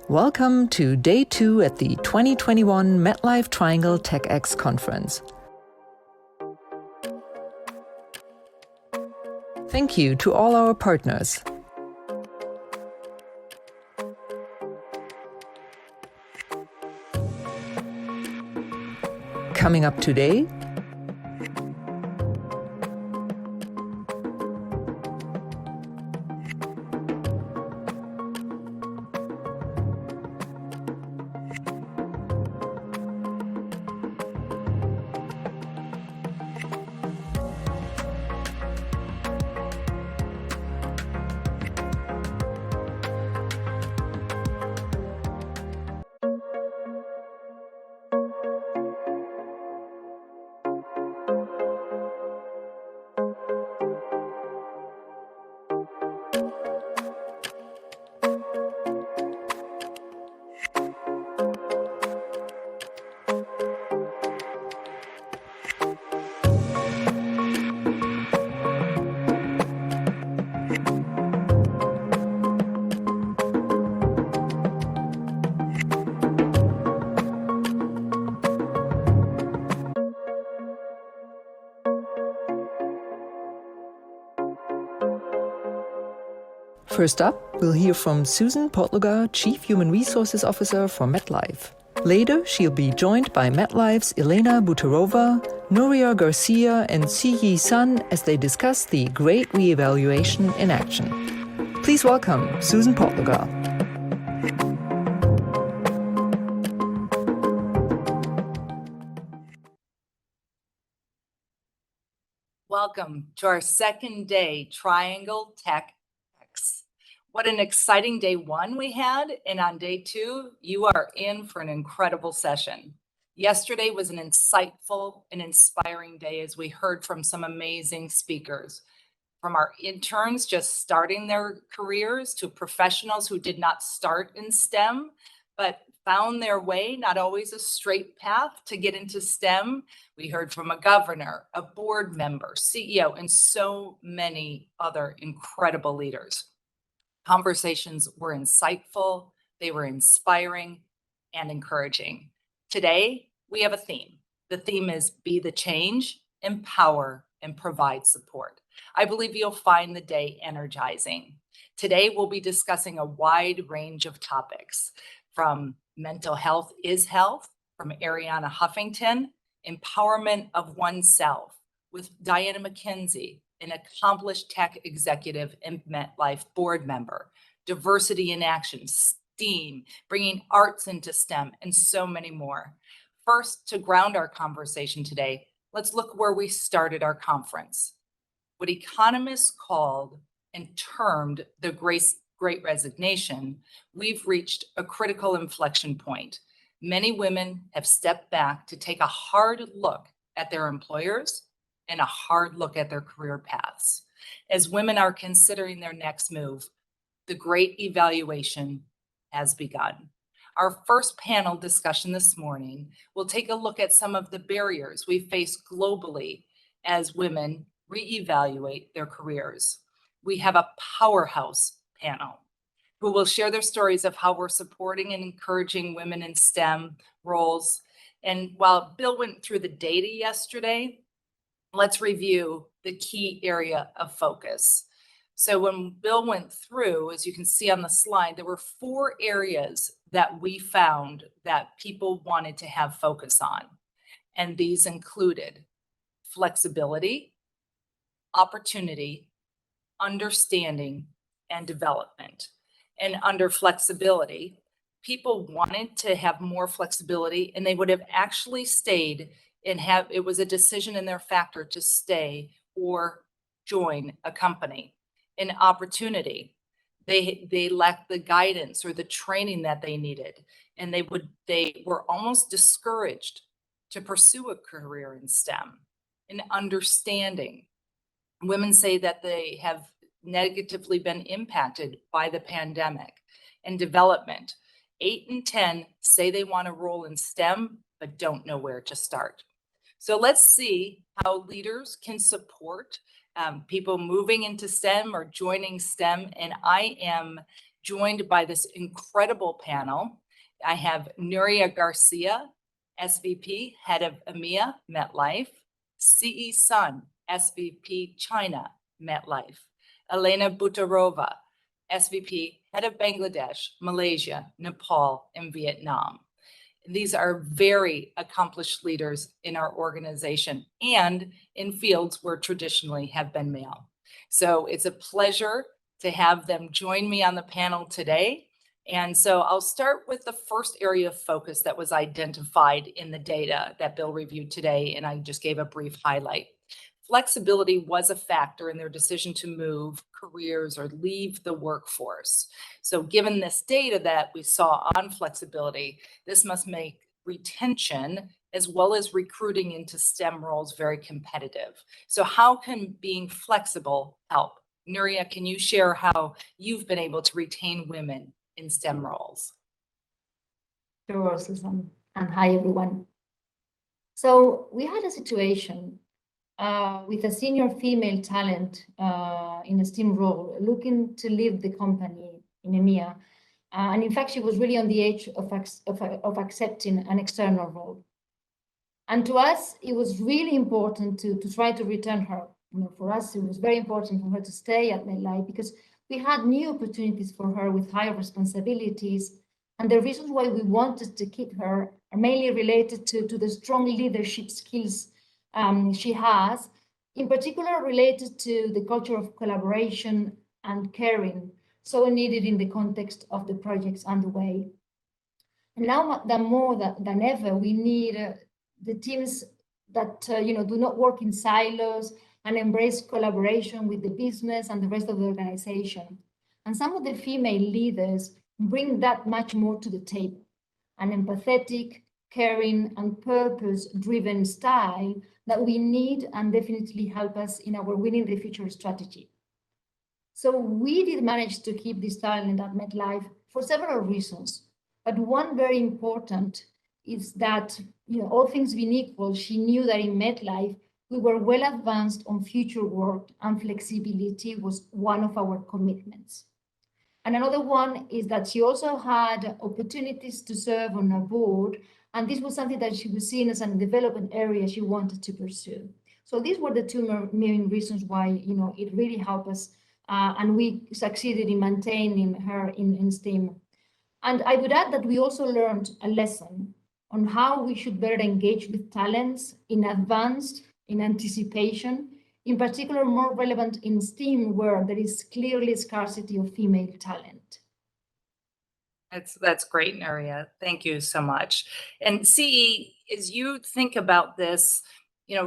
Welcome to Day 2 at the 2021 MetLife Triangle TechX Conference. Thank you to all our partners. Coming up today, first up, we'll hear from Susan Podlugar, Chief Human Resources Officer for MetLife. Later, she'll be joined by MetLife's Elena Butarova, Nuria Garcia, and Siyi Sun as they discuss the Great Reevaluation in action. Please welcome Susan Podlugar. Welcome to our second day, Triangle TechX. What an exciting day one we had, and on day two, you are in for an incredible session. Yesterday was an insightful and inspiring day as we heard from some amazing speakers, from our interns just starting their careers to professionals who did not start in STEM, but found their way, not always a straight path to get into STEM. We heard from a governor, a board member, CEO, and so many other incredible leaders. Conversations were insightful, they were inspiring and encouraging. Today, we have a theme. The theme is Be the Change, Empower, and Provide Support. I believe you'll find the day energizing. Today, we'll be discussing a wide range of topics, from mental health is health, from Ariana Huffington, empowerment of oneself, with Diana McKenzie, an accomplished tech executive and MetLife board member, diversity in action, STEAM, bringing arts into STEM, and so many more. First, to ground our conversation today, let's look where we started our conference. What economists called and termed the Great Resignation, we've reached a critical inflection point. Many women have stepped back to take a hard look at their employers and a hard look at their career paths. As women are considering their next move, the great evaluation has begun. Our first panel discussion this morning will take a look at some of the barriers we face globally as women reevaluate their careers. We have a powerhouse panel who will share their stories of how we're supporting and encouraging women in STEM roles. And while Bill went through the data yesterday, let's review the key area of focus. So when Bill went through, as you can see on the slide, there were 4 areas that we found that people wanted to have focus on. And these included flexibility, opportunity, understanding, and development. And under flexibility, people wanted to have more flexibility, and they would have actually stayed and it was a decision in their factor to stay or join a company. An opportunity, they lacked the guidance or the training that they needed, and they were almost discouraged to pursue a career in STEM. An understanding, women say that they have negatively been impacted by the pandemic. And development, 8 in 10 say they want a role in STEM but don't know where to start. So let's see how leaders can support people moving into STEM or joining STEM. And I am joined by this incredible panel. I have Nuria Garcia, SVP, Head of EMEA, MetLife, CE Sun, SVP, China, MetLife, Elena Butarova, SVP, Head of Bangladesh, Malaysia, Nepal, and Vietnam. These are very accomplished leaders in our organization and in fields where traditionally have been male. So it's a pleasure to have them join me on the panel today. And so I'll start with the first area of focus that was identified in the data that Bill reviewed today, and I just gave a brief highlight. Flexibility was a factor in their decision to move careers or leave the workforce. So given this data that we saw on flexibility, this must make retention as well as recruiting into STEM roles very competitive. So how can being flexible help? Nuria, can you share how you've been able to retain women in STEM roles? Sure, Susan, and hi, everyone. So we had a situation with a senior female talent in a STEM role looking to leave the company in EMEA. And in fact, she was really on the edge of accepting an external role. And to us, it was really important to try to return her. For us, it was very important for her to stay at MetLife because we had new opportunities for her with higher responsibilities. And the reasons why we wanted to keep her are mainly related to the strong leadership skills she has, in particular related to the culture of collaboration and caring, so needed in the context of the projects underway. And now more than ever, we need the teams that do not work in silos and embrace collaboration with the business and the rest of the organization. And some of the female leaders bring that much more to the table. An empathetic, caring, and purpose-driven style that we need and definitely help us in our Winning the Future strategy. So we did manage to keep this talent at MetLife for several reasons. But one very important is that, all things being equal, she knew that in MetLife, we were well advanced on future work and flexibility was one of our commitments. And another one is that she also had opportunities to serve on a board, and this was something that she was seen as a development area she wanted to pursue. So these were the two main reasons why, it really helped us, and we succeeded in maintaining her in STEAM. And I would add that we also learned a lesson on how we should better engage with talents in advance, in anticipation, in particular more relevant in STEAM where there is clearly scarcity of female talent. That's great, Nuria. Thank you so much. And CE, as you think about this,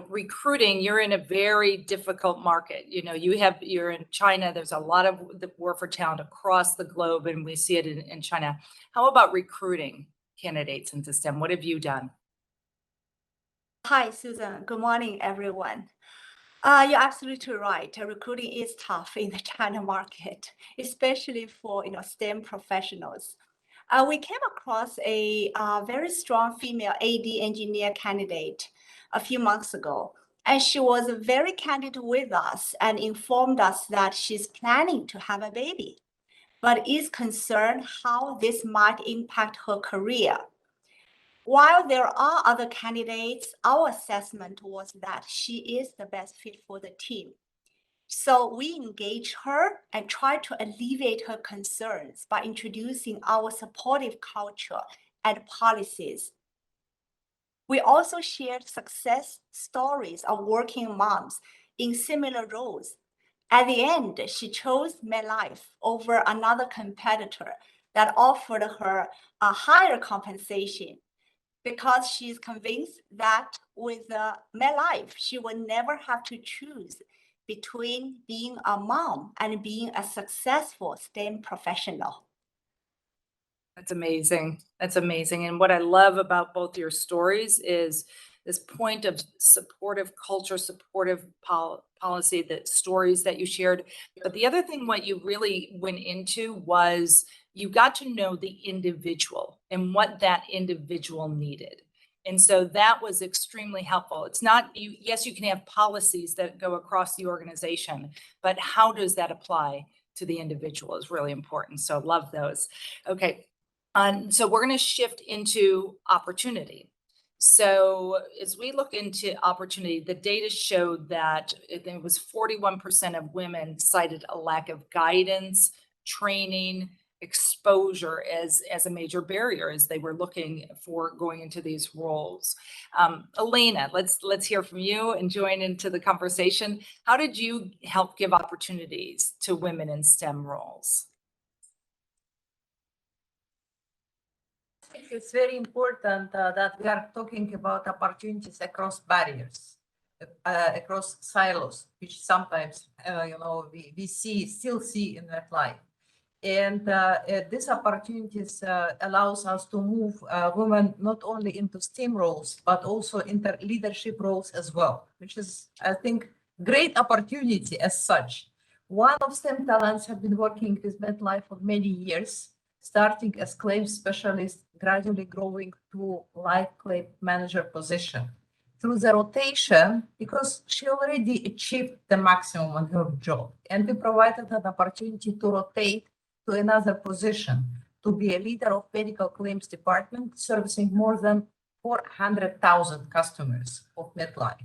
recruiting, you're in a very difficult market. You're in China. There's a lot of the war for talent across the globe, and we see it in China. How about recruiting candidates into STEM? What have you done? Hi, Susan. Good morning, everyone. You're absolutely right. Recruiting is tough in the China market, especially for STEM professionals. We came across a very strong female AD engineer candidate a few months ago, and she was very candid with us and informed us that she's planning to have a baby, but is concerned how this might impact her career. While there are other candidates, our assessment was that she is the best fit for the team. So we engaged her and tried to alleviate her concerns by introducing our supportive culture and policies. We also shared success stories of working moms in similar roles. At the end, she chose MetLife over another competitor that offered her a higher compensation, because she's convinced that with MetLife, she will never have to choose between being a mom and being a successful STEM professional. That's amazing. That's amazing. And what I love about both your stories is this point of supportive culture, supportive policy, the stories that you shared. But the other thing, what you really went into was you got to know the individual and what that individual needed. And so that was extremely helpful. It's not, yes, you can have policies that go across the organization, but how does that apply to the individual is really important. So love those. Okay. So we're going to shift into opportunity. So as we look into opportunity, the data showed that it was 41% of women cited a lack of guidance, training, exposure as a major barrier as they were looking for going into these roles. Elena, let's hear from you and join into the conversation. How did you help give opportunities to women in STEM roles? I think it's very important that we are talking about opportunities across barriers, across silos, which sometimes we still see in MetLife. And these opportunities allows us to move women not only into STEAM roles, but also into leadership roles as well, which is, I think, great opportunity as such. One of STEM talents have been working with MetLife for many years, starting as claims specialist, gradually growing to life claim manager position. Through the rotation, because she already achieved the maximum on her job, and we provided an opportunity to rotate to another position, to be a leader of medical claims department, servicing more than 400,000 customers of MetLife.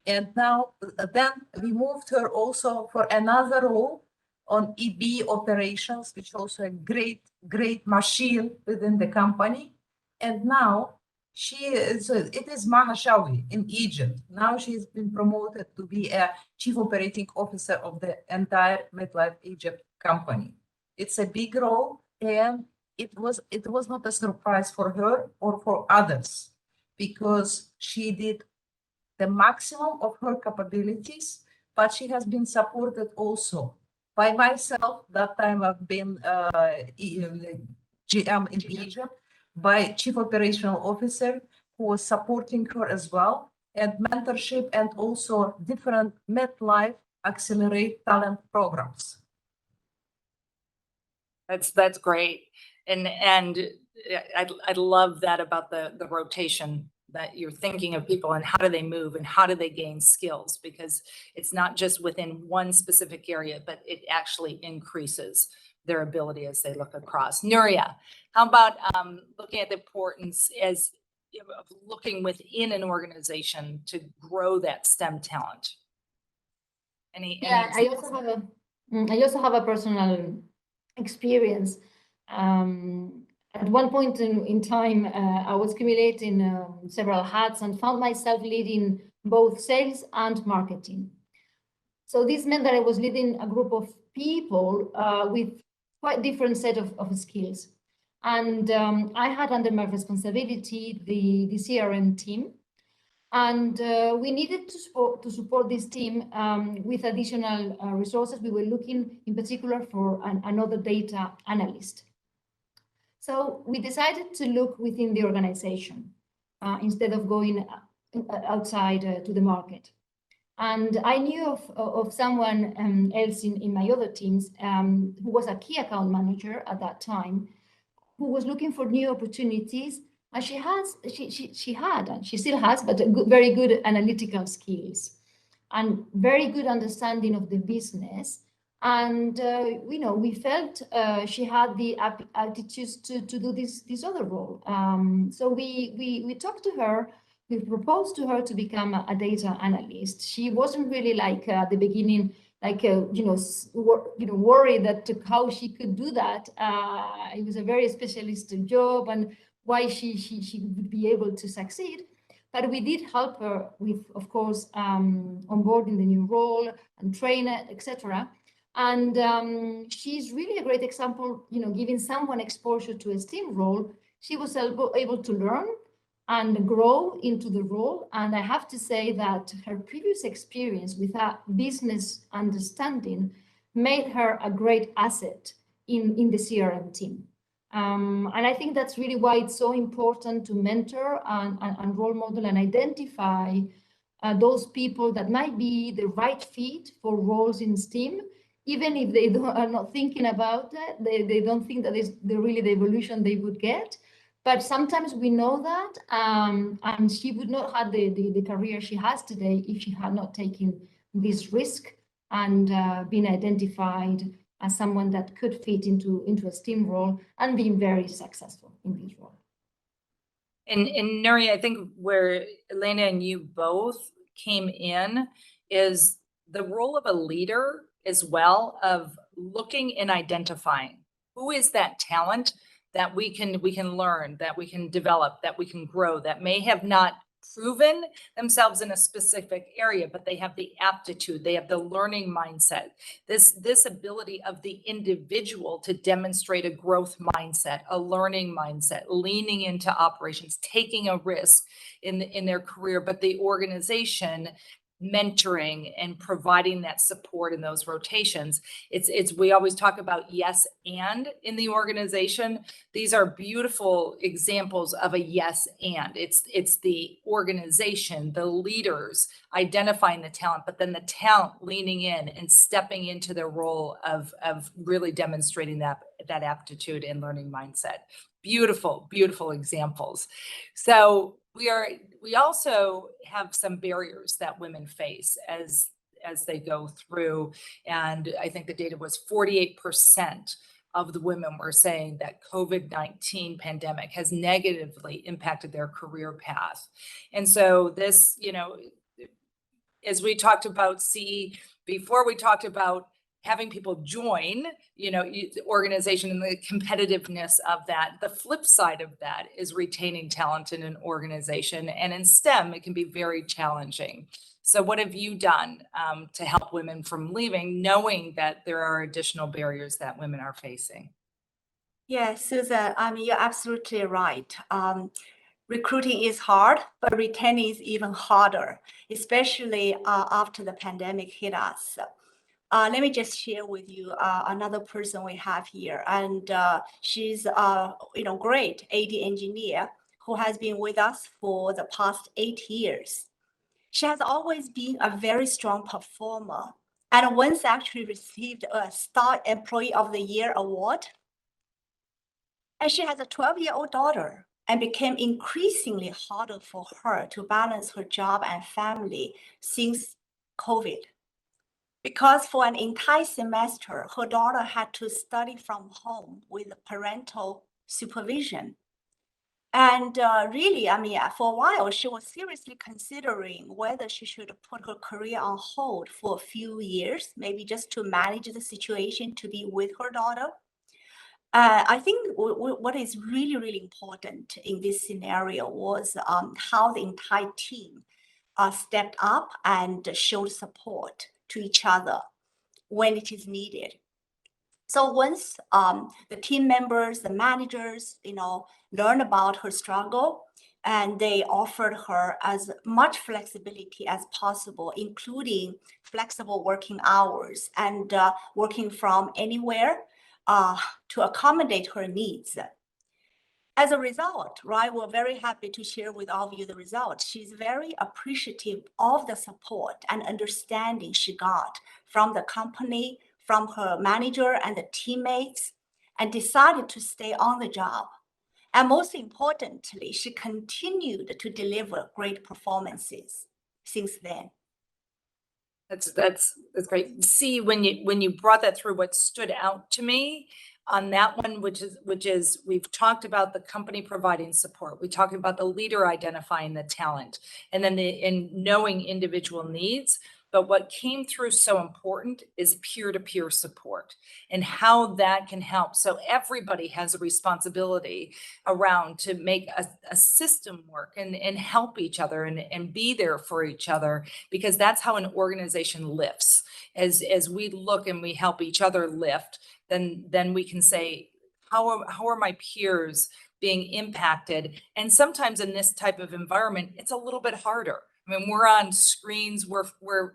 And now, then we moved her also for another role on EB operations, which also a great machine within the company. And now it is Mahashawi in Egypt. Now she's been promoted to be a chief operating officer of the entire MetLife Egypt company. It's a big role, and it was not a surprise for her or for others, because she did the maximum of her capabilities, but she has been supported also by myself. That time I've been GM in Egypt, by chief operational officer who was supporting her as well, and mentorship, and also different MetLife Accelerate Talent programs. That's great. And I love that about the rotation, that you're thinking of people and how do they move and how do they gain skills, because it's not just within one specific area, but it actually increases their ability as they look across. Nuria, how about looking at the importance as of looking within an organization to grow that STEM talent? Yeah, I also have a personal experience. At one point in time, I was accumulating several hats and found myself leading both sales and marketing. So this meant that I was leading a group of people with quite different set of skills. And I had under my responsibility the CRM team. And we needed to support this team with additional resources. We were looking in particular for another data analyst. So we decided to look within the organization instead of going outside to the market. And I knew of someone else in my other teams who was a key account manager at that time, who was looking for new opportunities. And she had, and she still has, but very good analytical skills and very good understanding of the business. And we felt she had the aptitudes to do this other role. So we talked to her. We proposed to her to become a data analyst. She wasn't really like at the beginning, like worried that how she could do that. It was a very specialist job, and why she would be able to succeed. But we did help her with, of course, onboarding the new role and train it, etc. And she's really a great example, giving someone exposure to a STEAM role. She was able to learn and grow into the role. And I have to say that her previous experience with that business understanding made her a great asset in the CRM team. And I think that's really why it's so important to mentor and role model and identify those people that might be the right fit for roles in STEAM, even if they are not thinking about it, they don't think that is really the evolution they would get. But sometimes we know that, and she would not have the career she has today if she had not taken this risk and been identified as someone that could fit into a STEAM role and being very successful in this role. And Nuri, I think where Elena and you both came in is the role of a leader as well, of looking and identifying who is that talent that we can learn, that we can develop, that we can grow, that may have not proven themselves in a specific area, but they have the aptitude, they have the learning mindset, this ability of the individual to demonstrate a growth mindset, a learning mindset, leaning into operations, taking a risk in their career, but the organization mentoring and providing that support in those rotations. It's we always talk about yes and in the organization. These are beautiful examples of a yes and. It's the organization, the leaders identifying the talent, but then the talent leaning in and stepping into their role of really demonstrating that aptitude and learning mindset. Beautiful, beautiful examples. So we also have some barriers that women face as they go through. And I think the data was 48% of the women were saying that COVID-19 pandemic has negatively impacted their career path. And so this, as we talked about CE before, we talked about having people join, the organization and the competitiveness of that. The flip side of that is retaining talent in an organization. And in STEM, it can be very challenging. So what have you done to help women from leaving, knowing that there are additional barriers that women are facing? Yeah, Susan, you're absolutely right. Recruiting is hard, but retaining is even harder, especially after the pandemic hit us. Let me just share with you another person we have here, and she's great AD engineer who has been with us for the past 8 years. She has always been a very strong performer, and once actually received a Star Employee of the Year award. And she has a 12-year-old daughter, and became increasingly harder for her to balance her job and family since COVID. Because for an entire semester, her daughter had to study from home with parental supervision. And really, for a while, she was seriously considering whether she should put her career on hold for a few years, maybe just to manage the situation, to be with her daughter. I think what is really, really important in this scenario was how the entire team stepped up and showed support to each other when it is needed. So once the team members, the managers, learn about her struggle, and they offered her as much flexibility as possible, including flexible working hours and working from anywhere to accommodate her needs. As a result, right, we're very happy to share with all of you the results. She's very appreciative of the support and understanding she got from the company, from her manager and the teammates, and decided to stay on the job. And most importantly, she continued to deliver great performances since then. That's great. See, when you brought that through, what stood out to me on that one, which is we've talked about the company providing support. We talked about the leader identifying the talent, and then in knowing individual needs. But what came through so important is peer-to-peer support and how that can help. So everybody has a responsibility around to make a system work and help each other and be there for each other, because that's how an organization lifts. As we look and we help each other lift, then we can say, how are my peers being impacted? And sometimes in this type of environment, it's a little bit harder. I mean, we're on screens, we're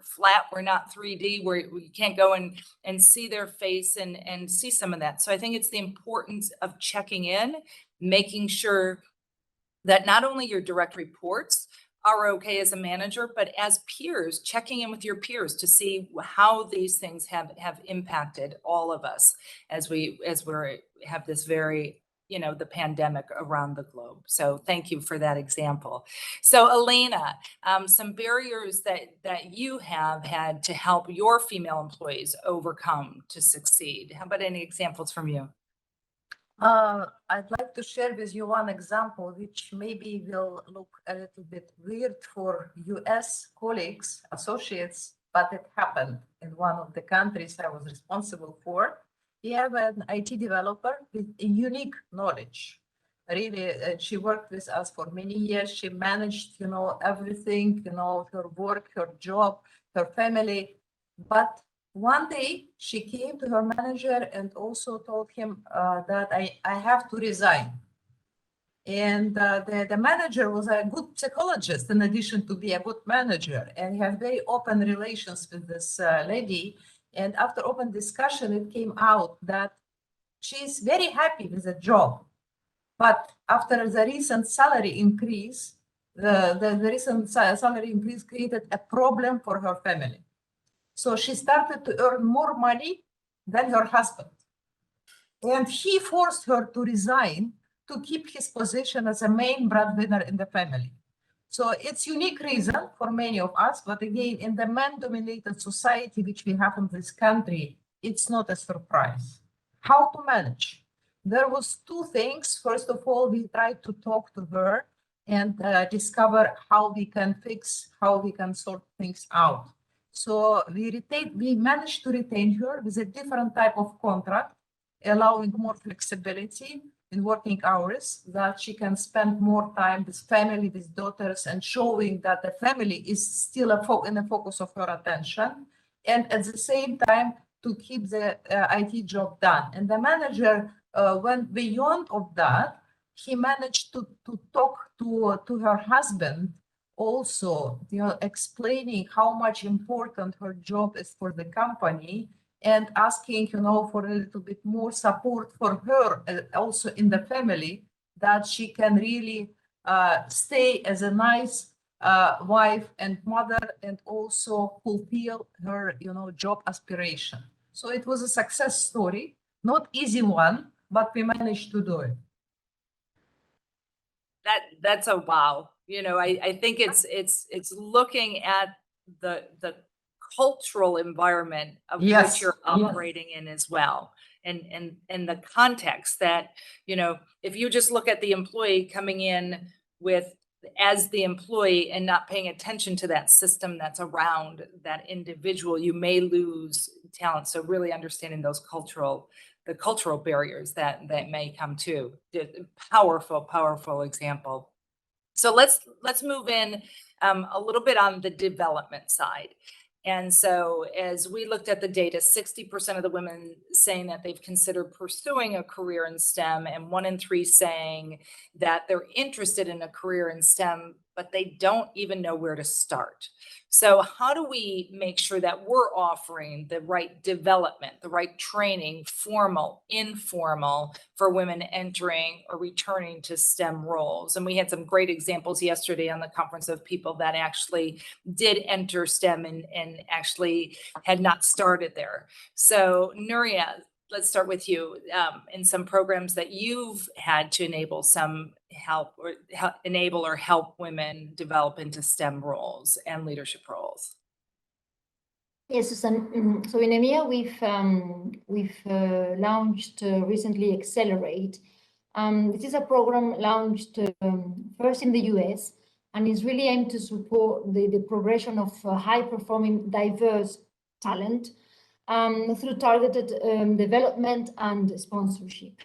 flat, we're not 3D, we can't go and see their face and see some of that. So I think it's the importance of checking in, making sure that not only your direct reports are okay as a manager, but as peers, checking in with your peers to see how these things have impacted all of us as we have this very the pandemic around the globe. So thank you for that example. So Elena, some barriers that you have had to help your female employees overcome to succeed. How about any examples from you? I'd like to share with you one example, which maybe will look a little bit weird for US colleagues, associates, but it happened in one of the countries I was responsible for. We have an IT developer with a unique knowledge. Really, she worked with us for many years. She managed, everything, her work, her job, her family. But one day she came to her manager and also told him that I have to resign. And the manager was a good psychologist in addition to be a good manager, and he had very open relations with this lady. And after open discussion, it came out that she's very happy with the job. But after the recent salary increase, the recent salary increase created a problem for her family. So she started to earn more money than her husband. And he forced her to resign to keep his position as a main breadwinner in the family. So it's unique reason for many of us, but again, in the man-dominated society which we have in this country, it's not a surprise. How to manage? There was two things. First of all, we tried to talk to her and discover how we can fix, how we can sort things out. So we managed to retain her with a different type of contract, allowing more flexibility in working hours, that she can spend more time with family, with daughters, and showing that the family is still in the focus of her attention. And at the same time, to keep the IT job done. And the manager went beyond of that. He managed to talk to her husband also, explaining how much important her job is for the company, and asking, for a little bit more support for her also in the family, that she can really stay as a nice wife and mother, and also fulfill her, job aspiration. So it was a success story, not easy one, but we managed to do it. That's a wow. I think it's looking at the cultural environment of which you're operating in as well. And the context that, if you just look at the employee coming in as the employee and not paying attention to that system that's around that individual, you may lose talent. So really understanding the cultural barriers that may come to. Powerful example. So let's move in a little bit on the development side. And so as we looked at the data, 60% of the women saying that they've considered pursuing a career in STEM, and 1 in 3 saying that they're interested in a career in STEM, but they don't even know where to start. So how do we make sure that we're offering the right development, the right training, formal, informal, for women entering or returning to STEM roles? And we had some great examples yesterday on the conference of people that actually did enter STEM and actually had not started there. So Nuria, let's start with you. In some programs that you've had to enable help women develop into STEM roles and leadership roles. Yes, Susan. So in EMEA, we've launched recently Accelerate. This is a program launched first in the US, and is really aimed to support the progression of high-performing, diverse talent through targeted development and sponsorship.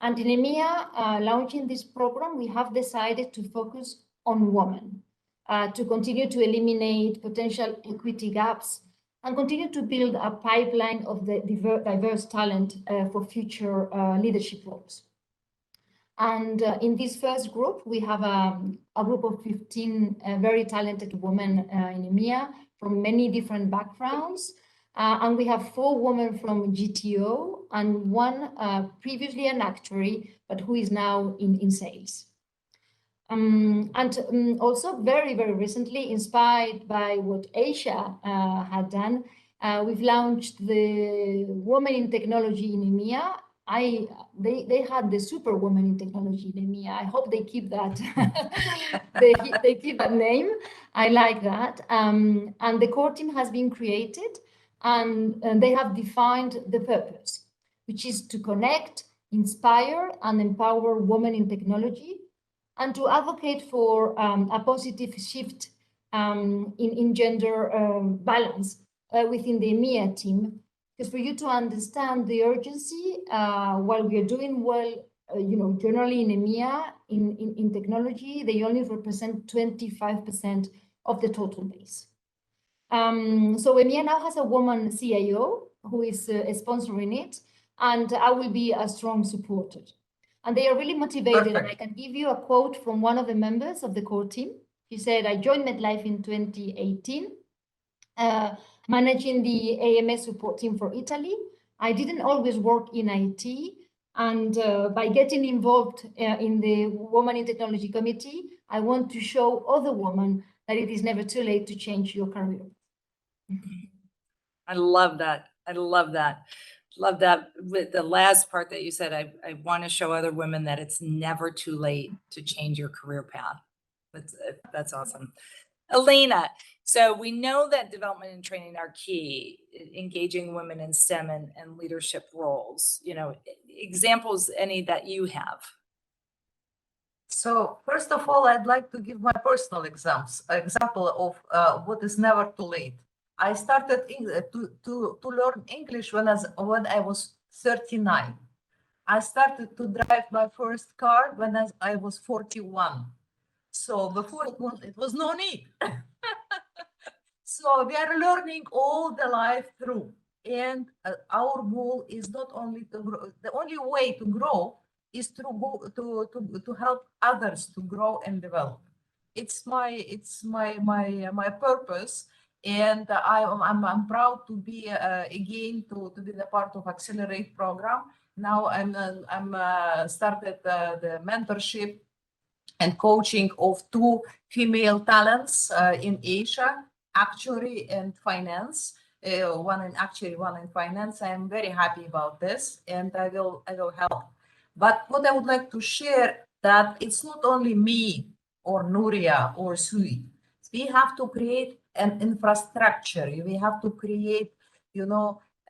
And in EMEA, launching this program, we have decided to focus on women, to continue to eliminate potential equity gaps, and continue to build a pipeline of the diverse talent for future leadership roles. And in this first group, we have a group of 15 very talented women in EMEA from many different backgrounds. And we have 4 women from GTO and 1 previously an actuary, but who is now in sales. Also very, very recently, inspired by what Asia had done, we've launched the Women in Technology in EMEA, they had the superwoman in technology in EMEA. I hope they keep that. They keep that name. I like that. And the core team has been created, and they have defined the purpose, which is to connect, inspire, and empower women in technology, and to advocate for a positive shift in gender balance within the EMEA team. Because for you to understand the urgency, while we are doing well, generally in EMEA, in technology, they only represent 25% of the total base. So EMEA now has a woman CIO who is sponsoring it, and I will be a strong supporter. And they are really motivated. And I can give you a quote from one of the members of the core team. He said, "I joined MetLife in 2018, managing the AMS support team for Italy. I didn't always work in IT. And by getting involved in the Women in Technology Committee, I want to show other women that it is never too late to change your career." I love that. I love that. Love that. With the last part that you said, I want to show other women that it's never too late to change your career path. That's awesome. Elena, so we know that development and training are key, engaging women in STEM and leadership roles. Examples, any that you have? So first of all, I'd like to give my personal example of what is never too late. I started to learn English when I was 39. I started to drive my first car when I was 41. So before it was no need. So we are learning all the life through. And our goal is not only to grow, the only way to grow is to help others to grow and develop. It's my purpose, and I'm proud to be again to be the part of Accelerate program. Now I'm started the mentorship and coaching of 2 female talents in Asia, actuary and finance. One in actuary, one in finance. I am very happy about this, and I will help. But what I would like to share that it's not only me or Nuria or Sui. We have to create an infrastructure. We have to create,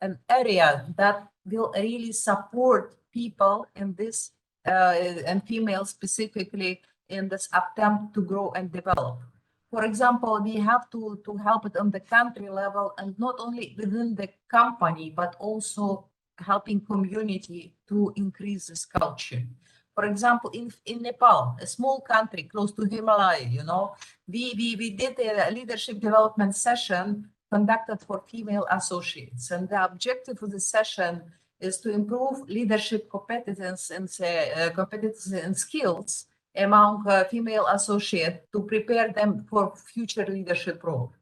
an area that will really support people in this and females specifically in this attempt to grow and develop. For example, we have to help it on the country level, and not only within the company, but also helping community to increase this culture. For example, in Nepal, a small country close to Himalaya, we did a leadership development session conducted for female associates. And the objective of the session is to improve leadership competence and skills among female associates to prepare them for future leadership role.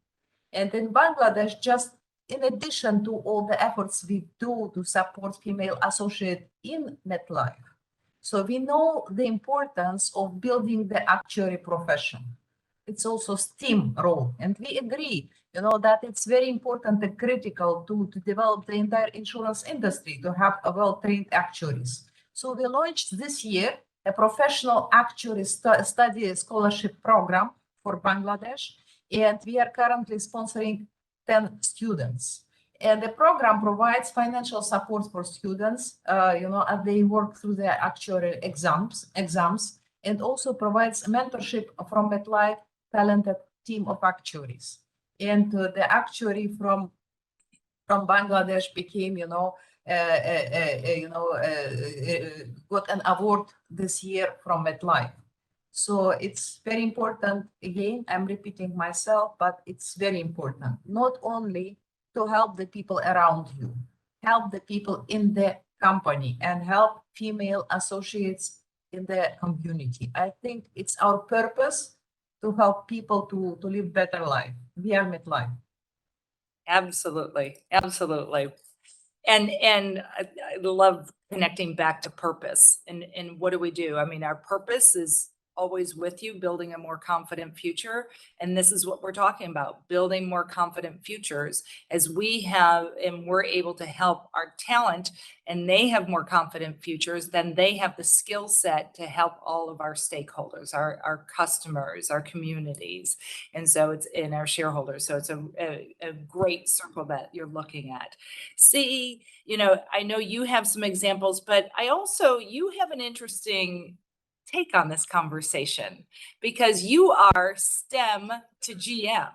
And in Bangladesh, just in addition to all the efforts we do to support female associates in MetLife, so we know the importance of building the actuary profession. It's also STEAM role, and we agree, that it's very important and critical to develop the entire insurance industry to have a well-trained actuaries. So we launched this year a professional actuary study scholarship program for Bangladesh, and we are currently sponsoring 10 students. And the program provides financial support for students, as they work through their actuary exams, and also provides mentorship from MetLife talented team of actuaries. And the actuary from Bangladesh became, got an award this year from MetLife. So it's very important. Again, I'm repeating myself, but it's very important. Not only to help the people around you, help the people in the company, and help female associates in the community. I think it's our purpose to help people to live better life. We are MetLife. Absolutely. Absolutely. And I love connecting back to purpose and what do we do? I mean, our purpose is always with you, building a more confident future. And this is what we're talking about, building more confident futures as we have, and we're able to help our talent and they have more confident futures, then they have the skill set to help all of our stakeholders, our customers, our communities. And so it's in our shareholders. So it's a great circle that you're looking at. See, I know you have some examples, but you have an interesting take on this conversation because you are STEM to GM.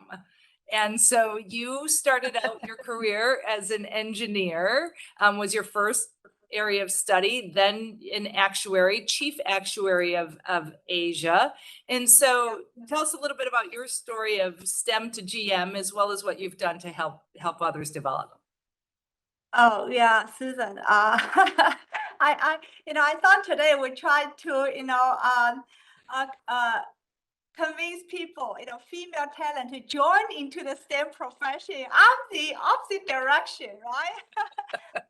And so you started out your career as an engineer, was your first area of study, then in actuary, chief actuary of Asia. And so tell us a little bit about your story of STEM to GM, as well as what you've done to help others develop. Oh yeah, Susan. I thought today we tried to, convince people, female talent to join into the STEM profession. I'm the opposite direction, right?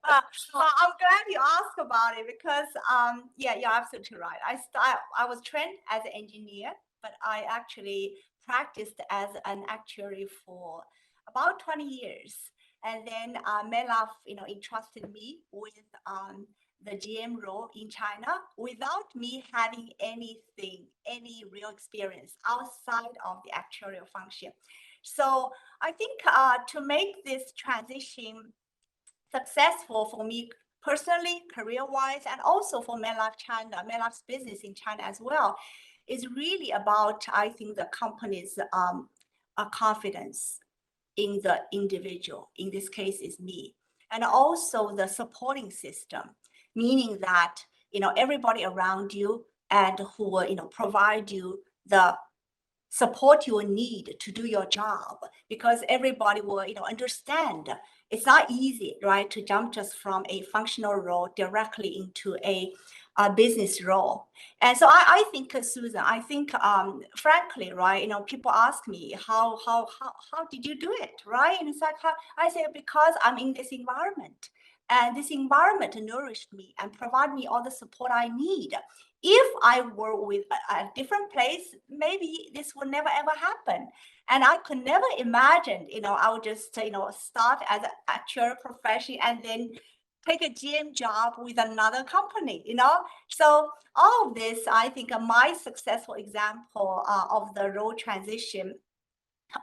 I'm glad you asked about it because, yeah, you're absolutely right. I was trained as an engineer, but I actually practiced as an actuary for about 20 years. And then MetLife, entrusted me with the GM role in China without me having any real experience outside of the actuarial function. So I think to make this transition successful for me personally, career-wise, and also for MetLife China, MetLife's business in China as well, is really about, I think, the company's confidence in the individual. In this case, is me, and also the supporting system, meaning that everybody around you and who will provide you the support you will need to do your job, because everybody will understand it's not easy, right, to jump just from a functional role directly into a business role. And so I think, Susan, frankly, right, people ask me how did you do it, right? And it's like, I say, because I'm in this environment, and this environment nourished me and provided me all the support I need. If I were with a different place, maybe this would never ever happen. And I could never imagine, I would just, start as an actual profession and then take a GM job with another company, So all of this, I think, my successful example of the role transition,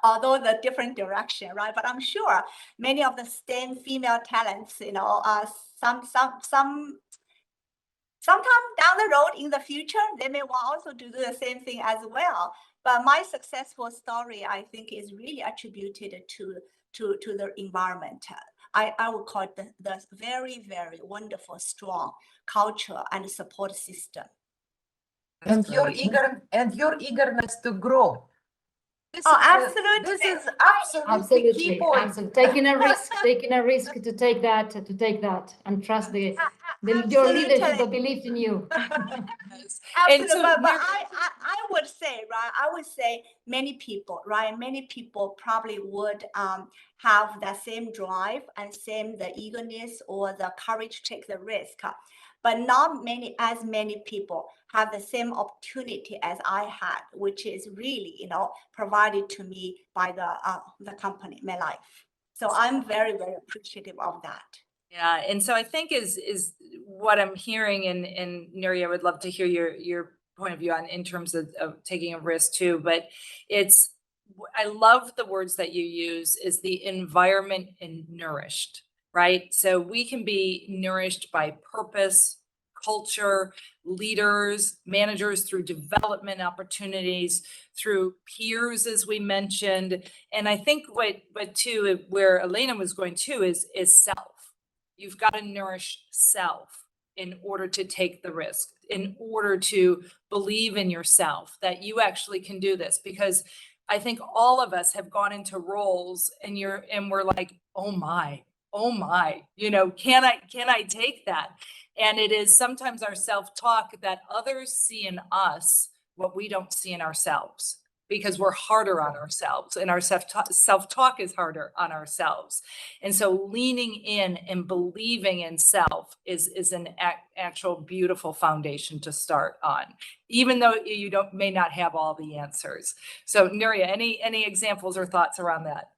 although the different direction, right? But I'm sure many of the STEM female talents, sometime down the road in the future, they may want also to do the same thing as well. But my successful story, I think, is really attributed to the environment. I would call it the very, very wonderful, strong culture and support system. And your eagerness to grow. Absolutely. This is absolutely key point. Absolutely. Taking a risk to take that and trust your leadership that believed in you. Absolutely. But I would say, right, many people, right, probably would have that same drive and the eagerness or the courage to take the risk. But not as many people have the same opportunity as I had, which is really, provided to me by the company, MetLife. So I'm very, very appreciative of that. Yeah, and so I think is what I'm hearing, and Nuri, I would love to hear your point of view on in terms of taking a risk too. But I love the words that you use, is the environment and nourished. Right? So we can be nourished by purpose, culture, leaders, managers, through development opportunities, through peers, as we mentioned. And I think where Elena was going to is self. You've got to nourish self in order to take the risk, in order to believe in yourself that you actually can do this. Because I think all of us have gone into roles and we're like, oh my, can I take that? And it is sometimes our self-talk that others see in us what we don't see in ourselves. because we're harder on ourselves and our self-talk is harder on ourselves. And so leaning in and believing in self is an actual beautiful foundation to start on, even though you may not have all the answers. So Nuria, any examples or thoughts around that?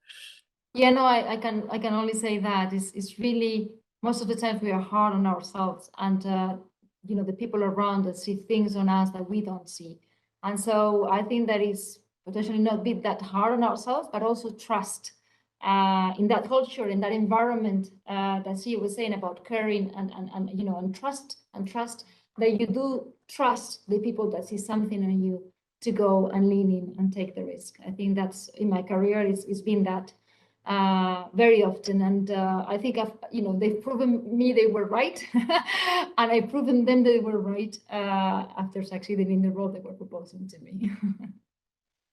Yeah, no, I can only say that it's really, most of the time we are hard on ourselves, and you know, the people around us see things on us that we don't see. And so I think that is potentially not be that hard on ourselves, but also trust in that culture, in that environment that she was saying about caring and you know, and trust that you do trust the people that see something in you to go and lean in and take the risk. I think that's, in my career, it's been that very often, and I think they've proven me they were right, and I've proven them they were right after succeeding in the role they were proposing to me.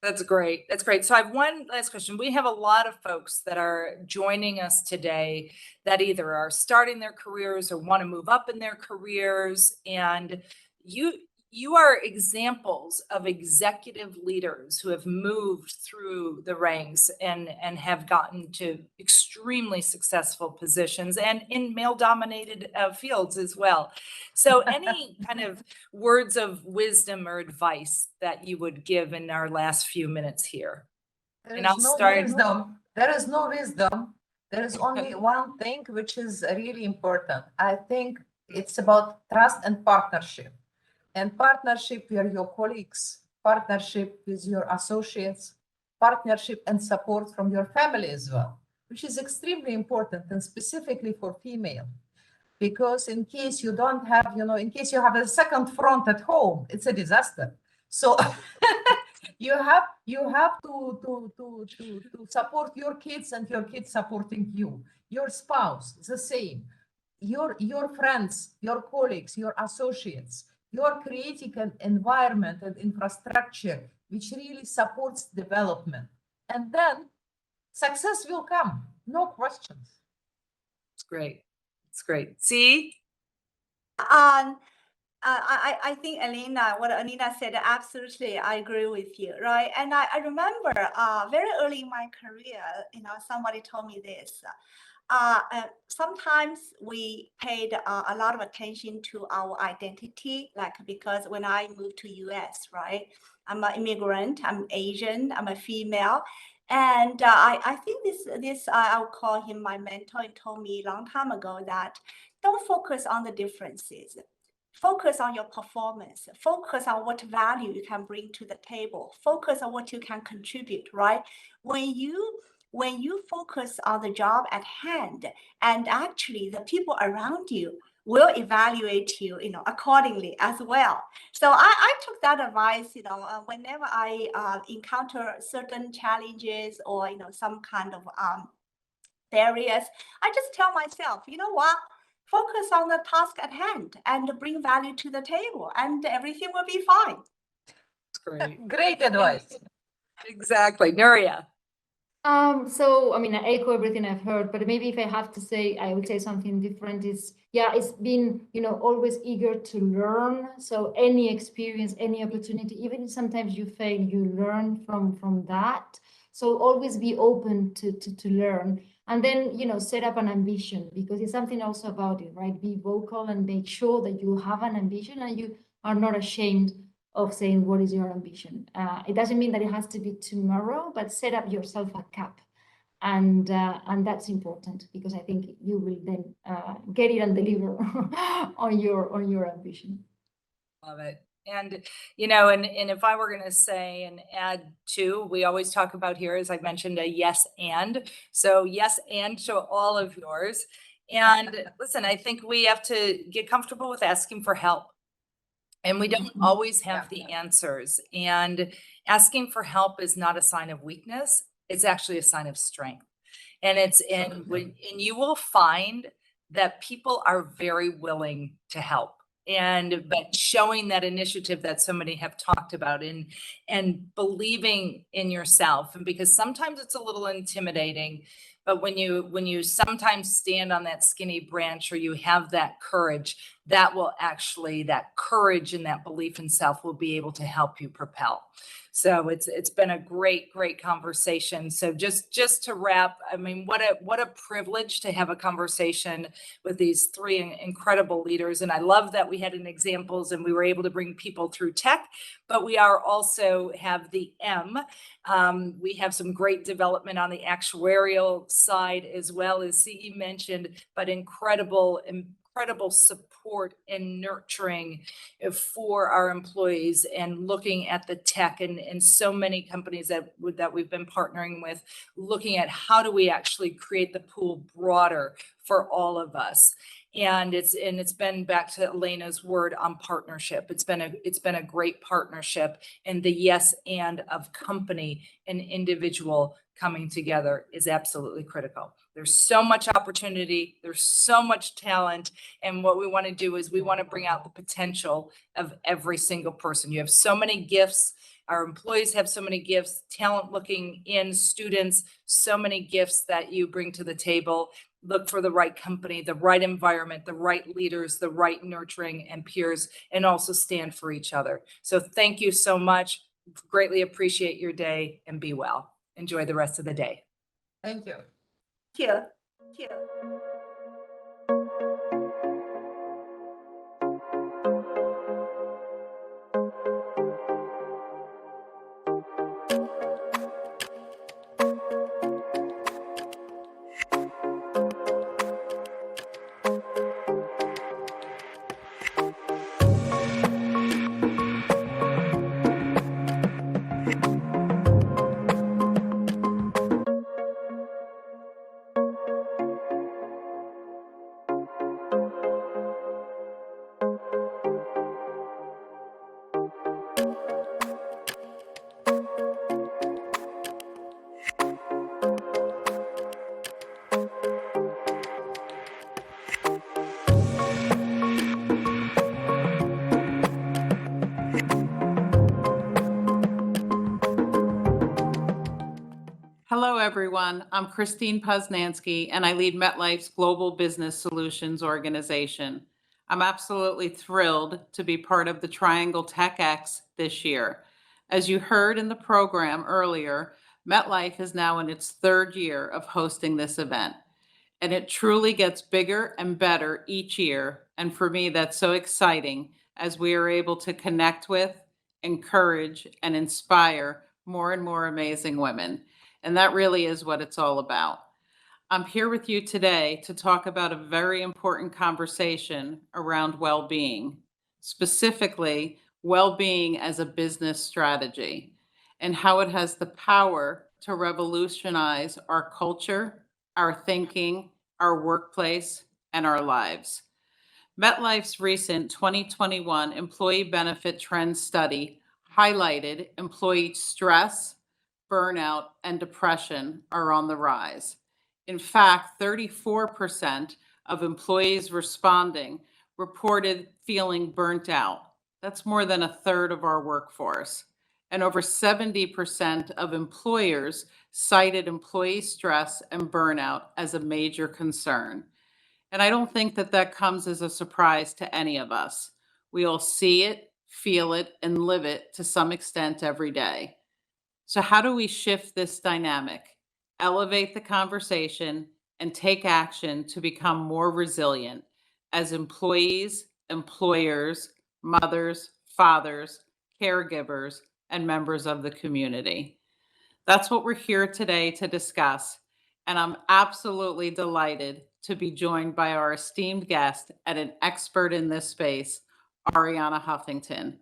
That's great. That's great. So I have one last question. We have a lot of folks that are joining us today that either are starting their careers or want to move up in their careers. And you are examples of executive leaders who have moved through the ranks and have gotten to extremely successful positions and in male-dominated fields as well. So any kind of words of wisdom or advice that you would give in our last few minutes here? There is no wisdom. There is only one thing which is really important. I think it's about trust and partnership. And partnership with your colleagues, partnership with your associates, partnership and support from your family as well, which is extremely important, and specifically for female. Because in case you don't have, in case you have a second front at home, it's a disaster. So you have to support your kids, and your kids supporting you. Your spouse, the same. Your friends, your colleagues, your associates. You're creating an environment and infrastructure which really supports development. And then success will come, no questions. It's great. It's great. See? I think what Alina said, absolutely, I agree with you, right? And I remember very early in my career, somebody told me this. Sometimes we paid a lot of attention to our identity, like because when I moved to US, right, I'm an immigrant, I'm Asian, I'm a female. And I think this I'll call him my mentor, and told me a long time ago that don't focus on the differences. Focus on your performance, focus on what value you can bring to the table, focus on what you can contribute, right? When you focus on the job at hand, and actually the people around you will evaluate you, accordingly as well. So I took that advice, whenever I encounter certain challenges or, some kind of barriers, I just tell myself, you know what? Focus on the task at hand and bring value to the table, and everything will be fine. That's great. Great advice. Exactly. Nuria. So, I mean, I echo everything I've heard, but maybe if I have to say, I would say something different is, yeah, it's been, always eager to learn. So any experience, any opportunity, even if sometimes you fail, you learn from that. So always be open to learn. And then, set up an ambition, because it's something also about it, right? Be vocal and make sure that you have an ambition and you are not ashamed of saying what is your ambition. It doesn't mean that it has to be tomorrow, but set up yourself a cap, and that's important, because I think you will then get it and deliver on your ambition. Love it. And, and if I were going to say and add to, we always talk about here, as I mentioned, a yes and. So yes and to all of yours. And listen, I think we have to get comfortable with asking for help. And we don't always have the answers. And asking for help is not a sign of weakness. It's actually a sign of strength. And and you will find that people are very willing to help. But showing that initiative that so many have talked about, and believing in yourself, and because sometimes it's a little intimidating, but when you sometimes stand on that skinny branch, or you have that courage, that will actually, that courage and that belief in self will be able to help you propel. So it's been a great conversation. So just to wrap, I mean, what a privilege to have a conversation with these three incredible leaders. And I love that we had an examples and we were able to bring people through tech, but we are also have the M. We have some great development on the actuarial side as well, as CE mentioned, but incredible support and nurturing for our employees, and looking at the tech and so many companies that we've been partnering with, looking at how do we actually create the pool broader for all of us. And it's been, back to Elena's word on partnership. It's been a great partnership, and the yes and of company and individual coming together is absolutely critical. There's so much opportunity, there's so much talent, and what we want to do is we want to bring out the potential of every single person. You have so many gifts. Our employees have so many gifts, talent looking in, students, so many gifts that you bring to the table. Look for the right company, the right environment, the right leaders, the right nurturing and peers, and also stand for each other. So thank you so much. Greatly appreciate your day, and be well. Enjoy the rest of the day. Thank you. Thank you. Hello, everyone. I'm Christine Poznansky, and I lead MetLife's Global Business Solutions organization. I'm absolutely thrilled to be part of the Triangle TechX this year. As you heard in the program earlier, MetLife is now in its third year of hosting this event, and it truly gets bigger and better each year. And for me, that's so exciting as we are able to connect with, encourage, and inspire more and more amazing women. And that really is what it's all about. I'm here with you today to talk about a very important conversation around well-being, specifically well-being as a business strategy, and how it has the power to revolutionize our culture, our thinking, our workplace, and our lives. MetLife's recent 2021 Employee Benefit Trends Study highlighted employee stress, burnout, and depression are on the rise. In fact, 34% of employees responding reported feeling burnt out. That's more than a third of our workforce. And over 70% of employers cited employee stress and burnout as a major concern. And I don't think that comes as a surprise to any of us. We all see it, feel it, and live it to some extent every day. So how do we shift this dynamic, elevate the conversation, and take action to become more resilient as employees, employers, mothers, fathers, caregivers, and members of the community? That's what we're here today to discuss, and I'm absolutely delighted to be joined by our esteemed guest and an expert in this space, Arianna Huffington.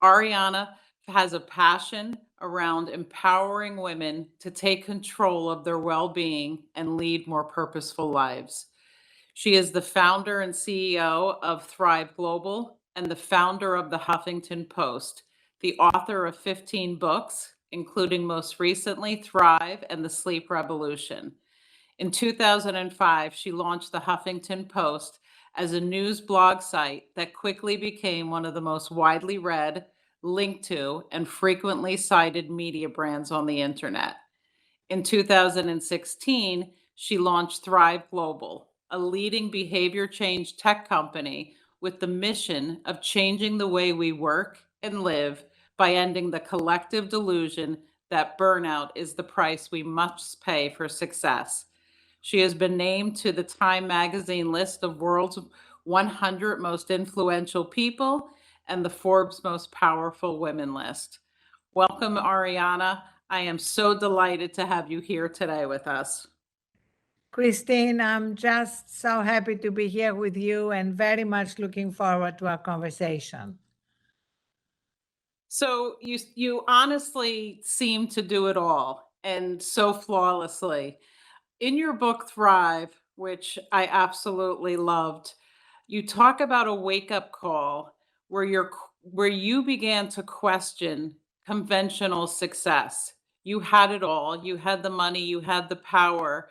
Arianna has a passion around empowering women to take control of their well-being and lead more purposeful lives. She is the founder and CEO of Thrive Global and the founder of the Huffington Post, the author of 15 books, including most recently Thrive and the Sleep Revolution. In 2005, she launched the Huffington Post as a news blog site that quickly became one of the most widely read, linked to, and frequently cited media brands on the internet. In 2016, she launched Thrive Global, a leading behavior change tech company with the mission of changing the way we work and live by ending the collective delusion that burnout is the price we must pay for success. She has been named to the Time magazine list of world's 100 most influential people and the Forbes most powerful women list. Welcome, Ariana. I am so delighted to have you here today with us. Christine, I'm just so happy to be here with you and very much looking forward to our conversation. So you honestly seem to do it all and so flawlessly. In your book Thrive, which I absolutely loved, you talk about a wake-up call where you began to question conventional success. You had it all. You had the money, you had the power,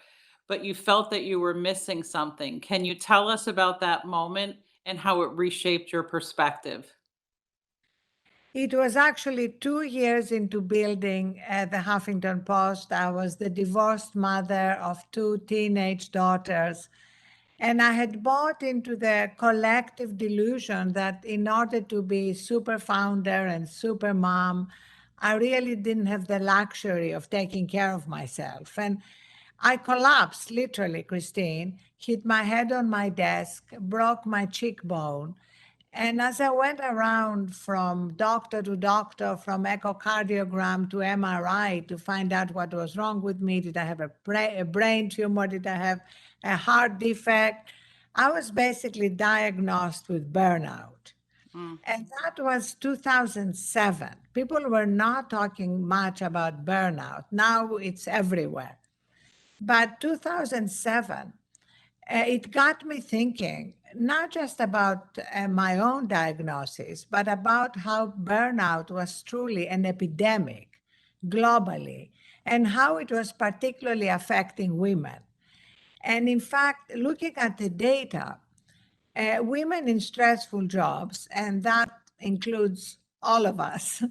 but you felt that you were missing something. Can you tell us about that moment and how it reshaped your perspective? It was actually 2 years into building the Huffington Post. I was the divorced mother of 2 teenage daughters. And I had bought into the collective delusion that in order to be super founder and super mom, I really didn't have the luxury of taking care of myself. And I collapsed, literally, Christine, hit my head on my desk, broke my cheekbone. And as I went around from doctor to doctor, from echocardiogram to MRI to find out what was wrong with me, did I have a brain tumor? Did I have a heart defect? I was basically diagnosed with burnout. And that was 2007. People were not talking much about burnout. Now it's everywhere. But 2007, it got me thinking, not just about my own diagnosis, but about how burnout was truly an epidemic globally and how it was particularly affecting women. And in fact, looking at the data, women in stressful jobs, and that includes all of us,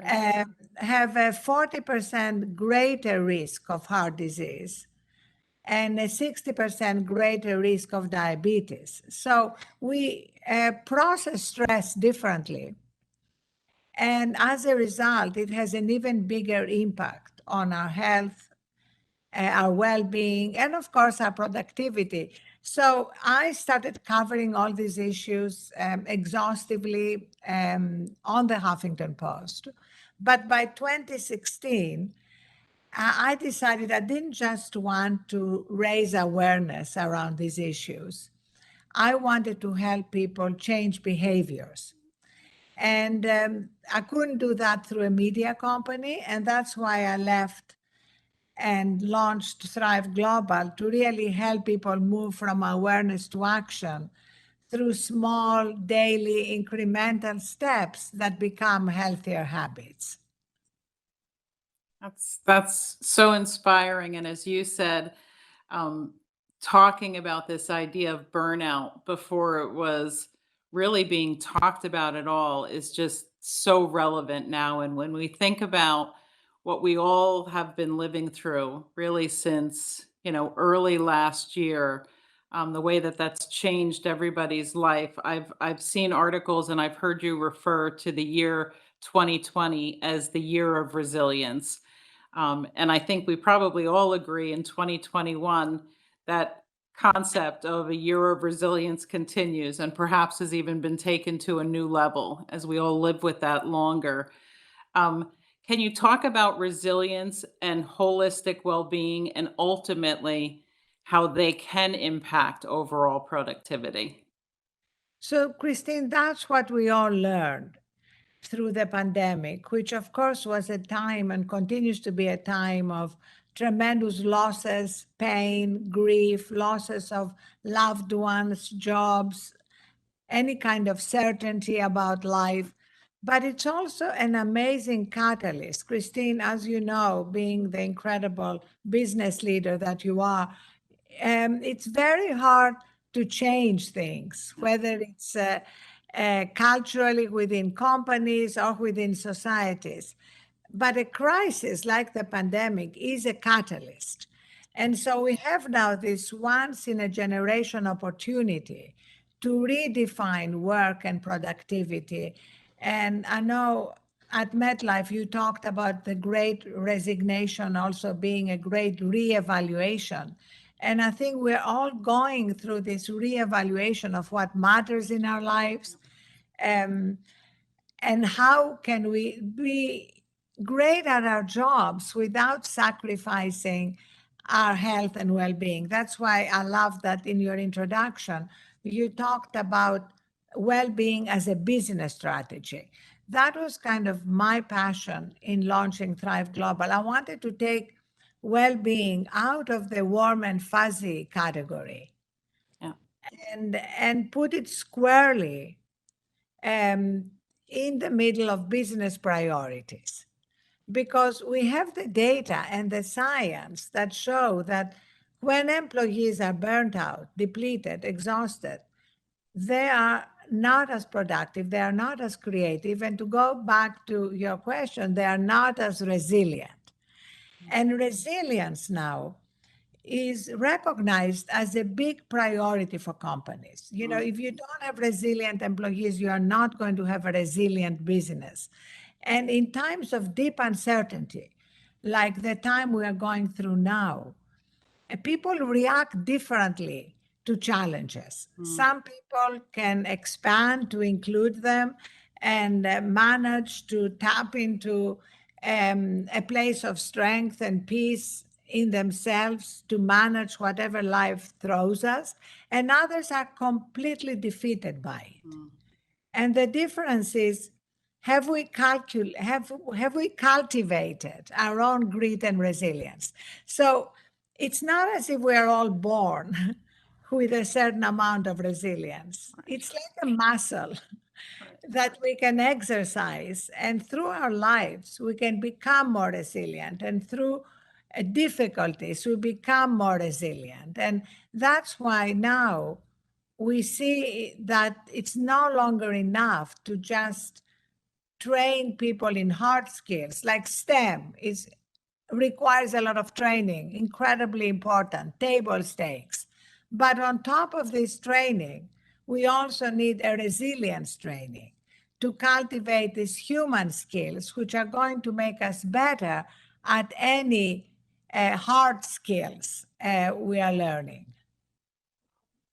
have a 40% greater risk of heart disease and a 60% greater risk of diabetes. So we process stress differently. And as a result, it has an even bigger impact on our health, our well-being, and of course, our productivity. So I started covering all these issues exhaustively on the Huffington Post. But by 2016, I decided I didn't just want to raise awareness around these issues. I wanted to help people change behaviors. And I couldn't do that through a media company. And that's why I left and launched Thrive Global to really help people move from awareness to action through small, daily, incremental steps that become healthier habits. That's so inspiring. And as you said, talking about this idea of burnout before it was really being talked about at all is just so relevant now. And when we think about what we all have been living through really since, early last year, the way that that's changed everybody's life. I've seen articles and I've heard you refer to the year 2020 as the year of resilience. And I think we probably all agree in 2021 that concept of a year of resilience continues and perhaps has even been taken to a new level as we all live with that longer. Can you talk about resilience and holistic well-being and ultimately how they can impact overall productivity? So, Christine, that's what we all learned through the pandemic, which of course was a time and continues to be a time of tremendous losses, pain, grief, losses of loved ones, jobs, any kind of certainty about life. But it's also an amazing catalyst. Christine, as you know, being the incredible business leader that you are, it's very hard to change things, whether it's culturally within companies or within societies. But a crisis like the pandemic is a catalyst. And so we have now this once in a generation opportunity to redefine work and productivity. And I know at MetLife, you talked about the great resignation also being a great reevaluation. And I think we're all going through this reevaluation of what matters in our lives. And how can we be great at our jobs without sacrificing our health and well-being. That's why I love that in your introduction, you talked about well-being as a business strategy. That was kind of my passion in launching Thrive Global. I wanted to take well-being out of the warm and fuzzy category. Yeah. And put it squarely in the middle of business priorities. Because we have the data and the science that show that when employees are burnt out, depleted, exhausted, they are not as productive, they are not as creative. And to go back to your question, they are not as resilient. And resilience now is recognized as a big priority for companies. You know, if you don't have resilient employees, you are not going to have a resilient business. And in times of deep uncertainty, like the time we are going through now, people react differently to challenges. Some people can expand to include them and manage to tap into a place of strength and peace in themselves to manage whatever life throws us. And others are completely defeated by it. And the difference is, have we cultivated our own grit and resilience? So it's not as if we're all born with a certain amount of resilience. It's like a muscle that we can exercise, and through our lives, we can become more resilient. And through difficulties, we become more resilient. And that's why now we see that it's no longer enough to just train people in hard skills. Like STEM requires a lot of training, incredibly important, table stakes. But on top of this training, we also need a resilience training to cultivate these human skills, which are going to make us better at any hard skills we are learning.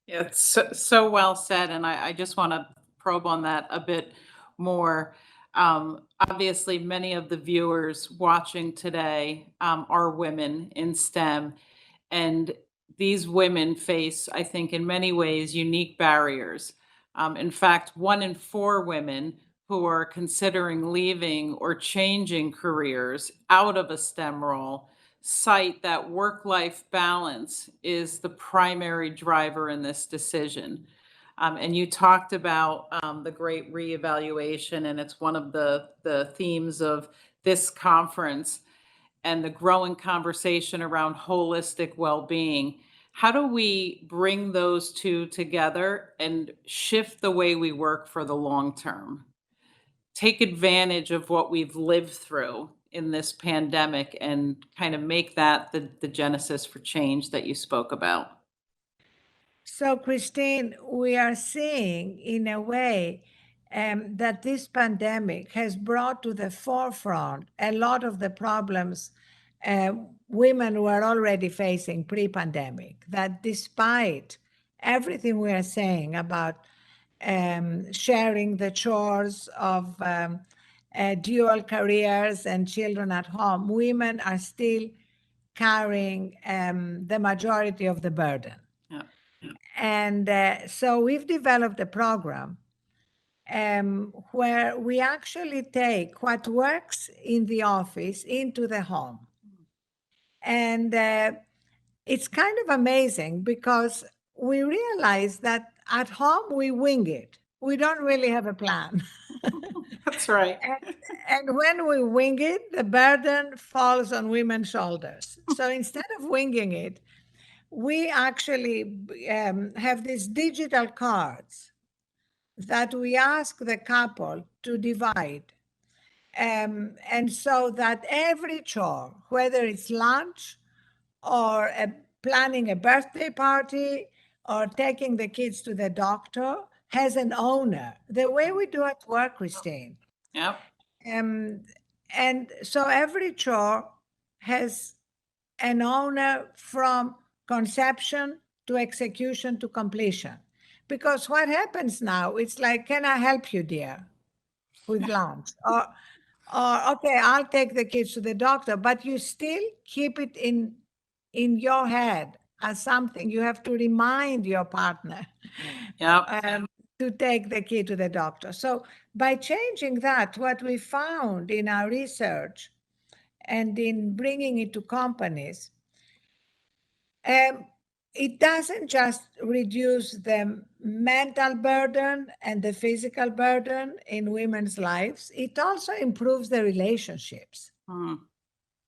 Yeah, it's so well said, and I just want to probe on that a bit more. Obviously, many of the viewers watching today are women in STEM, and these women face, I think, in many ways, unique barriers. In fact, 1 in 4 women who are considering leaving or changing careers out of a STEM role cite that work-life balance is the primary driver in this decision. And you talked about the great reevaluation, and it's one of the themes of this conference and the growing conversation around holistic well-being. How do we bring those two together and shift the way we work for the long term? Take advantage of what we've lived through in this pandemic and kind of make that the genesis for change that you spoke about. So, Christine, we are seeing in a way that this pandemic has brought to the forefront a lot of the problems women were already facing pre-pandemic, that despite everything we are saying about sharing the chores of dual careers and children at home, women are still carrying the majority of the burden. Yeah. And so we've developed a program where we actually take what works in the office into the home. And it's kind of amazing because we realize that at home we wing it. We don't really have a plan. That's right. And when we wing it, the burden falls on women's shoulders. So instead of winging it, we actually have these digital cards that we ask the couple to divide. And so that every chore, whether it's lunch or planning a birthday party or taking the kids to the doctor has an owner, the way we do at work, Christine. Yep. And so every chore has an owner from conception to execution to completion. Because what happens now, it's like, can I help you, dear, with lunch? Or okay, I'll take the kids to the doctor, but you still keep it in your head as something you have to remind your partner Yep. to take the kid to the doctor. So by changing that, what we found in our research and in bringing it to companies, it doesn't just reduce the mental burden and the physical burden in women's lives, it also improves the relationships.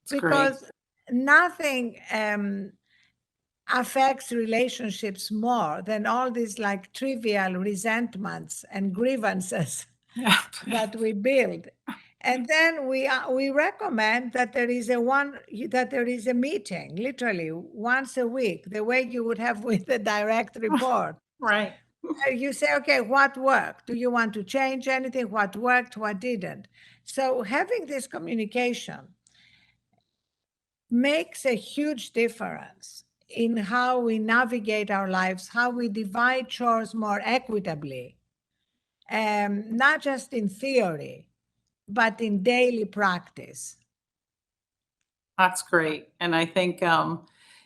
It's great. Because nothing affects relationships more than all these like trivial resentments and grievances that we build. And then we recommend that there is a meeting, literally once a week, the way you would have with the direct report. Right. You say, okay, what worked? Do you want to change anything? What worked? What didn't? So having this communication makes a huge difference in how we navigate our lives, how we divide chores more equitably, not just in theory, but in daily practice. That's great. And I think,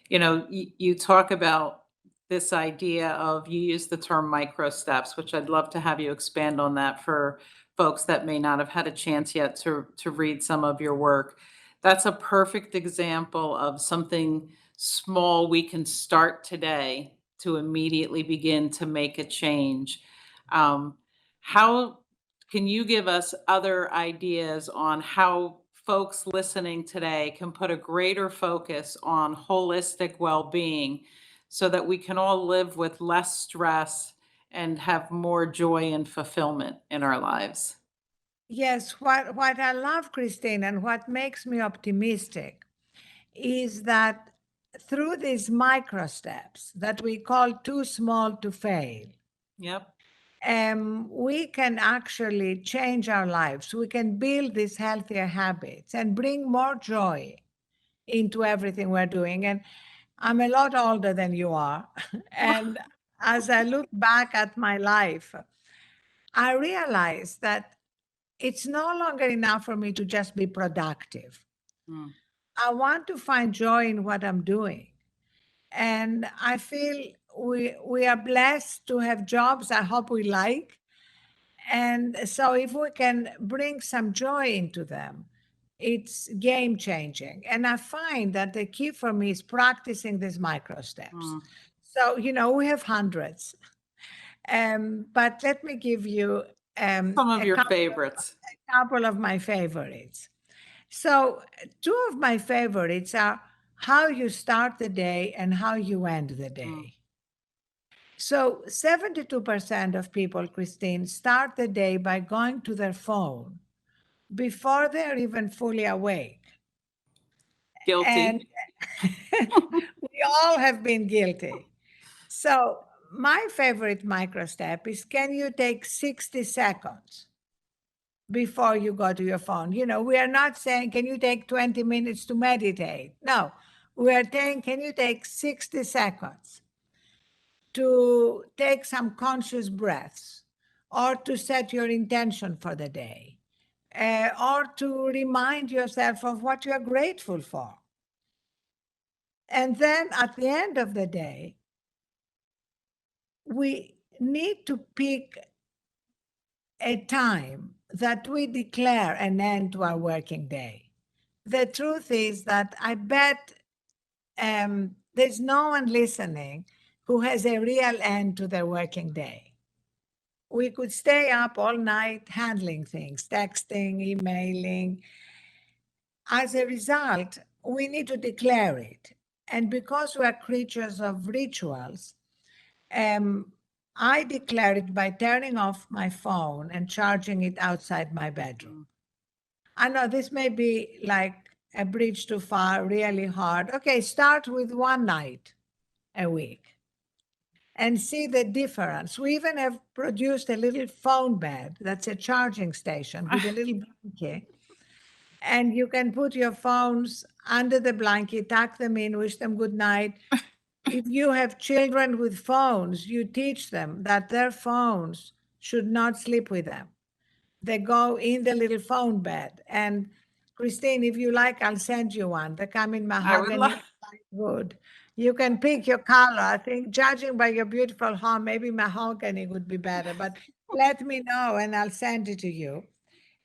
you talk about this idea of, you use the term micro steps, which I'd love to have you expand on that for folks that may not have had a chance yet to read some of your work. That's a perfect example of something small we can start today to immediately begin to make a change. How can you give us other ideas on how folks listening today can put a greater focus on holistic well-being so that we can all live with less stress and have more joy and fulfillment in our lives? Yes, what I love, Christine, and what makes me optimistic is that through these micro steps that we call too small to fail, Yep. we can actually change our lives. We can build these healthier habits and bring more joy into everything we're doing. And I'm a lot older than you are. And as I look back at my life, I realize that it's no longer enough for me to just be productive. I want to find joy in what I'm doing. And I feel we are blessed to have jobs I hope we like. And so if we can bring some joy into them, it's game changing. And I find that the key for me is practicing these micro steps. So, we have hundreds. But let me give you Some of your favorites. a couple of my favorites. So two of my favorites are how you start the day and how you end the day. So 72% of people, Christine, start the day by going to their phone before they're even fully awake. Guilty. And we all have been guilty. So my favorite micro step is, can you take 60 seconds before you go to your phone? We are not saying, can you take 20 minutes to meditate? No, we are saying, can you take 60 seconds to take some conscious breaths, or to set your intention for the day, or to remind yourself of what you are grateful for. And then at the end of the day, we need to pick a time that we declare an end to our working day. The truth is that I bet there's no one listening who has a real end to their working day. We could stay up all night handling things, texting, emailing. As a result, we need to declare it. And because we are creatures of rituals, I declare it by turning off my phone and charging it outside my bedroom. I know this may be like a bridge too far, really hard. Okay, start with one night a week. and see the difference. We even have produced a little phone bed that's a charging station with a little blanket. And you can put your phones under the blanket, tuck them in, wish them good night. If you have children with phones, you teach them that their phones should not sleep with them. They go in the little phone bed. And Christine, if you like, I'll send you one. They come in I would mahogany, love, wood. You can pick your color. I think, judging by your beautiful home, maybe mahogany would be better, but let me know and I'll send it to you.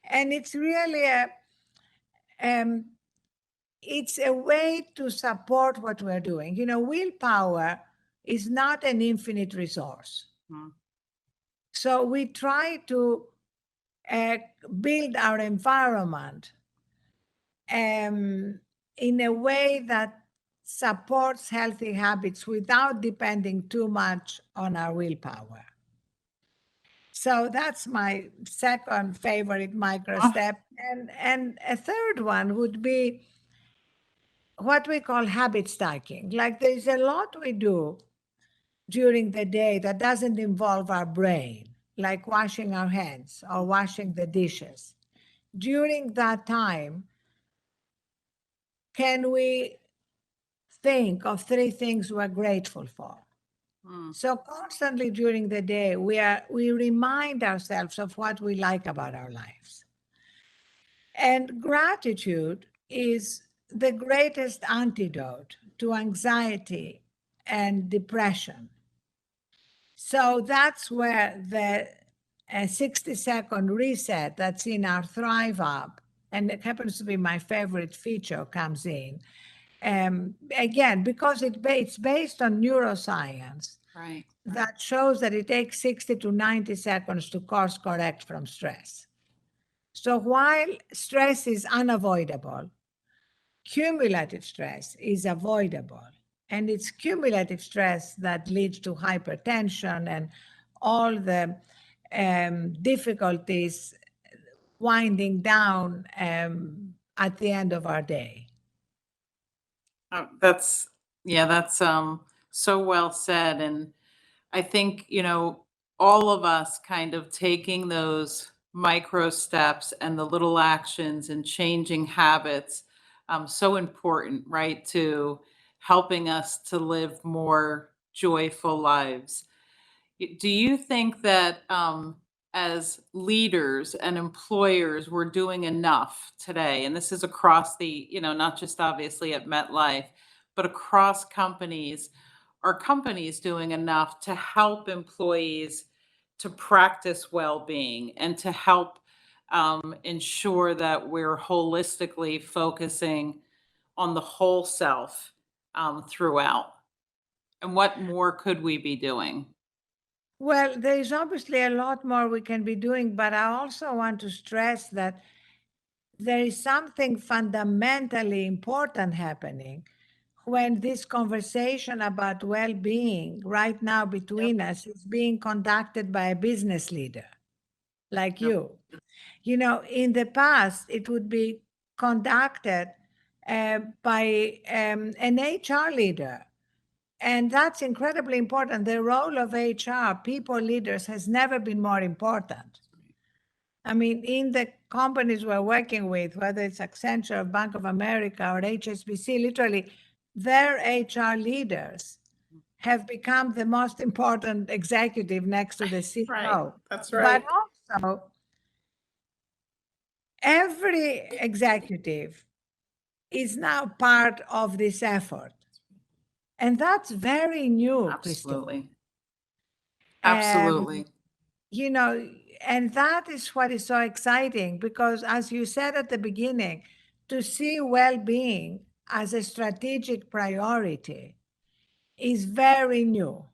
And it's really it's a way to support what we're doing. You know, willpower is not an infinite resource. Mm. So we try to build our environment in a way that supports healthy habits without depending too much on our willpower. So that's my second favorite micro step. And a third one would be what we call habit stacking. Like there's a lot we do during the day that doesn't involve our brain, like washing our hands or washing the dishes. During that time, can we think of 3 things we're grateful for? So constantly during the day, we remind ourselves of what we like about our lives. And gratitude is the greatest antidote to anxiety and depression. So that's where the 60-second reset that's in our Thrive app, and it happens to be my favorite feature, comes in. Again, because it's based on neuroscience, right. that shows that it takes 60 to 90 seconds to course correct from stress. So while stress is unavoidable, cumulative stress is avoidable. And it's cumulative stress that leads to hypertension and all the difficulties winding down at the end of our day. That's so well said. And I think, all of us kind of taking those micro steps and the little actions and changing habits, so important, right? To helping us to live more joyful lives. Do you think that as leaders and employers, we're doing enough today? And this is across the, not just obviously at MetLife, but across companies. Are companies doing enough to help employees to practice well-being and to help ensure that we're holistically focusing on the whole self throughout? And what more could we be doing? Well, there is obviously a lot more we can be doing, but I also want to stress that there is something fundamentally important happening when this conversation about well-being right now between us is being conducted by a business leader like you. You know, in the past, it would be conducted by an HR leader. And that's incredibly important. The role of HR, people leaders, has never been more important. I mean, in the companies we're working with, whether it's Accenture, Bank of America, or HSBC, literally, their HR leaders have become the most important executive next to the CEO. Right. That's right. But also, every executive is now part of this effort. And that's very new, Christine. Absolutely. Absolutely. You know, and that is what is so exciting because, as you said at the beginning, to see well-being as a strategic priority is very new.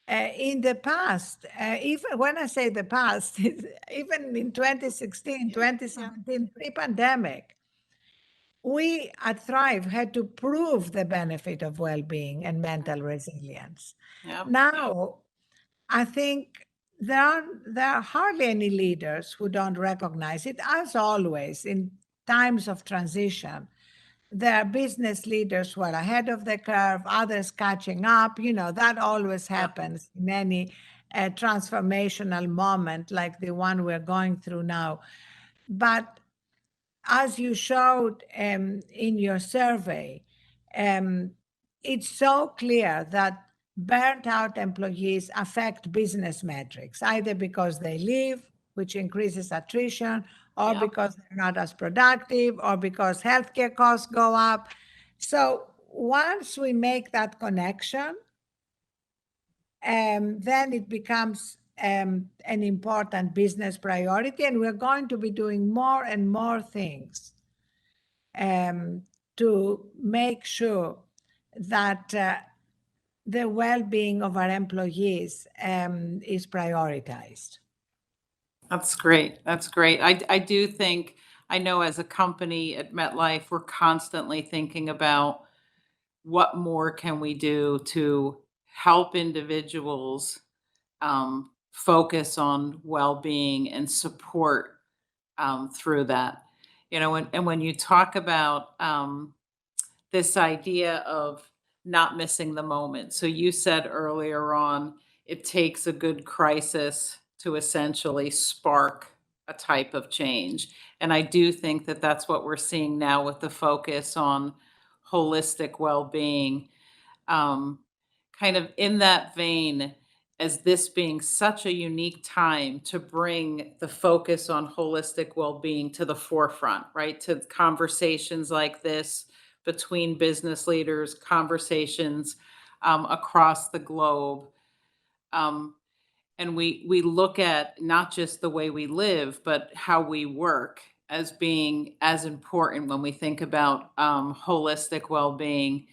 In the past, even when I say the past, even in 2016, 2017, pre-pandemic, we at Thrive had to prove the benefit of well-being and mental resilience. Yep. Now, I think there are hardly any leaders who don't recognize it, as always, in times of transition, there are business leaders who are ahead of the curve, others catching up. That always happens in any transformational moment like the one we're going through now. But as you showed in your survey, it's so clear that burnt out employees affect business metrics, either because they leave, which increases attrition, or Yep. because they're not as productive, or because healthcare costs go up. So once we make that connection, then it becomes an important business priority, and we're going to be doing more and more things to make sure that the well-being of our employees is prioritized. That's great. That's great. I do think, I know as a company at MetLife, we're constantly thinking about what more can we do to help individuals focus on well-being and support through that. And when you talk about this idea of not missing the moment. So you said earlier on, it takes a good crisis to essentially spark a type of change. And I do think that that's what we're seeing now with the focus on holistic well-being. Kind of in that vein, as this being such a unique time to bring the focus on holistic well-being to the forefront, right? To conversations like this between business leaders, conversations across the globe. And we look at not just the way we live, but how we work as being as important when we think about holistic well-being.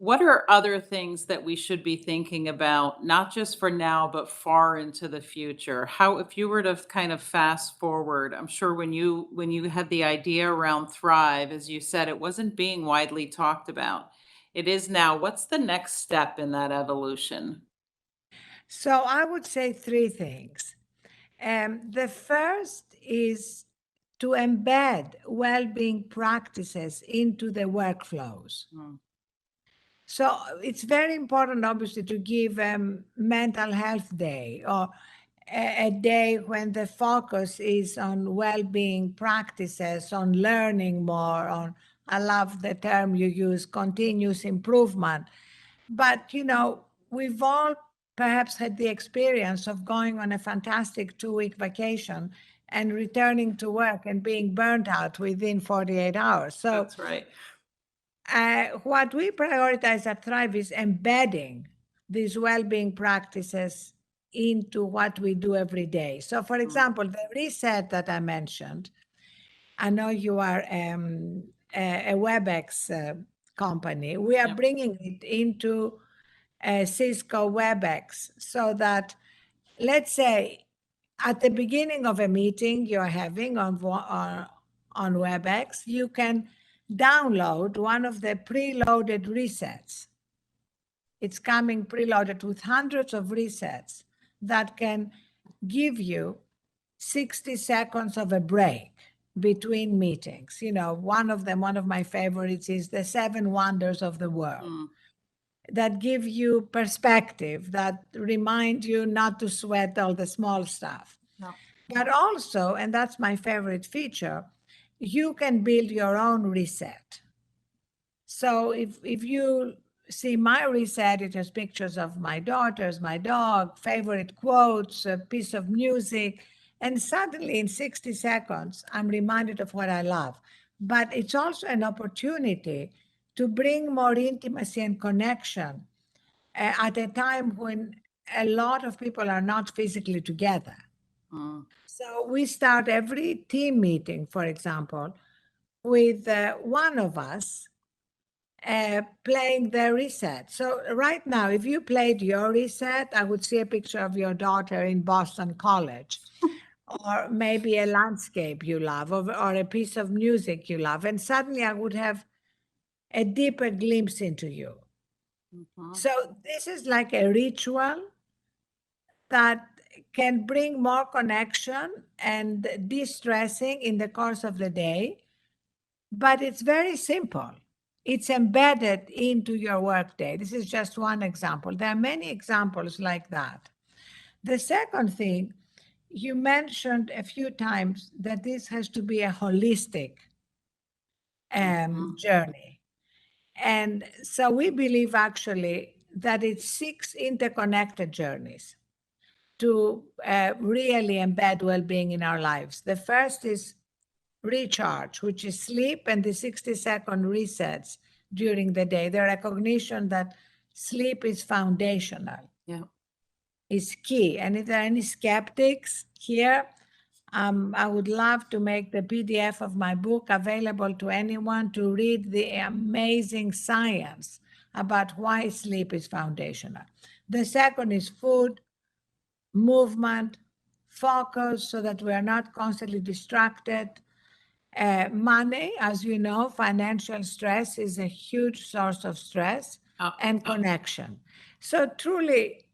What are other things that we should be thinking about, not just for now, but far into the future? How, if you were to kind of fast forward, I'm sure when you had the idea around Thrive, as you said, it wasn't being widely talked about. It is now. What's the next step in that evolution? So I would say three things. The first is to embed well-being practices into the workflows. So it's very important, obviously, to give mental health day, or a day when the focus is on well-being practices, on learning more, on, I love the term you use, continuous improvement. But, we've all perhaps had the experience of going on a fantastic 2-week vacation and returning to work and being burnt out within 48 hours. So That's right. what we prioritize at Thrive is embedding these well-being practices into what we do every day. So, for example, the reset that I mentioned, I know you are a WebEx company. We are bringing it into Cisco WebEx so that, let's say, at the beginning of a meeting you're having on WebEx, you can download one of the preloaded resets. It's coming preloaded with hundreds of resets that can give you 60 seconds of a break between meetings. One of my favorites is the 7 Wonders of the World. That give you perspective, that remind you not to sweat all the small stuff. No. But also, and that's my favorite feature, you can build your own reset. So if you see my reset, it has pictures of my daughters, my dog, favorite quotes, a piece of music, and suddenly in 60 seconds, I'm reminded of what I love. But it's also an opportunity to bring more intimacy and connection at a time when a lot of people are not physically together. So we start every team meeting, for example, with one of us playing the reset. So right now, if you played your reset, I would see a picture of your daughter in Boston College, or maybe a landscape you love, or a piece of music you love. And suddenly I would have a deeper glimpse into you. So this is like a ritual that can bring more connection and de-stressing in the course of the day. but it's very simple. It's embedded into your workday. This is just one example. There are many examples like that. The second thing, you mentioned a few times that this has to be a holistic journey. And so we believe actually that it's 6 interconnected journeys to really embed well-being in our lives. The first is recharge, which is sleep and the 60-second resets during the day. The recognition that sleep is foundational, is key. And if there are any skeptics here, I would love to make the PDF of my book available to anyone to read the amazing science about why sleep is foundational. The second is food, movement, focus, so that we are not constantly distracted. Money, as you know, financial stress is a huge source of stress, and connection. So truly,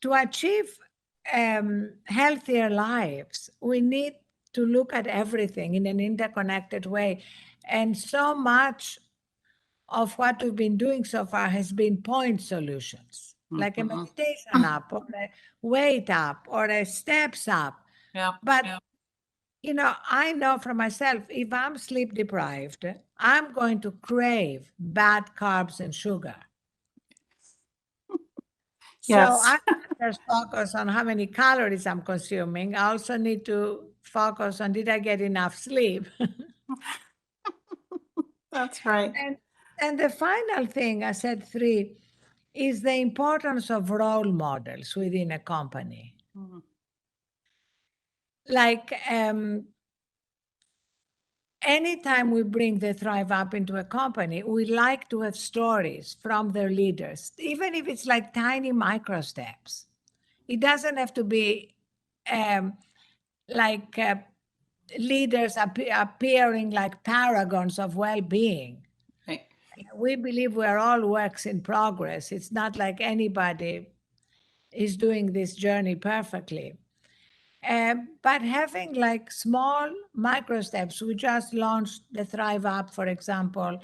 to achieve healthier lives, we need to look at everything in an interconnected way. And so much of what we've been doing so far has been point solutions, like a meditation app or a weight app or a steps app. But you know, I know for myself, if I'm sleep deprived, I'm going to crave bad carbs and sugar. So I can't just focus on how many calories I'm consuming. I also need to focus on, did I get enough sleep? That's right. And the final thing, I said 3, is the importance of role models within a company. Like anytime we bring the Thrive Up into a company, we like to have stories from their leaders, even if it's like tiny micro steps. It doesn't have to be like leaders appearing like paragons of well-being. Right. We believe we're all works in progress. It's not like anybody is doing this journey perfectly. But having like small micro steps, we just launched the Thrive App, for example,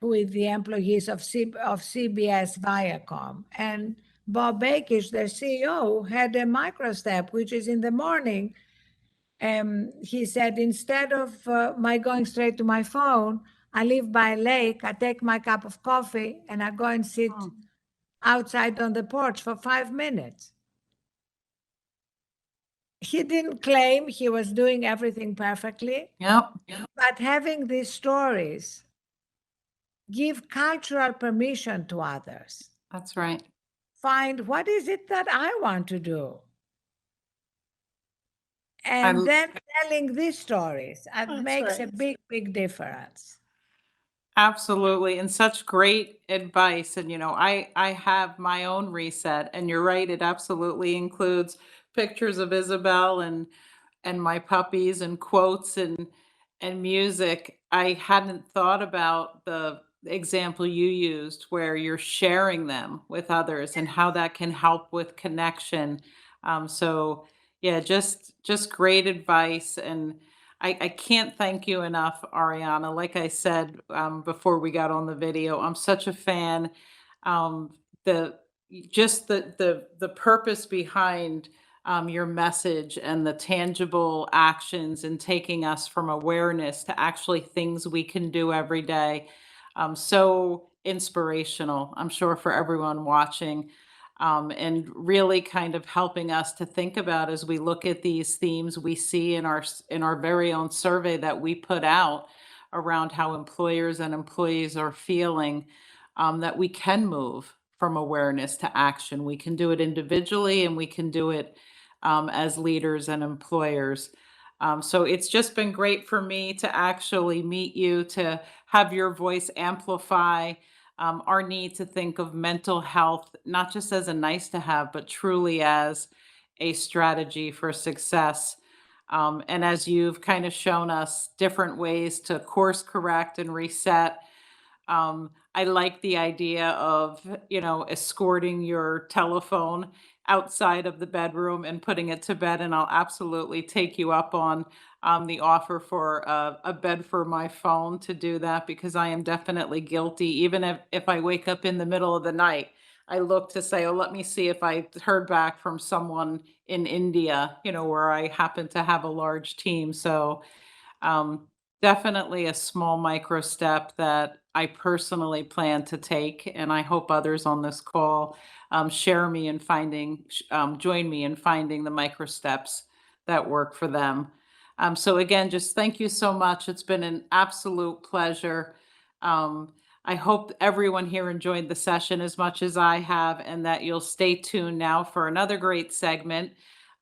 with the employees of CBS Viacom. And Bob Bakish, their CEO, had a micro step, which is in the morning. He said, instead of my going straight to my phone, I live by a lake, I take my cup of coffee and I go and sit outside on the porch for 5 minutes. He didn't claim he was doing everything perfectly, but having these stories give cultural permission to others. That's right. Find what is it that I want to do. And then telling these stories makes a big, big difference. Absolutely. And such great advice. And, you know, I have my own reset, and you're right. It absolutely includes pictures of Isabel and my puppies and quotes and music. I hadn't thought about the example you used where you're sharing them with others and how that can help with connection. So yeah, just great advice. And I can't thank you enough, Ariana. Like I said before we got on the video, I'm such a fan. Um, the just the purpose behind your message and the tangible actions and taking us from awareness to actually things we can do every day. So inspirational, I'm sure, for everyone watching. And really kind of helping us to think about as we look at these themes we see in our very own survey that we put out around how employers and employees are feeling, that we can move from awareness to action. We can do it individually and we can do it as leaders and employers. So it's just been great for me to actually meet you, to have your voice amplify our need to think of mental health, not just as a nice to have, but truly as a strategy for success. And as you've kind of shown us different ways to course correct and reset, I like the idea of, escorting your telephone outside of the bedroom and putting it to bed, and I'll absolutely take you up on the offer for a bed for my phone to do that because I am definitely guilty. Even if I wake up in the middle of the night, I look to say, oh, let me see if I heard back from someone in India, where I happen to have a large team. So um, definitely a small micro step that I personally plan to take, and I hope others on this call join me in finding the micro steps that work for them. So again, just thank you so much. It's been an absolute pleasure. Um, I hope everyone here enjoyed the session as much as I have, and that you'll stay tuned now for another great segment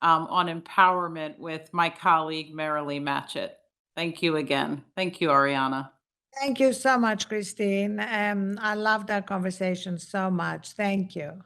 on empowerment with my colleague, Marilee Matchett. Thank you again. Thank you, Ariana. Thank you so much, Christine. I loved our conversation so much. Thank you.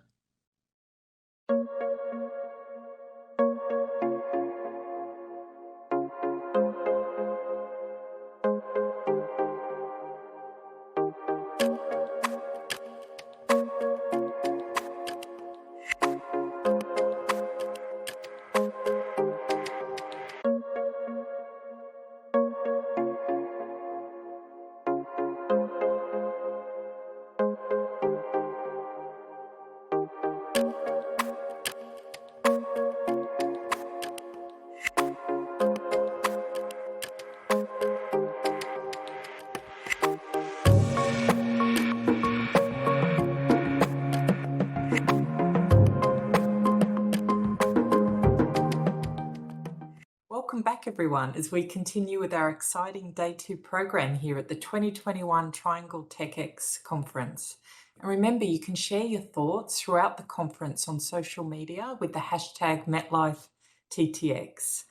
Welcome back, everyone, as we continue with our exciting Day 2 program here at the 2021 Triangle TechX Conference. And remember, you can share your thoughts throughout the conference on social media with the hashtag MetLifeTTX.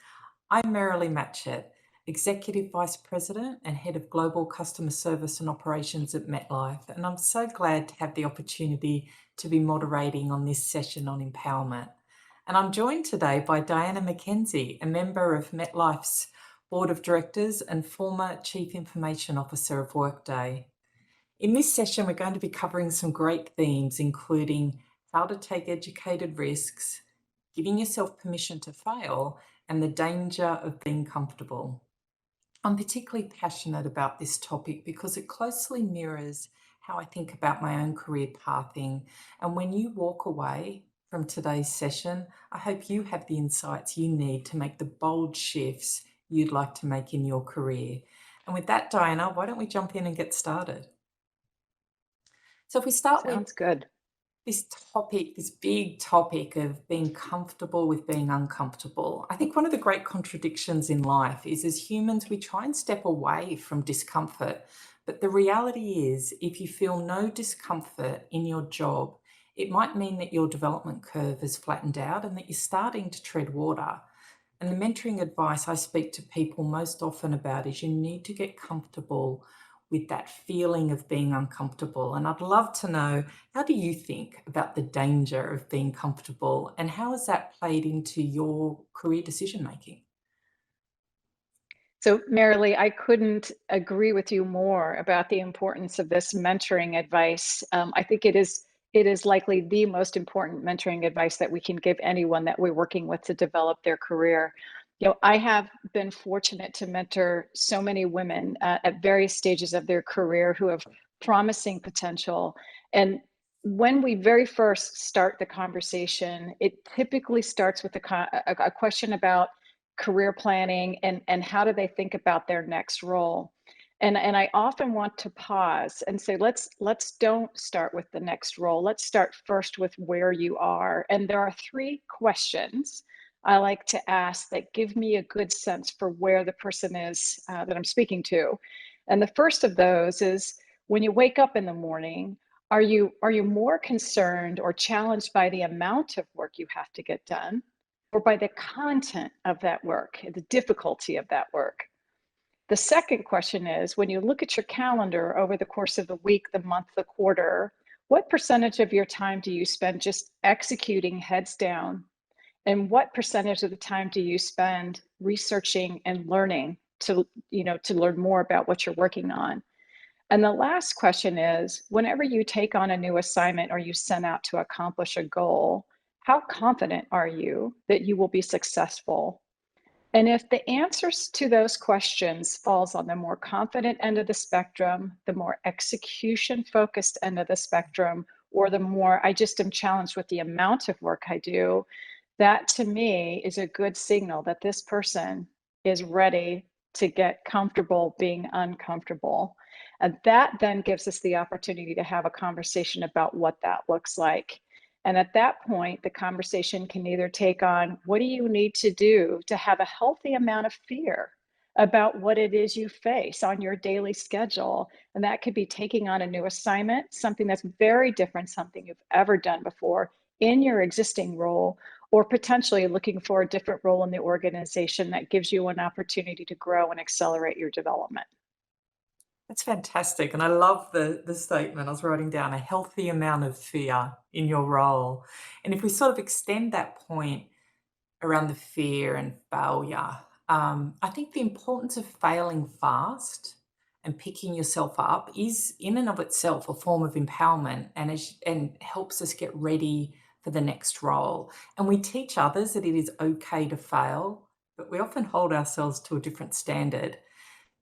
I'm Marilee Matchett, Executive Vice President and Head of Global Customer Service and Operations at MetLife, and I'm so glad to have the opportunity to be moderating on this session on empowerment. And I'm joined today by Diana McKenzie, a member of MetLife's Board of Directors and former Chief Information Officer of Workday. In this session, we're going to be covering some great themes, including how to take educated risks, giving yourself permission to fail, and the danger of being comfortable. I'm particularly passionate about this topic because it closely mirrors how I think about my own career pathing. And when you walk away from today's session, I hope you have the insights you need to make the bold shifts you'd like to make in your career. And with that, Diana, why don't we jump in and get started? So if we start Sounds good. This big topic of being comfortable with being uncomfortable. I think one of the great contradictions in life is as humans, we try and step away from discomfort. But the reality is, if you feel no discomfort in your job, it might mean that your development curve has flattened out and that you're starting to tread water. And the mentoring advice I speak to people most often about is you need to get comfortable with that feeling of being uncomfortable. And I'd love to know, how do you think about the danger of being comfortable and how has that played into your career decision making? So, Marilee, I couldn't agree with you more about the importance of this mentoring advice. I think it is likely the most important mentoring advice that we can give anyone that we're working with to develop their career. I have been fortunate to mentor so many women at various stages of their career who have promising potential. And when we very first start the conversation, it typically starts with a question about career planning and how do they think about their next role. And I often want to pause and say, let's don't start with the next role. Let's start first with where you are. And there are 3 questions I like to ask that give me a good sense for where the person is that I'm speaking to. And the first of those is, when you wake up in the morning, are you more concerned or challenged by the amount of work you have to get done, or by the content of that work, the difficulty of that work? The second question is, when you look at your calendar over the course of the week, the month, the quarter, what percentage of your time do you spend just executing heads down? And what percentage of the time do you spend researching and learning to learn more about what you're working on? And the last question is, whenever you take on a new assignment or you set out to accomplish a goal, how confident are you that you will be successful? And if the answers to those questions falls on the more confident end of the spectrum, the more execution focused end of the spectrum, or the more I just am challenged with the amount of work I do, that to me is a good signal that this person is ready to get comfortable being uncomfortable. And that then gives us the opportunity to have a conversation about what that looks like. And at that point, the conversation can either take on, what do you need to do to have a healthy amount of fear about what it is you face on your daily schedule? And that could be taking on a new assignment, something that's very different, something you've ever done before in your existing role, or potentially looking for a different role in the organization that gives you an opportunity to grow and accelerate your development. That's fantastic. And I love the statement. I was writing down a healthy amount of fear in your role. And if we sort of extend that point around the fear and failure, I think the importance of failing fast and picking yourself up is in and of itself a form of empowerment and helps us get ready for the next role. And we teach others that it is okay to fail, but we often hold ourselves to a different standard.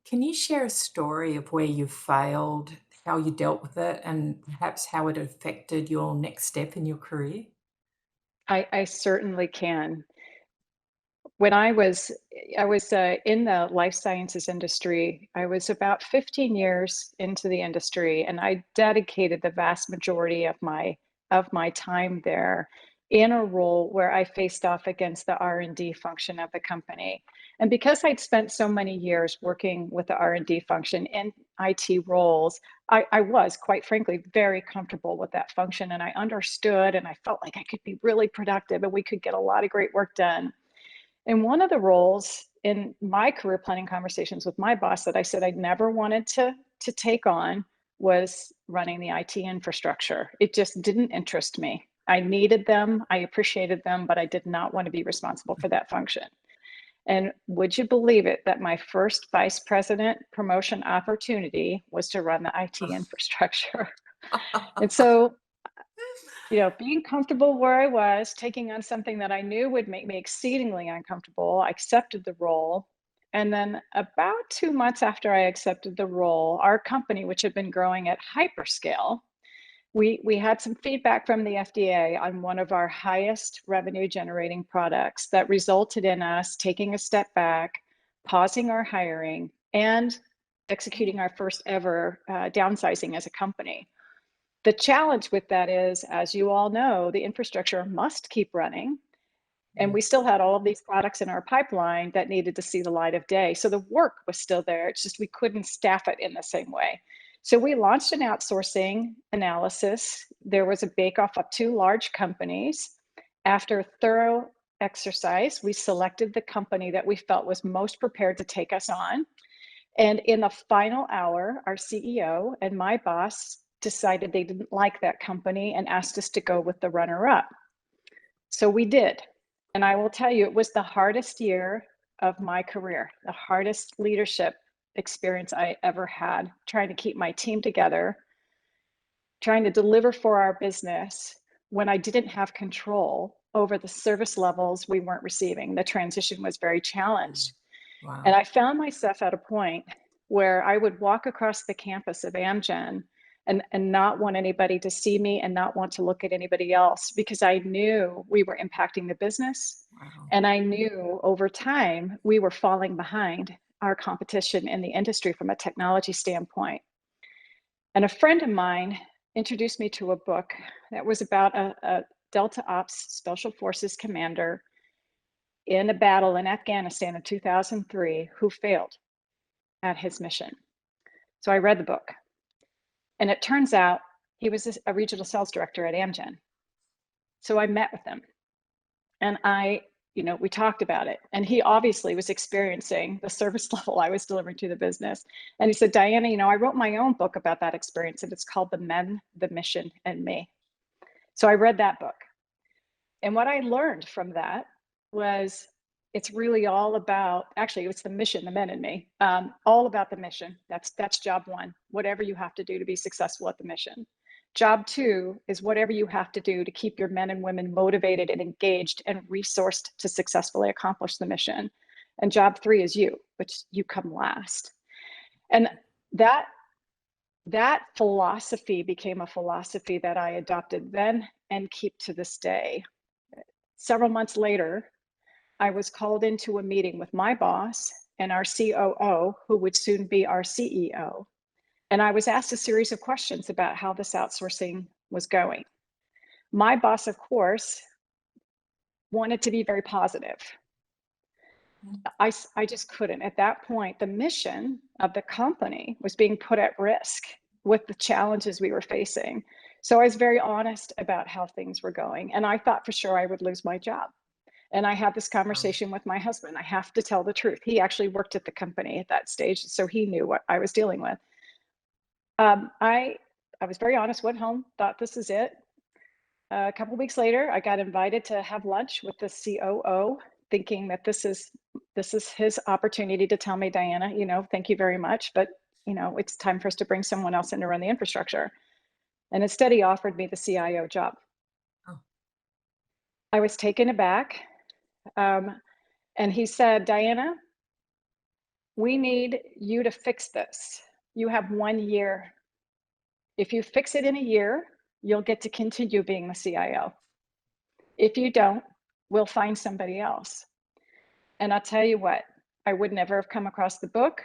Can you share a story of where you failed, how you dealt with it, and perhaps how it affected your next step in your career? I certainly can. When I was in the life sciences industry, I was about 15 years into the industry, and I dedicated the vast majority of my time there in a role where I faced off against the R&D function of the company. And because I'd spent so many years working with the R&D function in IT roles, I was, quite frankly, very comfortable with that function, and I understood, and I felt like I could be really productive and we could get a lot of great work done. And one of the roles in my career planning conversations with my boss that I said I never wanted to take on was running the IT infrastructure. It just didn't interest me. I needed them, I appreciated them, but I did not want to be responsible for that function. And would you believe it that my first vice president promotion opportunity was to run the IT infrastructure? And so, being comfortable where I was, taking on something that I knew would make me exceedingly uncomfortable, I accepted the role. And then about 2 months after I accepted the role, our company, which had been growing at hyperscale, we had some feedback from the FDA on one of our highest revenue generating products that resulted in us taking a step back, pausing our hiring, and executing our first ever downsizing as a company. The challenge with that is, as you all know, the infrastructure must keep running. And we still had all of these products in our pipeline that needed to see the light of day. So the work was still there. It's just we couldn't staff it in the same way. So we launched an outsourcing analysis. There was a bake-off of 2 large companies. After thorough exercise, we selected the company that we felt was most prepared to take us on. And in the final hour, our CEO and my boss decided they didn't like that company and asked us to go with the runner-up. So we did. And I will tell you, it was the hardest year of my career, the hardest leadership experience I ever had, trying to keep my team together, trying to deliver for our business when I didn't have control over the service levels we weren't receiving. The transition was very challenged. Wow. And I found myself at a point where I would walk across the campus of Amgen and not want anybody to see me and not want to look at anybody else, because I knew we were impacting the business. Wow. And I knew over time we were falling behind our competition in the industry from a technology standpoint. And a friend of mine introduced me to a book that was about a Delta Ops Special Forces commander in a battle in Afghanistan in 2003 who failed at his mission. So I read the book. And it turns out he was a regional sales director at Amgen. So I met with him and we talked about it. And he obviously was experiencing the service level I was delivering to the business. And he said, Diana, I wrote my own book about that experience, and it's called The Men, the Mission, and Me. So I read that book. And what I learned from that was it's really all about, actually, it's the mission, the men in me, all about the mission. That's job one, whatever you have to do to be successful at the mission. Job two is whatever you have to do to keep your men and women motivated and engaged and resourced to successfully accomplish the mission. And job three is you, which you come last. And that philosophy became a philosophy that I adopted then and keep to this day. Several months later, I was called into a meeting with my boss and our COO, who would soon be our CEO. And I was asked a series of questions about how this outsourcing was going. My boss, of course, wanted to be very positive. I just couldn't. At that point, the mission of the company was being put at risk with the challenges we were facing. So I was very honest about how things were going. And I thought for sure I would lose my job. And I had this conversation with my husband. I have to tell the truth. He actually worked at the company at that stage, so he knew what I was dealing with. I was very honest, went home, thought this is it. A couple of weeks later, I got invited to have lunch with the COO, thinking that this is his opportunity to tell me, Diana, thank you very much, but it's time for us to bring someone else in to run the infrastructure. And instead, he offered me the CIO job. Oh. I was taken aback. And he said, Diana, we need you to fix this. You have 1 year. If you fix it in a year, you'll get to continue being the CIO. If you don't, we'll find somebody else. And I'll tell you what, I would never have come across the book.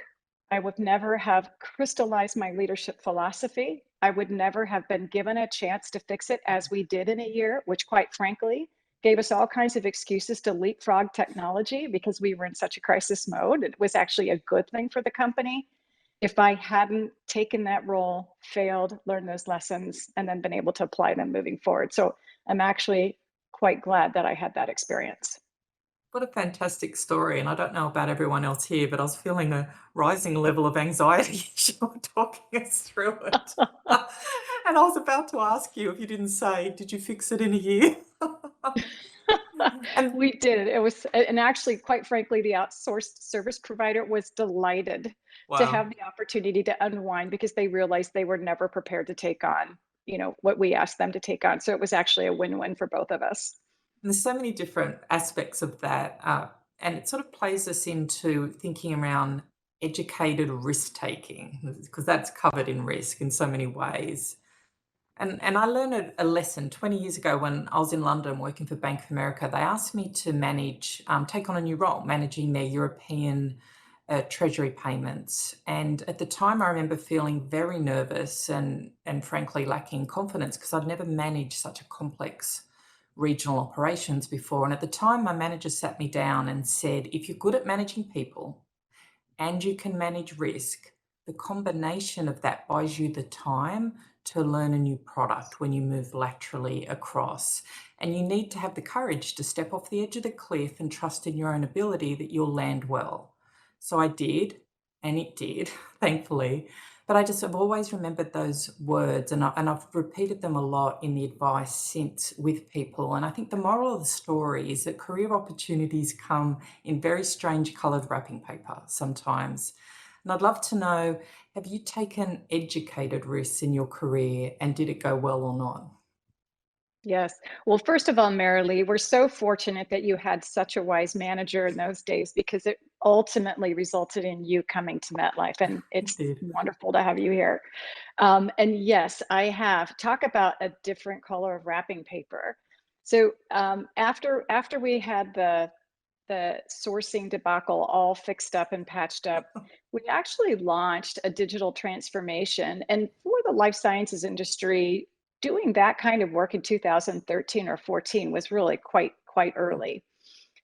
I would never have crystallized my leadership philosophy. I would never have been given a chance to fix it as we did in a year, which quite frankly, gave us all kinds of excuses to leapfrog technology because we were in such a crisis mode. It was actually a good thing for the company. If I hadn't taken that role, failed, learned those lessons, and then been able to apply them moving forward. So I'm actually quite glad that I had that experience. What a fantastic story. And I don't know about everyone else here, but I was feeling a rising level of anxiety as you were talking us through it. And I was about to ask you, if you didn't say, did you fix it in a year? And we did. It was, and actually, quite frankly, the outsourced service provider was delighted to have the opportunity to unwind because they realized they were never prepared to take on, what we asked them to take on. So it was actually a win-win for both of us. And there's so many different aspects of that. And it sort of plays us into thinking around educated risk-taking, because that's covered in risk in so many ways. And I learned a lesson 20 years ago when I was in London working for Bank of America. They asked me to take on a new role, managing their European treasury payments. And at the time, I remember feeling very nervous and frankly lacking confidence because I'd never managed such a complex regional operations before. And at the time, my manager sat me down and said, if you're good at managing people and you can manage risk, the combination of that buys you the time to learn a new product when you move laterally across. And you need to have the courage to step off the edge of the cliff and trust in your own ability that you'll land well. So I did, and it did, thankfully. But I just have always remembered those words, and I've repeated them a lot in the advice since with people. And I think the moral of the story is that career opportunities come in very strange coloured wrapping paper sometimes. And I'd love to know, have you taken educated risks in your career and did it go well or not? Yes. Well, first of all, Marilee, we're so fortunate that you had such a wise manager in those days because it ultimately resulted in you coming to MetLife, and it's wonderful to have you here. And yes, I have. Talk about a different color of wrapping paper. So after we had the sourcing debacle all fixed up and patched up, we actually launched a digital transformation. And for the life sciences industry, doing that kind of work in 2013 or 14 was really quite early.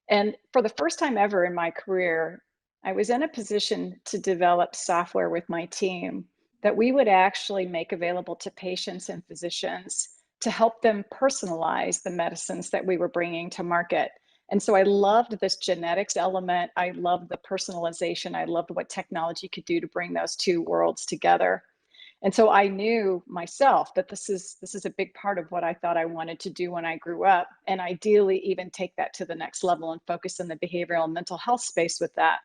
And for the first time ever in my career, I was in a position to develop software with my team that we would actually make available to patients and physicians to help them personalize the medicines that we were bringing to market. And so I loved this genetics element. I loved the personalization. I loved what technology could do to bring those two worlds together. And so I knew myself that this is a big part of what I thought I wanted to do when I grew up, and ideally even take that to the next level and focus in the behavioral and mental health space with that.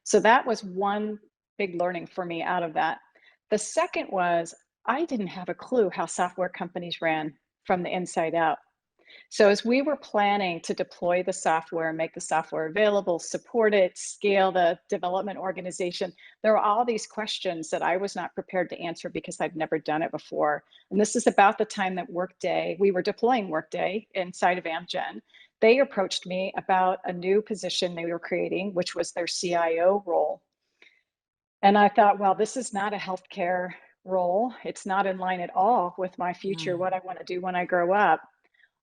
So that was one big learning for me out of that. The second was I didn't have a clue how software companies ran from the inside out. So as we were planning to deploy the software, make the software available, support it, scale the development organization, there were all these questions that I was not prepared to answer because I'd never done it before. And this is about the time that Workday, we were deploying Workday inside of Amgen. They approached me about a new position they were creating, which was their CIO role. And I thought, well, this is not a healthcare role. It's not in line at all with my future, what I want to do when I grow up.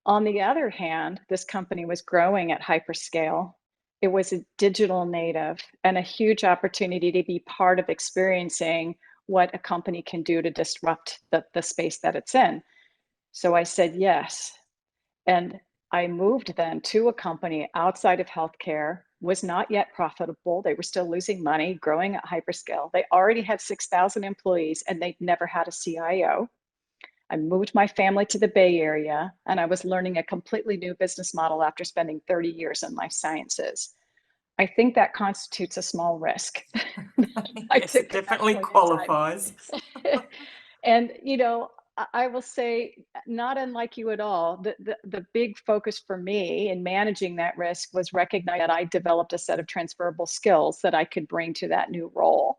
On the other hand, this company was growing at hyperscale. It was a digital native and a huge opportunity to be part of experiencing what a company can do to disrupt the space that it's in. So I said yes. And I moved then to a company outside of healthcare, was not yet profitable. They were still losing money, growing at hyperscale. They already had 6,000 employees and they'd never had a CIO. I moved my family to the Bay Area, and I was learning a completely new business model after spending 30 years in life sciences. I think that constitutes a small risk. Yes, it definitely qualifies. And, you know, I will say, not unlike you at all, the big focus for me in managing that risk was recognizing that I developed a set of transferable skills that I could bring to that new role.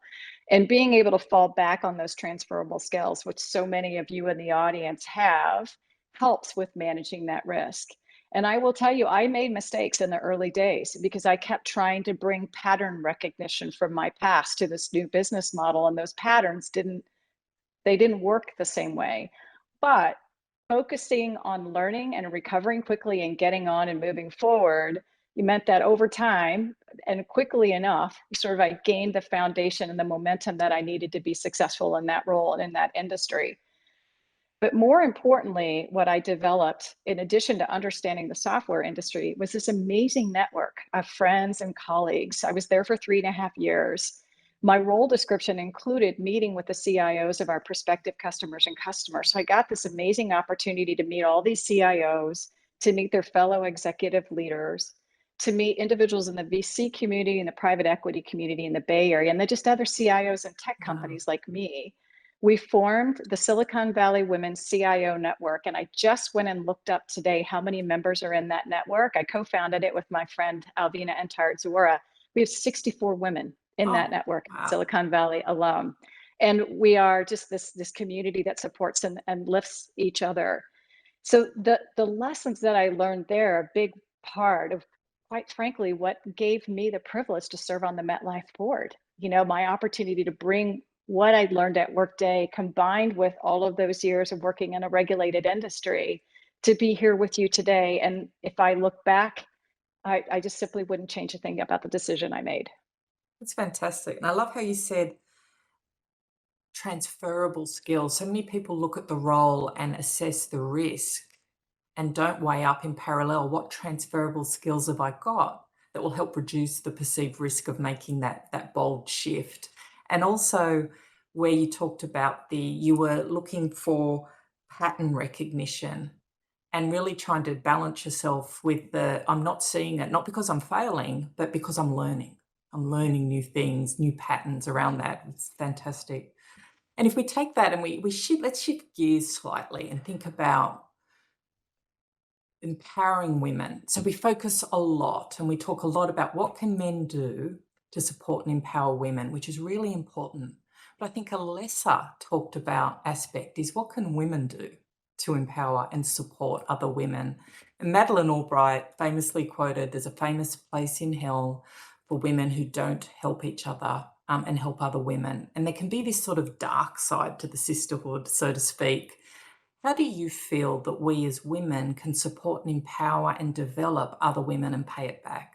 And being able to fall back on those transferable skills, which so many of you in the audience have, helps with managing that risk. And I will tell you, I made mistakes in the early days because I kept trying to bring pattern recognition from my past to this new business model, and those patterns didn't work the same way. But focusing on learning and recovering quickly and getting on and moving forward, you meant that over time and quickly enough, I gained the foundation and the momentum that I needed to be successful in that role and in that industry. But more importantly, what I developed, in addition to understanding the software industry, was this amazing network of friends and colleagues. I was there for 3.5 years. My role description included meeting with the CIOs of our prospective customers and customers. So I got this amazing opportunity to meet all these CIOs, to meet their fellow executive leaders, to meet individuals in the VC community and the private equity community in the Bay Area, and then just other CIOs and tech companies like me. We formed the Silicon Valley Women's CIO Network, and I just went and looked up today how many members are in that network. I co-founded it with my friend Alvina Entart-Zora. We have 64 women in that network, Silicon Valley alone. And we are just this community that supports and lifts each other. So the lessons that I learned there are a big part of, quite frankly, what gave me the privilege to serve on the MetLife board. You know, my opportunity to bring what I learned at Workday combined with all of those years of working in a regulated industry to be here with you today. And if I look back, I just simply wouldn't change a thing about the decision I made. That's fantastic. And I love how you said transferable skills. So many people look at the role and assess the risk and don't weigh up in parallel what transferable skills have I got that will help reduce the perceived risk of making that bold shift. And also where you talked about you were looking for pattern recognition and really trying to balance yourself with I'm not seeing it, not because I'm failing, but because I'm learning. I'm learning new things, new patterns around that. It's fantastic. And if we take that and let's shift gears slightly and think about empowering women. So we focus a lot and we talk a lot about what can men do to support and empower women, which is really important. But I think a lesser talked about aspect is what can women do to empower and support other women. And Madeleine Albright famously quoted, "There's a famous place in hell for women who don't help each other and help other women." And there can be this sort of dark side to the sisterhood, so to speak. How do you feel that we as women can support and empower and develop other women and pay it back?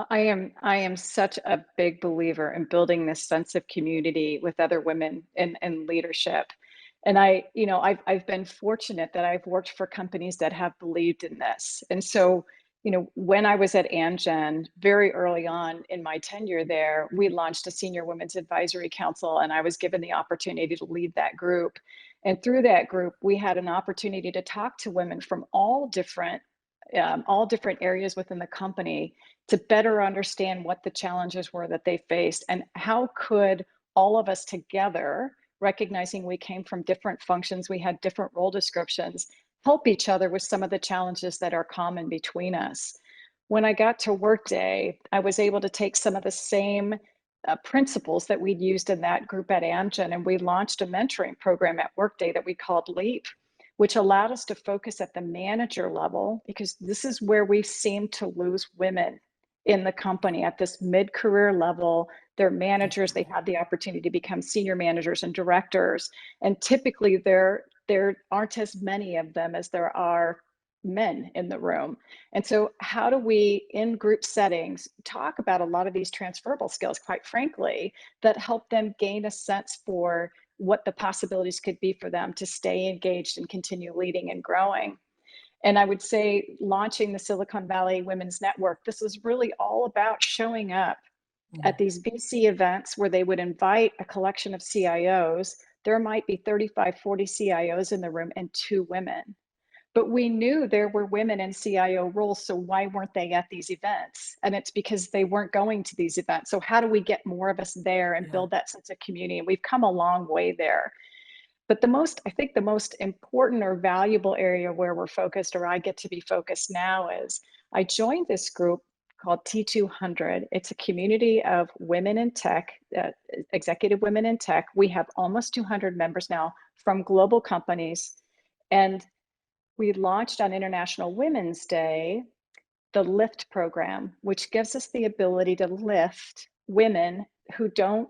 I am such a big believer in building this sense of community with other women in leadership. And I've been fortunate that I've worked for companies that have believed in this. And so when I was at Amgen, very early on in my tenure there, we launched a senior women's advisory council, and I was given the opportunity to lead that group. And through that group, we had an opportunity to talk to women from all different areas within the company to better understand what the challenges were that they faced, and how could all of us together, recognizing we came from different functions, we had different role descriptions, help each other with some of the challenges that are common between us. When I got to Workday, I was able to take some of the same principles that we'd used in that group at Amgen, and we launched a mentoring program at Workday that we called LEAP, which allowed us to focus at the manager level, because this is where we seem to lose women in the company at this mid-career level. They're managers, they had the opportunity to become senior managers and directors, and typically there aren't as many of them as there are men in the room. And so how do we, in group settings, talk about a lot of these transferable skills, quite frankly, that help them gain a sense for what the possibilities could be for them to stay engaged and continue leading and growing. And I would say launching the Silicon Valley Women's Network, this was really all about showing up at these VC events where they would invite a collection of CIOs. There might be 35, 40 CIOs in the room and 2 women. But we knew there were women in CIO roles, so why weren't they at these events? And it's because they weren't going to these events. So how do we get more of us there and build that sense of community? And we've come a long way there. But I think the most important or valuable area where we're focused, or I get to be focused now, is I joined this group called T200. It's a community of women in tech, executive women in tech. We have almost 200 members now from global companies. And we launched on International Women's Day the LIFT program, which gives us the ability to lift women who don't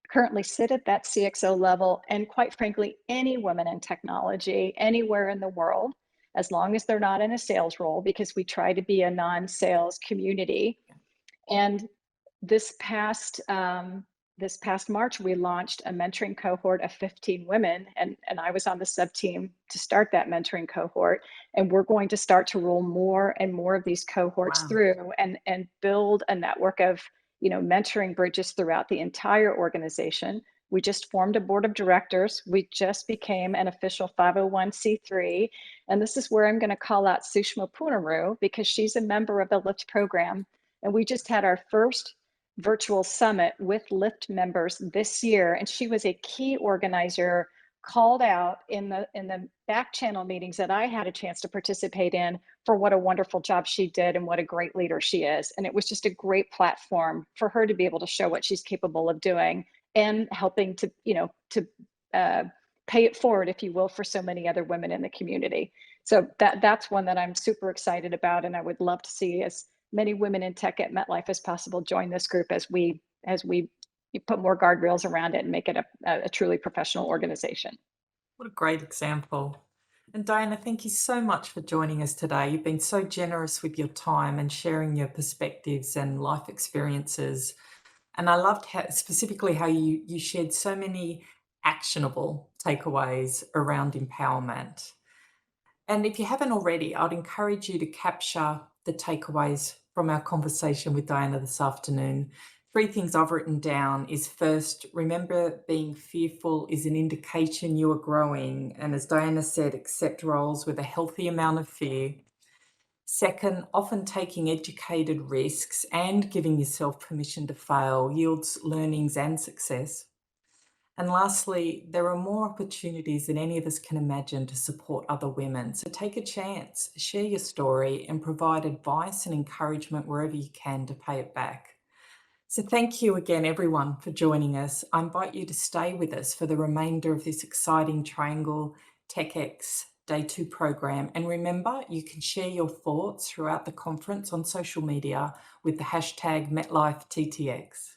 currently sit at that CXO level, and quite frankly, any woman in technology anywhere in the world, as long as they're not in a sales role, because we try to be a non-sales community. And this past March, we launched a mentoring cohort of 15 women, and I was on the sub team to start that mentoring cohort. And we're going to start to roll more and more of these cohorts through and build a network of mentoring bridges throughout the entire organization. We just formed a board of directors. We just became an official 501c3. And this is where I'm going to call out Sushma Punaru, because she's a member of the LIFT program. And we just had our first virtual summit with LIFT members this year. And she was a key organizer, called out in the back channel meetings that I had a chance to participate in, for what a wonderful job she did and what a great leader she is. And it was just a great platform for her to be able to show what she's capable of doing, and helping to pay it forward, if you will, for so many other women in the community. So that's one that I'm super excited about. And I would love to see as many women in tech at MetLife as possible join this group as we put more guardrails around it and make it a truly professional organization. What a great example. And Diana, thank you so much for joining us today. You've been so generous with your time and sharing your perspectives and life experiences. And I loved specifically how you shared so many actionable takeaways around empowerment. And if you haven't already, I'd encourage you to capture the takeaways from our conversation with Diana this afternoon. 3 things I've written down is: first, remember being fearful is an indication you are growing. And as Diana said, accept roles with a healthy amount of fear. Second, often taking educated risks and giving yourself permission to fail yields learnings and success. And lastly, there are more opportunities than any of us can imagine to support other women. So take a chance, share your story, and provide advice and encouragement wherever you can to pay it back. So thank you again, everyone, for joining us. I invite you to stay with us for the remainder of this exciting Triangle TechX Day 2 program. And remember, you can share your thoughts throughout the conference on social media with the hashtag MetLifeTTX.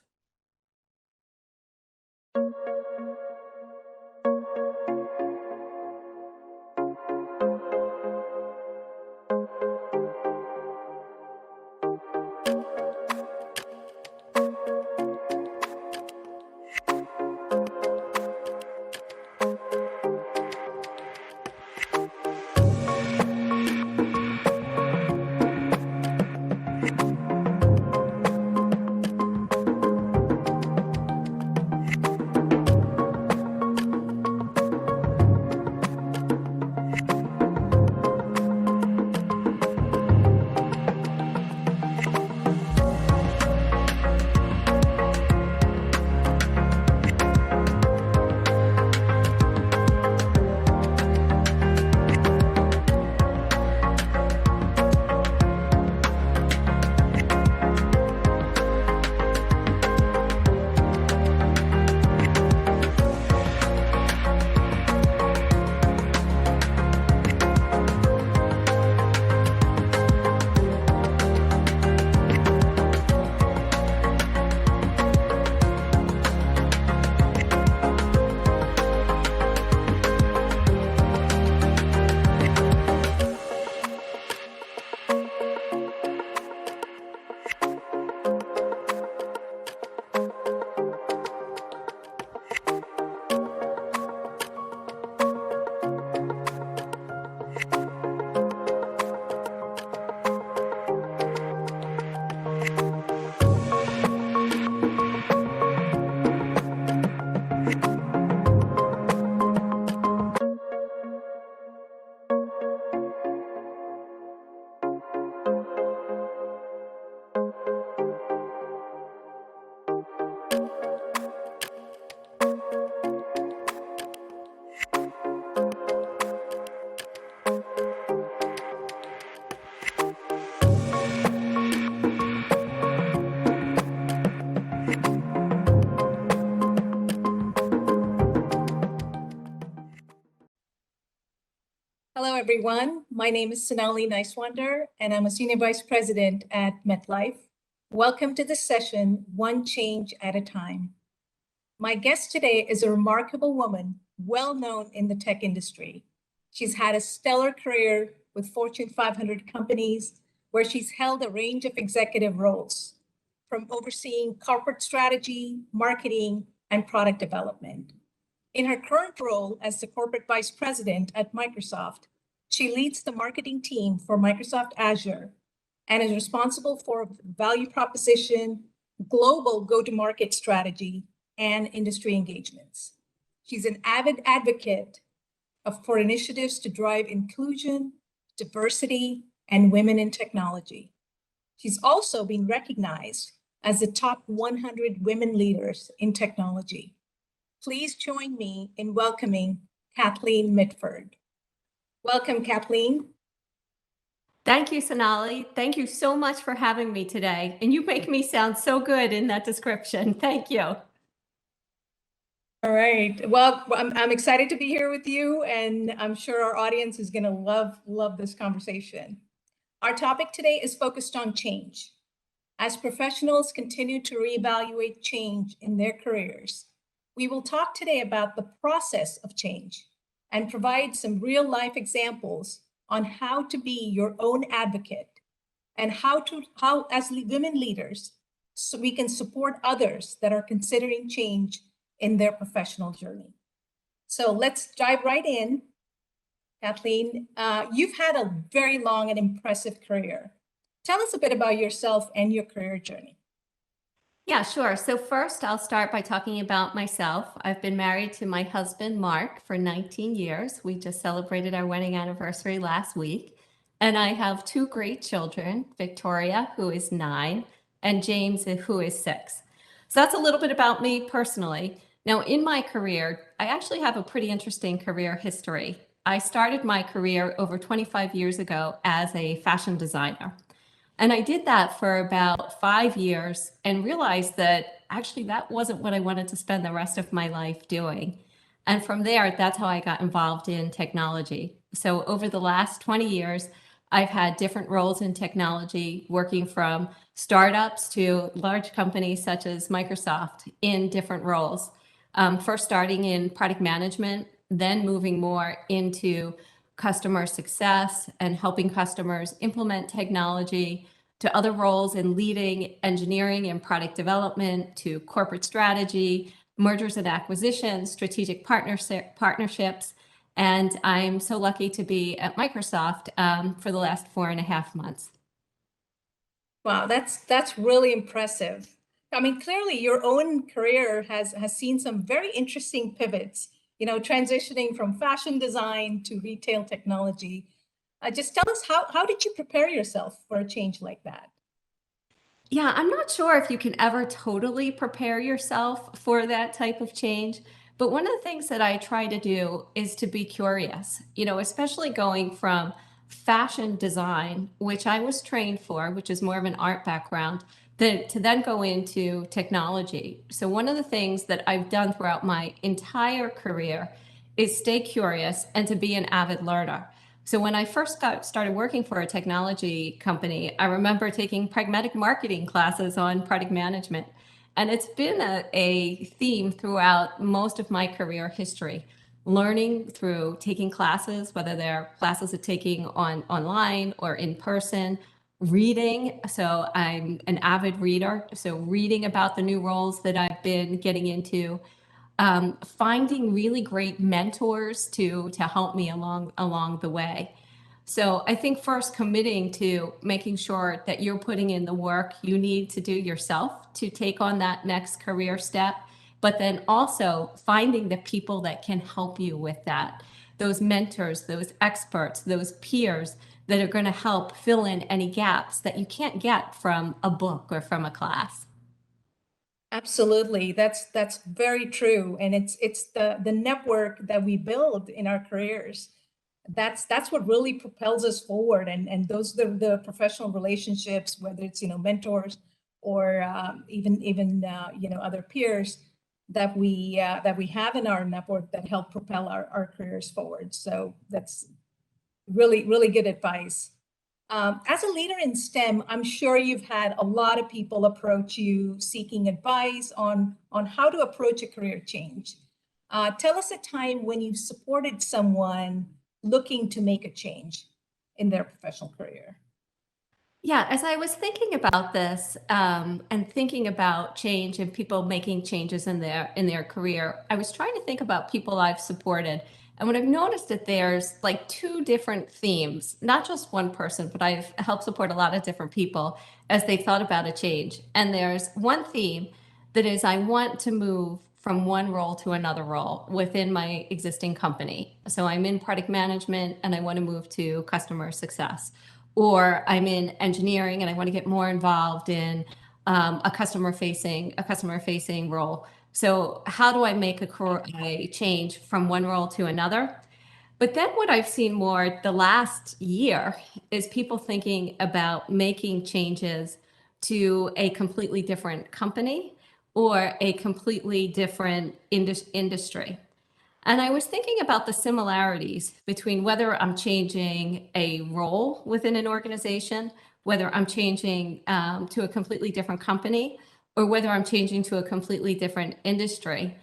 everyone. My name is Sonali Nicewonder, and I'm a Senior Vice President at MetLife. Welcome to this session, One Change at a Time. My guest today is a remarkable woman, well known in the tech industry. She's had a stellar career with Fortune 500 companies, where she's held a range of executive roles, from overseeing corporate strategy, marketing, and product development. In her current role as the Corporate Vice President at Microsoft, she leads the marketing team for Microsoft Azure and is responsible for value proposition, global go-to-market strategy, and industry engagements. She's an avid advocate for initiatives to drive inclusion, diversity, and women in technology. She's also been recognized as the top 100 women leaders in technology. Please join me in welcoming Kathleen Mitford. Welcome, Kathleen. Thank you, Sonali. Thank you so much for having me today. And you make me sound so good in that description. Thank you. All right. Well, I'm excited to be here with you, and I'm sure our audience is going to love this conversation. Our topic today is focused on change. As professionals continue to reevaluate change in their careers, we will talk today about the process of change and provide some real-life examples on how to be your own advocate and how as women leaders, so we can support others that are considering change in their professional journey. So let's dive right in. Kathleen, you've had a very long and impressive career. Tell us a bit about yourself and your career journey. Yeah, sure. So first, I'll start by talking about myself. I've been married to my husband, Mark, for 19 years. We just celebrated our wedding anniversary last week. And I have two great children, Victoria, who is 9, and James, who is 6. So that's a little bit about me personally. Now, in my career, I actually have a pretty interesting career history. I started my career over 25 years ago as a fashion designer. And I did that for about 5 years and realized that actually that wasn't what I wanted to spend the rest of my life doing. And from there, that's how I got involved in technology. So over the last 20 years, I've had different roles in technology, working from startups to large companies such as Microsoft in different roles. First starting in product management, then moving more into customer success and helping customers implement technology, to other roles in leading engineering and product development, to corporate strategy, mergers and acquisitions, strategic partnerships. And I'm so lucky to be at Microsoft for the last 4.5 months. Wow, that's really impressive. I mean, clearly your own career has seen some very interesting pivots, transitioning from fashion design to retail technology. Just tell us, how did you prepare yourself for a change like that? Yeah, I'm not sure if you can ever totally prepare yourself for that type of change. But one of the things that I try to do is to be curious, especially going from fashion design, which I was trained for, which is more of an art background, to then go into technology. So one of the things that I've done throughout my entire career is stay curious and to be an avid learner. So when I first started working for a technology company, I remember taking pragmatic marketing classes on product management. And it's been a theme throughout most of my career history, learning through taking classes, whether they're classes of taking online or in person, reading. So I'm an avid reader. So reading about the new roles that I've been getting into, finding really great mentors to help me along the way. So I think first committing to making sure that you're putting in the work you need to do yourself to take on that next career step, but then also finding the people that can help you with that, those mentors, those experts, those peers that are going to help fill in any gaps that you can't get from a book or from a class. Absolutely, that's very true, and it's the network that we build in our careers. That's what really propels us forward, and those are the professional relationships, whether it's mentors or even other peers that we have in our network that help propel our careers forward. So that's Really, really good advice. As a leader in STEM, I'm sure you've had a lot of people approach you seeking advice on how to approach a career change. Tell us a time when you've supported someone looking to make a change in their professional career. Yeah, as I was thinking about this and thinking about change and people making changes in their career, I was trying to think about people I've supported. And what I've noticed that there's like two different themes, not just one person, but I've helped support a lot of different people as they thought about a change. And there's one theme that is I want to move from one role to another role within my existing company. So I'm in product management and I want to move to customer success. Or I'm in engineering and I want to get more involved in a customer facing role. So how do I make a change from one role to another? But then what I've seen more the last year is people thinking about making changes to a completely different company or a completely different industry. And I was thinking about the similarities between whether I'm changing a role within an organization, whether I'm changing to a completely different company, or whether I'm changing to a completely different industry.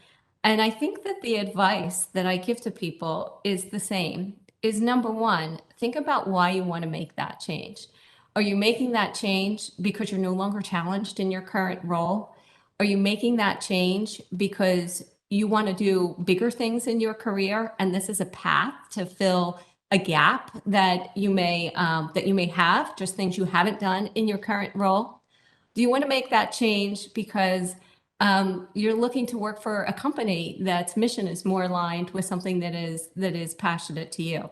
And I think that the advice that I give to people is the same, is number one, think about why you want to make that change. Are you making that change because you're no longer challenged in your current role? Are you making that change because you want to do bigger things in your career and this is a path to fill a gap that you may have, just things you haven't done in your current role? Do you want to make that change because you're looking to work for a company that's mission is more aligned with something that is passionate to you?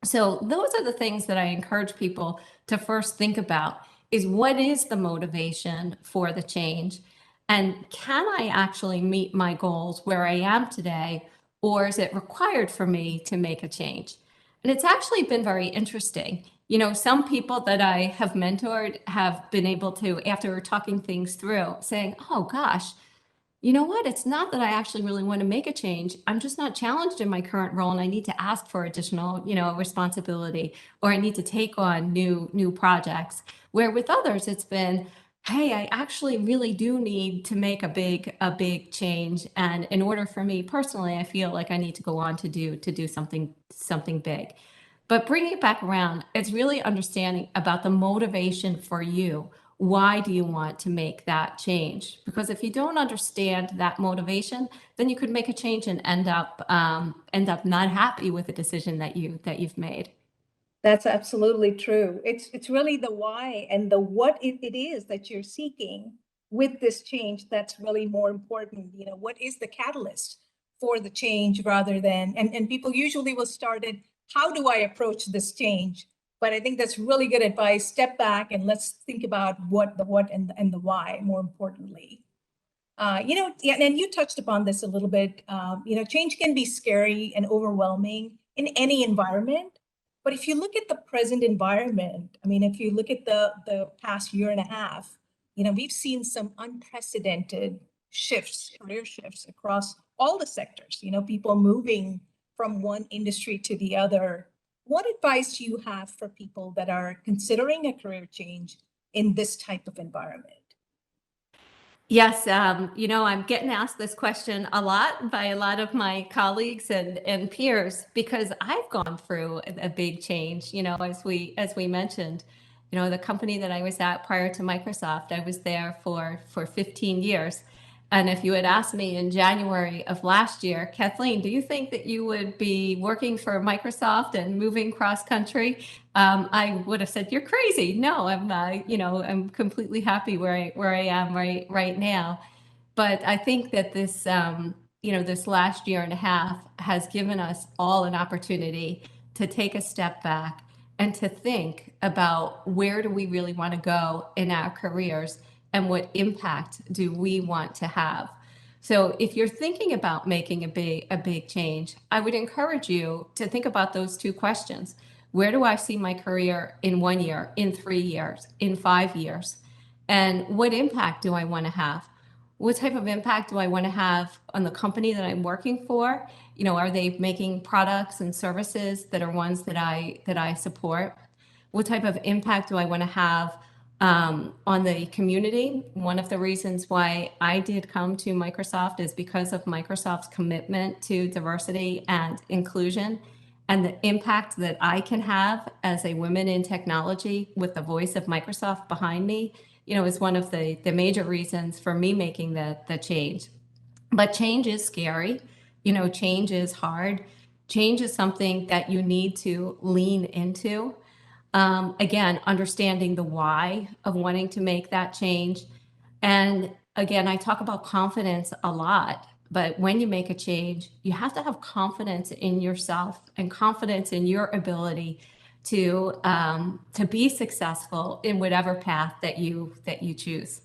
So those are the things that I encourage people to first think about, is what is the motivation for the change? And can I actually meet my goals where I am today? Or is it required for me to make a change? And it's actually been very interesting. You know, some people that I have mentored have been able to, after talking things through, saying, oh gosh, you know what? It's not that I actually really want to make a change. I'm just not challenged in my current role and I need to ask for additional, responsibility, or I need to take on new projects. Where with others, it's been, hey, I actually really do need to make a big change. And in order for me personally, I feel like I need to go on to do something big. But bringing it back around, it's really understanding about the motivation for you. Why do you want to make that change? Because if you don't understand that motivation, then you could make a change and end up not happy with the decision that you've made. That's absolutely true. It's really the why and the what it is that you're seeking with this change that's really more important. You know, what is the catalyst for the change rather than, and people usually will start it, how do I approach this change? But I think that's really good advice. Step back and let's think about what and the why, more importantly. Yeah, and you touched upon this a little bit. Change can be scary and overwhelming in any environment. But if you look at the present environment, I mean, if you look at the past year and a half, we've seen some unprecedented shifts, career shifts across all the sectors, people moving from one industry to the other. What advice do you have for people that are considering a career change in this type of environment? Yes, I'm getting asked this question a lot by a lot of my colleagues and peers because I've gone through a big change, as we mentioned. The company that I was at prior to Microsoft, I was there for 15 years. And if you had asked me in January of last year, Kathleen, do you think that you would be working for Microsoft and moving cross country? I would have said, you're crazy. No, I'm completely happy where I am right now. But I think that this, this last year and a half has given us all an opportunity to take a step back and to think about where do we really want to go in our careers and what impact do we want to have. So if you're thinking about making a big change, I would encourage you to think about those two questions. Where do I see my career in 1 year, in 3 years, in 5 years? And what impact do I want to have? What type of impact do I want to have on the company that I'm working for? You know, are they making products and services that are ones that I support? What type of impact do I want to have on the community? One of the reasons why I did come to Microsoft is because of Microsoft's commitment to diversity and inclusion, and the impact that I can have as a woman in technology with the voice of Microsoft behind me, you know, is one of the major reasons for me making the change. But change is scary. You know, change is hard. Change is something that you need to lean into. Again, understanding the why of wanting to make that change. And again, I talk about confidence a lot, but when you make a change, you have to have confidence in yourself and confidence in your ability to be successful in whatever path that you choose.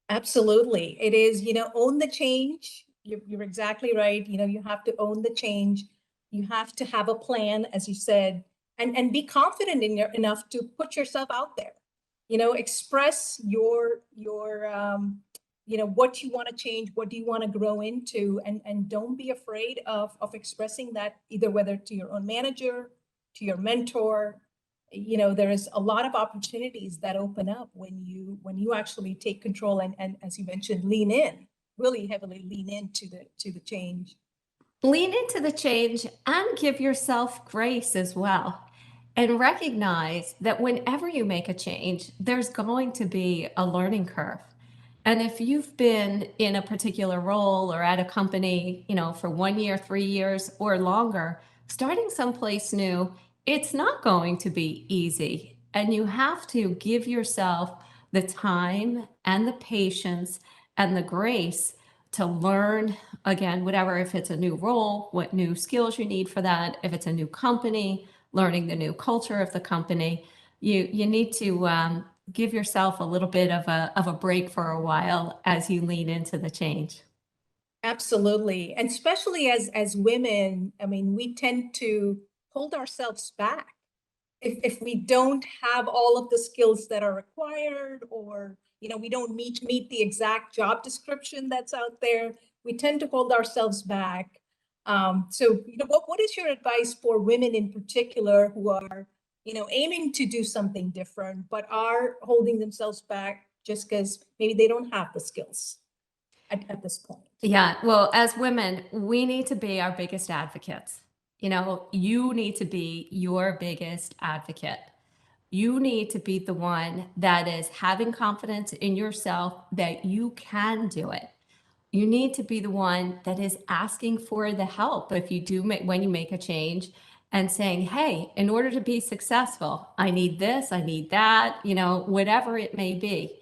Absolutely. It is, own the change. You're exactly right. You have to own the change. You have to have a plan, as you said, and be confident in enough to put yourself out there. Express your what you want to change, what do you want to grow into, and don't be afraid of expressing that, either whether to your own manager, to your mentor. There is a lot of opportunities that open up when you actually take control and as you mentioned, really heavily lean into the change. Lean into the change and give yourself grace as well. And recognize that whenever you make a change, there's going to be a learning curve. And if you've been in a particular role or at a company, for 1 year, 3 years, or longer, starting someplace new, it's not going to be easy. And you have to give yourself the time and the patience and the grace to learn, again, whatever, if it's a new role, what new skills you need for that, if it's a new company, learning the new culture of the company, you need to give yourself a little bit of a break for a while as you lean into the change. Absolutely. And especially as women, I mean, we tend to hold ourselves back if we don't have all of the skills that are required, or we don't meet the exact job description that's out there. We tend to hold ourselves back. So what is your advice for women in particular who are aiming to do something different but are holding themselves back just because maybe they don't have the skills at this point? Yeah, well, as women, we need to be our biggest advocates. You need to be your biggest advocate. You need to be the one that is having confidence in yourself that you can do it. You need to be the one that is asking for the help if you do when you make a change, and saying, hey, in order to be successful, I need this, I need that, whatever it may be.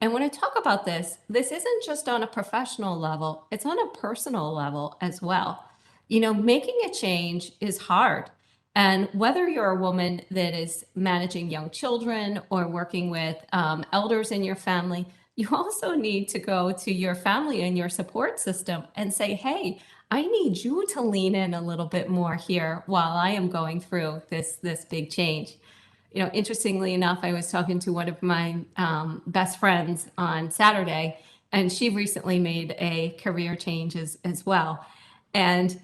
And when I talk about this isn't just on a professional level, it's on a personal level as well. Making a change is hard. And whether you're a woman that is managing young children or working with elders in your family, you also need to go to your family and your support system and say, hey, I need you to lean in a little bit more here while I am going through this big change. Interestingly enough, I was talking to one of my best friends on Saturday, and she recently made a career change as well. And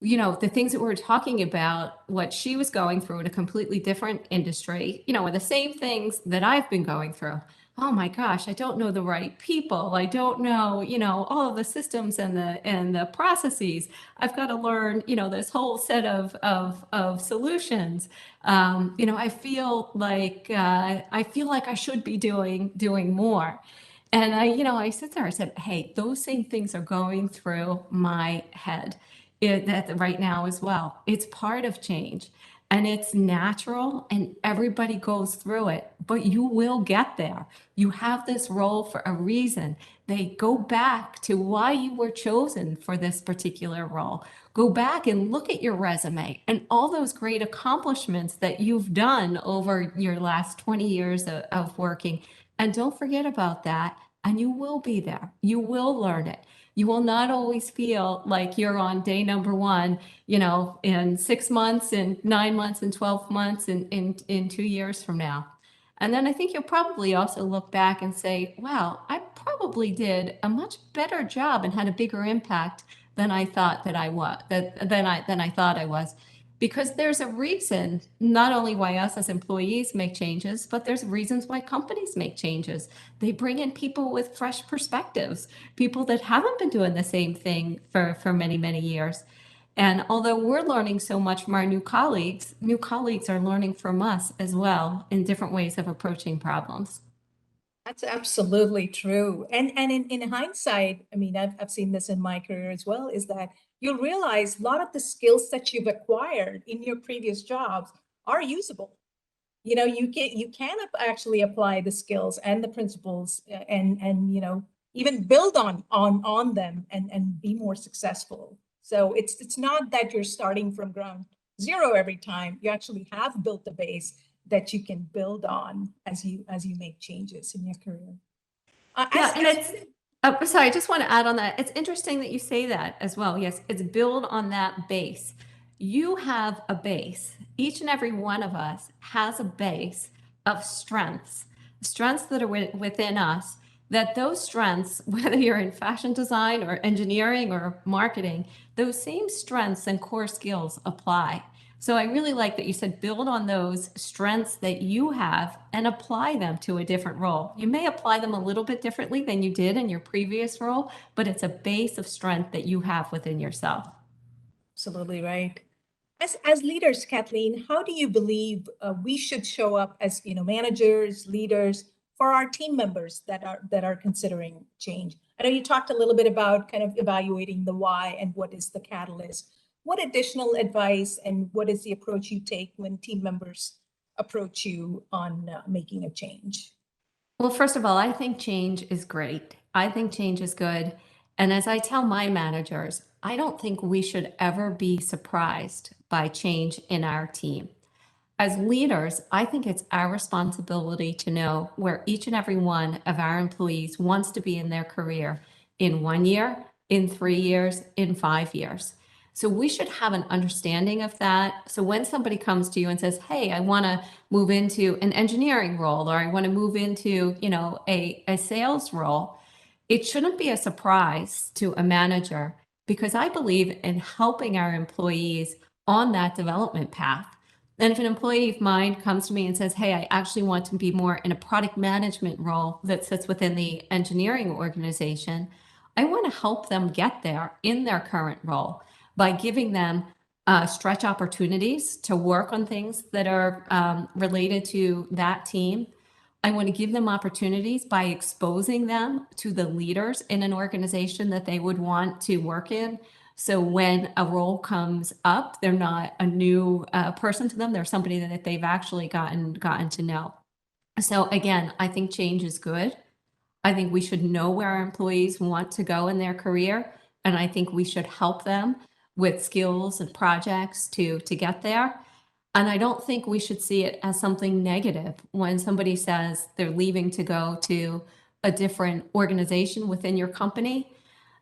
the things that we're talking about, what she was going through in a completely different industry, are the same things that I've been going through. Oh my gosh, I don't know the right people. I don't know, all of the systems and the processes. I've got to learn, this whole set of solutions. I feel like I should be doing more. And I sit there, I said, hey, those same things are going through my head that right now as well. It's part of change, and it's natural, and everybody goes through it, but you will get there. You have this role for a reason. They go back to why you were chosen for this particular role. Go back and look at your resume and all those great accomplishments that you've done over your last 20 years of working. And don't forget about that. And you will be there. You will learn it. You will not always feel like you're on day number 1, in 6 months and 9 months and 12 months and in 2 years from now. And then I think you'll probably also look back and say, wow, I probably did a much better job and had a bigger impact than I thought that I was, than I thought I was. Because there's a reason, not only why us as employees make changes, but there's reasons why companies make changes. They bring in people with fresh perspectives, people that haven't been doing the same thing for many, many years. And although we're learning so much from our new colleagues are learning from us as well in different ways of approaching problems. That's absolutely true. And in hindsight, I mean, I've seen this in my career as well, is that you'll realize a lot of the skills that you've acquired in your previous jobs are usable. You know, you can actually apply the skills and the principles and you know, even build on them and be more successful. So it's not that you're starting from ground zero every time. You actually have built a base that you can build on as you make changes in your career. Yeah, and it's, sorry, I just want to add on that. It's interesting that you say that as well. Yes, it's build on that base. You have a base. Each and every one of us has a base of strengths that are within us, that those strengths, whether you're in fashion design or engineering or marketing, those same strengths and core skills apply. So I really like that you said build on those strengths that you have and apply them to a different role. You may apply them a little bit differently than you did in your previous role, but it's a base of strength that you have within yourself. Absolutely right. As leaders, Kathleen, how do you believe we should show up as, you know, managers, leaders for our team members that are considering change? I know you talked a little bit about kind of evaluating the why and what is the catalyst. What additional advice and what is the approach you take when team members approach you on making a change? Well, first of all, I think change is great. I think change is good. And as I tell my managers, I don't think we should ever be surprised by change in our team. As leaders, I think it's our responsibility to know where each and every one of our employees wants to be in their career in 1 year, in 3 years, in 5 years. So we should have an understanding of that. So when somebody comes to you and says, hey, I want to move into an engineering role, or I want to move into, you know, a sales role, it shouldn't be a surprise to a manager, because I believe in helping our employees on that development path. And if an employee of mine comes to me and says, hey, I actually want to be more in a product management role that sits within the engineering organization, I want to help them get there in their current role by giving them stretch opportunities to work on things that are related to that team. I want to give them opportunities by exposing them to the leaders in an organization that they would want to work in. So when a role comes up, they're not a new person to them. They're somebody that they've actually gotten to know. So again, I think change is good. I think we should know where our employees want to go in their career. And I think we should help them with skills and projects to get there. And I don't think we should see it as something negative when somebody says they're leaving to go to a different organization within your company,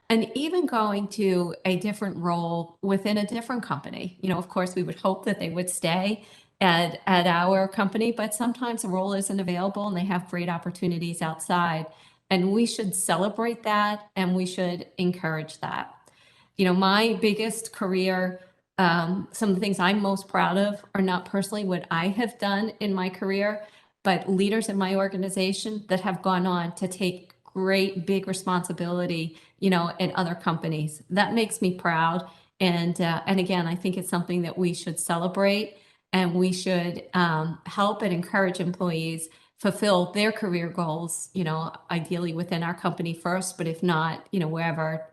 and even going to a different role within a different company. You know, of course, we would hope that they would stay at our company, but sometimes a role isn't available and they have great opportunities outside. And we should celebrate that and we should encourage that. You know, my biggest career, some of the things I'm most proud of are not personally what I have done in my career, but leaders in my organization that have gone on to take great big responsibility, you know, in other companies. That makes me proud. And again, I think it's something that we should celebrate, and we should help and encourage employees fulfill their career goals, you know, ideally within our company first, but if not, you know, wherever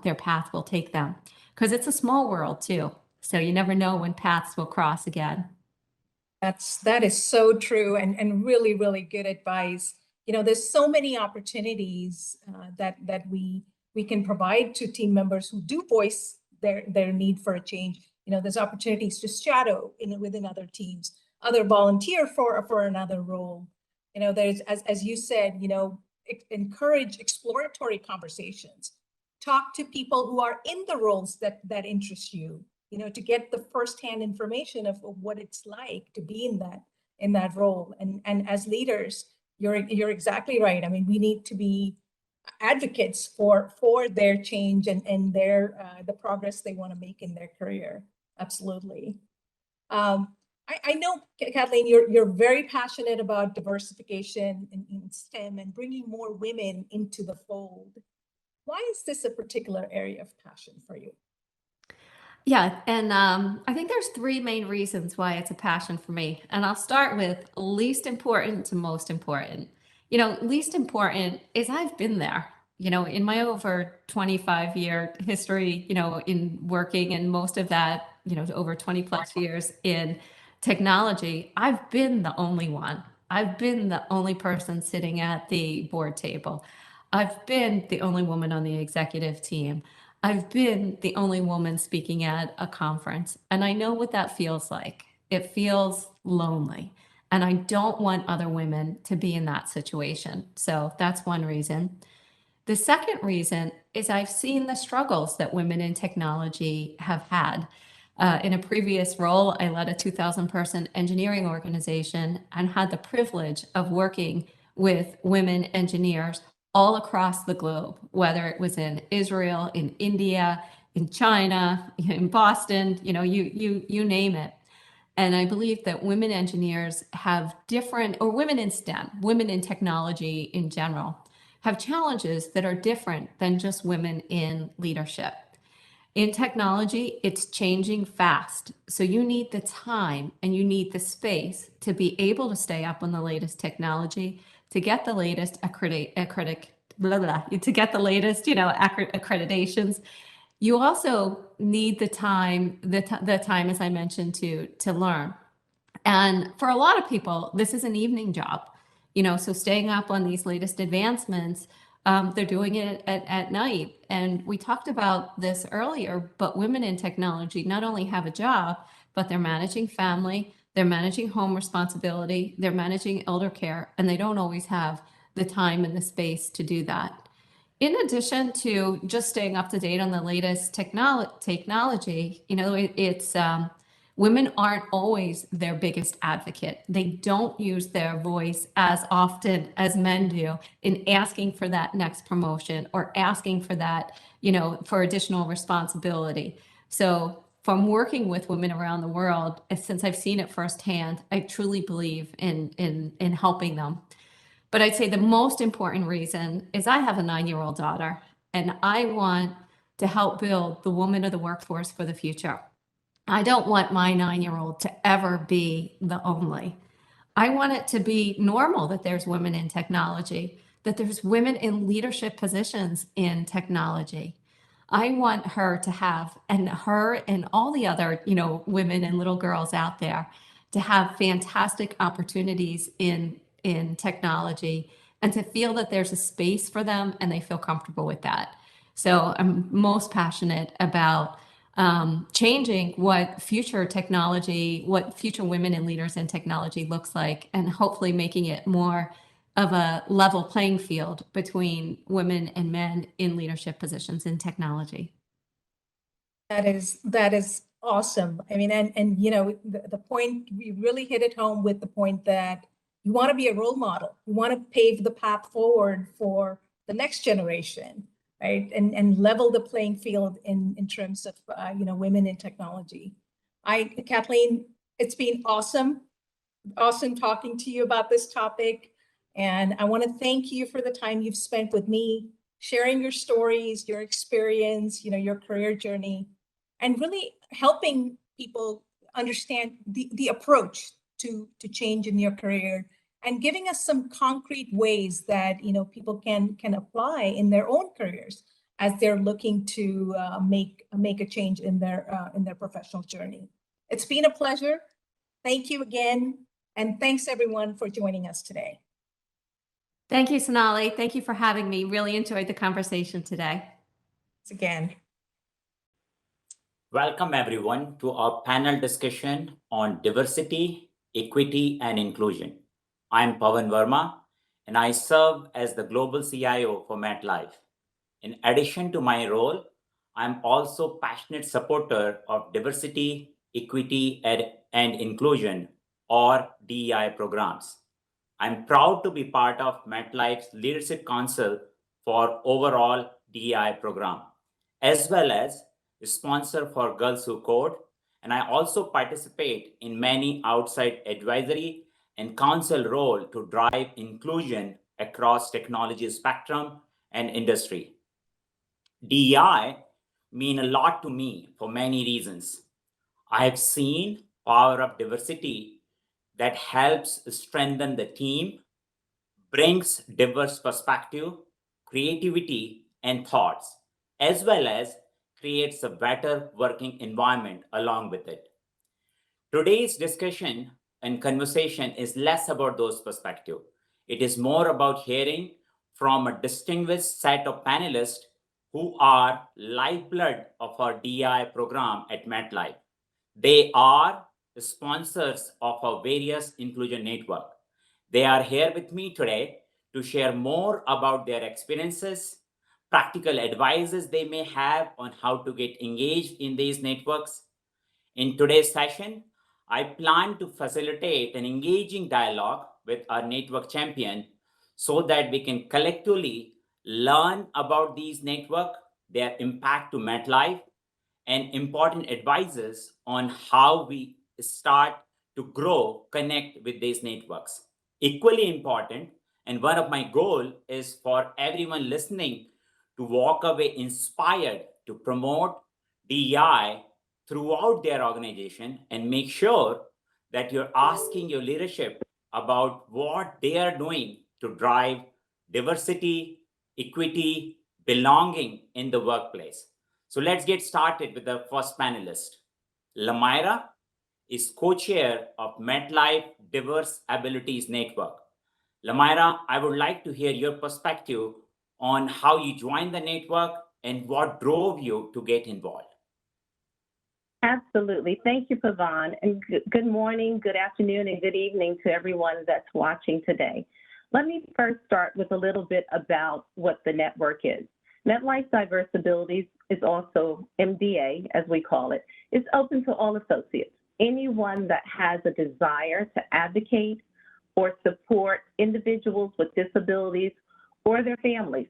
their path will take them. Because it's a small world too. So you never know when paths will cross again. That is so true, and really, really good advice. You know, there's so many opportunities that we can provide to team members who do voice their need for a change. You know, there's opportunities to shadow within other teams, other volunteer for another role. You know, there's, as you said, you know, encourage exploratory conversations. Talk to people who are in the roles that interest you, you know, to get the firsthand information of what it's like to be in that role. And as leaders, you're exactly right. I mean, we need to be advocates for their change and their the progress they want to make in their career. Absolutely. I know, Kathleen, you're very passionate about diversification in STEM and bringing more women into the fold. Why is this a particular area of passion for you? Yeah, and I think there's three main reasons why it's a passion for me. And I'll start with least important to most important. Least important is I've been there, in my over 25-year history, in working, and most of that, over 20 plus years in technology. I've been the only one. I've been the only person sitting at the board table. I've been the only woman on the executive team. I've been the only woman speaking at a conference, and I know what that feels like. It feels lonely, and I don't want other women to be in that situation. So that's one reason. The second reason is I've seen the struggles that women in technology have had. In a previous role, I led a 2,000-person engineering organization and had the privilege of working with women engineers all across the globe, whether it was in Israel, in India, in China, in Boston, you name it. And I believe that women engineers have different, or women in STEM, women in technology in general, have challenges that are different than just women in leadership. In technology, it's changing fast. So you need the time and you need the space to be able to stay up on the latest technology, to get the latest accreditations. You also need the time, as I mentioned, to learn. And for a lot of people, this is an evening job, so staying up on these latest advancements, they're doing it at night. And we talked about this earlier, but women in technology not only have a job, but they're managing family, they're managing home responsibility, they're managing elder care, and they don't always have the time and the space to do that. In addition to just staying up to date on the latest technology, it's women aren't always their biggest advocate. They don't use their voice as often as men do in asking for that next promotion or asking for that, for additional responsibility. So from working with women around the world, since I've seen it firsthand, I truly believe in helping them. But I'd say the most important reason is I have a 9-year-old daughter, and I want to help build the woman of the workforce for the future. I don't want my 9-year-old to ever be the only. I want it to be normal that there's women in technology, that there's women in leadership positions in technology. I want her to have, and her and all the other, women and little girls out there, to have fantastic opportunities in technology, and to feel that there's a space for them and they feel comfortable with that. So I'm most passionate about changing what future technology, what future women and leaders in technology looks like, and hopefully making it more of a level playing field between women and men in leadership positions in technology. That is awesome. I mean, and the point, we really hit it home with the point that you want to be a role model. You want to pave the path forward for the next generation, right? And level the playing field in terms of women in technology. Kathleen, it's been awesome talking to you about this topic. And I want to thank you for the time you've spent with me, sharing your stories, your experience, your career journey, and really helping people understand the approach to change in your career, and giving us some concrete ways that people can apply in their own careers as they're looking to make a change in their professional journey. It's been a pleasure. Thank you again, and thanks everyone for joining us today. Thank you, Sonali. Thank you for having me. Really enjoyed the conversation today. Thanks again. Welcome everyone to our panel discussion on diversity, equity, and inclusion. I'm Pawan Verma, and I serve as the Global CIO for MetLife. In addition to my role, I'm also a passionate supporter of diversity, equity, and inclusion, or DEI programs. I'm proud to be part of MetLife's Leadership Council for overall DEI program, as well as a sponsor for Girls Who Code. And I also participate in many outside advisory and counsel role to drive inclusion across technology spectrum and industry. DEI mean a lot to me for many reasons. I have seen power of diversity that helps strengthen the team, brings diverse perspective, creativity, and thoughts, as well as creates a better working environment along with it. Today's discussion and conversation is less about those perspectives. It is more about hearing from a distinguished set of panelists who are lifeblood of our DI program at MetLife. They are the sponsors of our various inclusion network. They are here with me today to share more about their experiences, practical advices they may have on how to get engaged in these networks. In today's session, I plan to facilitate an engaging dialogue with our network champion so that we can collectively learn about these networks, their impact to MetLife, and important advices on how we start to grow, connect with these networks. Equally important, and one of my goals is for everyone listening to walk away inspired to promote DEI throughout their organization and make sure that you're asking your leadership about what they are doing to drive diversity, equity, belonging in the workplace. So let's get started with the first panelist. Lamira is co-chair of MetLife Diverse Abilities Network. Lamira, I would like to hear your perspective on how you joined the network and what drove you to get involved. Absolutely. Thank you, Pavan. And good morning, good afternoon, and good evening to everyone that's watching today. Let me first start with a little bit about what the network is. MetLife Diverse Abilities is also MDA, as we call it. It's open to all associates, anyone that has a desire to advocate or support individuals with disabilities or their families.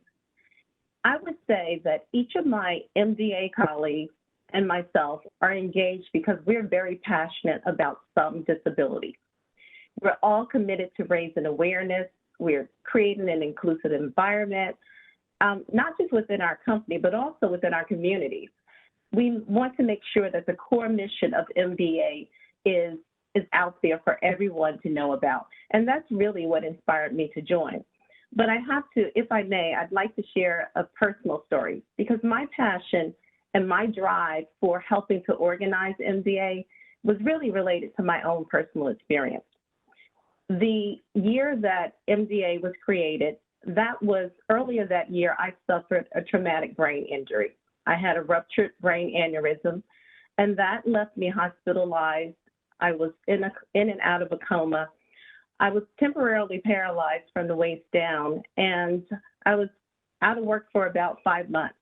I would say that each of my MDA colleagues and myself are engaged because we're very passionate about some disability. We're all committed to raising awareness. We're creating an inclusive environment, not just within our company, but also within our communities. We want to make sure that the core mission of MDA is out there for everyone to know about. And that's really what inspired me to join. But I have to, if I may, I'd like to share a personal story because my passion and my drive for helping to organize MDA was really related to my own personal experience. The year that MDA was created, that was earlier that year, I suffered a traumatic brain injury. I had a ruptured brain aneurysm, and that left me hospitalized. I was in and out of a coma. I was temporarily paralyzed from the waist down, and I was out of work for about 5 months.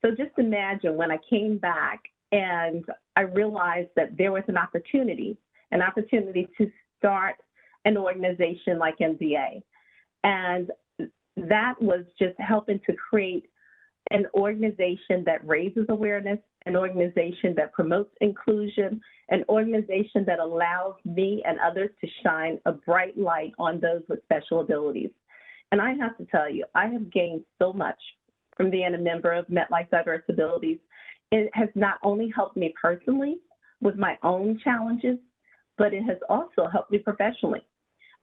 So just imagine when I came back and I realized that there was an opportunity to start an organization like MDA. And that was just helping to create an organization that raises awareness, an organization that promotes inclusion, an organization that allows me and others to shine a bright light on those with special abilities. And I have to tell you, I have gained so much from being a member of MetLife Diverse Abilities. It has not only helped me personally with my own challenges, but it has also helped me professionally.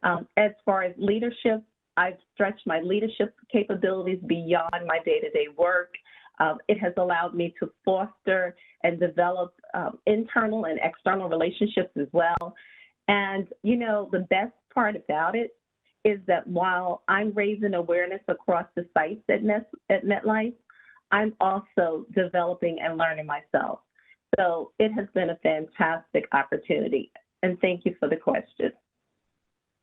As far as leadership, I've stretched my leadership capabilities beyond my day-to-day work. It has allowed me to foster and develop internal and external relationships as well. And, you know, the best part about it is that while I'm raising awareness across the sites at MetLife, I'm also developing and learning myself. So it has been a fantastic opportunity. And thank you for the question.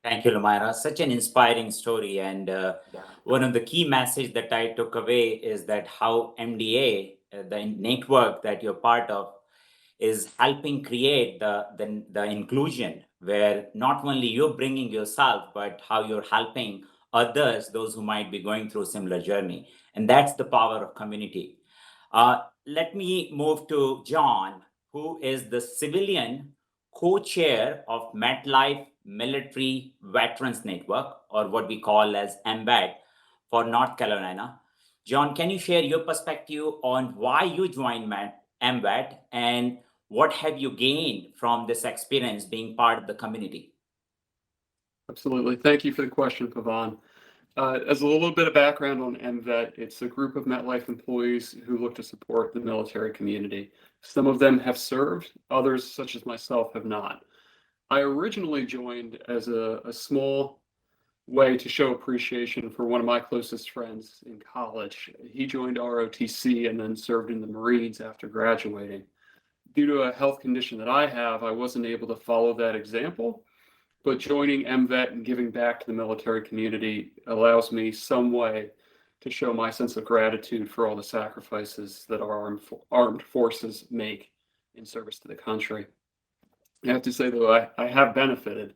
Thank you, Lamira. Such an inspiring story. And one of the key messages that I took away is that how MDA, the network that you're part of, is helping create the inclusion where not only you're bringing yourself, but how you're helping others, those who might be going through a similar journey. And that's the power of community. Let me move to John, who is the civilian co-chair of MetLife Military Veterans Network, or what we call as MVET for North Carolina. John, can you share your perspective on why you joined MVET and what have you gained from this experience being part of the community? Absolutely. Thank you for the question, Pavan. As a little bit of background on MVET, it's a group of MetLife employees who look to support the military community. Some of them have served, others, such as myself, have not. I originally joined as a small way to show appreciation for one of my closest friends in college. He joined ROTC and then served in the Marines after graduating. Due to a health condition that I have, I wasn't able to follow that example. But joining MVET and giving back to the military community allows me some way to show my sense of gratitude for all the sacrifices that our armed forces make in service to the country. I have to say, though, I have benefited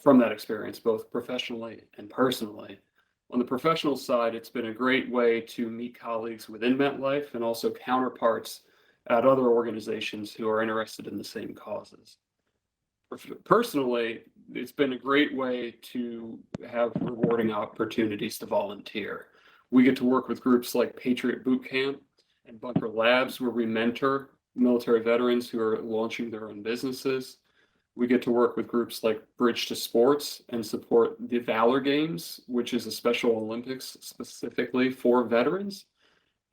from that experience, both professionally and personally. On the professional side, it's been a great way to meet colleagues within MetLife and also counterparts at other organizations who are interested in the same causes. Personally, it's been a great way to have rewarding opportunities to volunteer. We get to work with groups like Patriot Boot Camp and Bunker Labs, where we mentor military veterans who are launching their own businesses. We get to work with groups like Bridge to Sports and support the Valor Games, which is a Special Olympics specifically for veterans.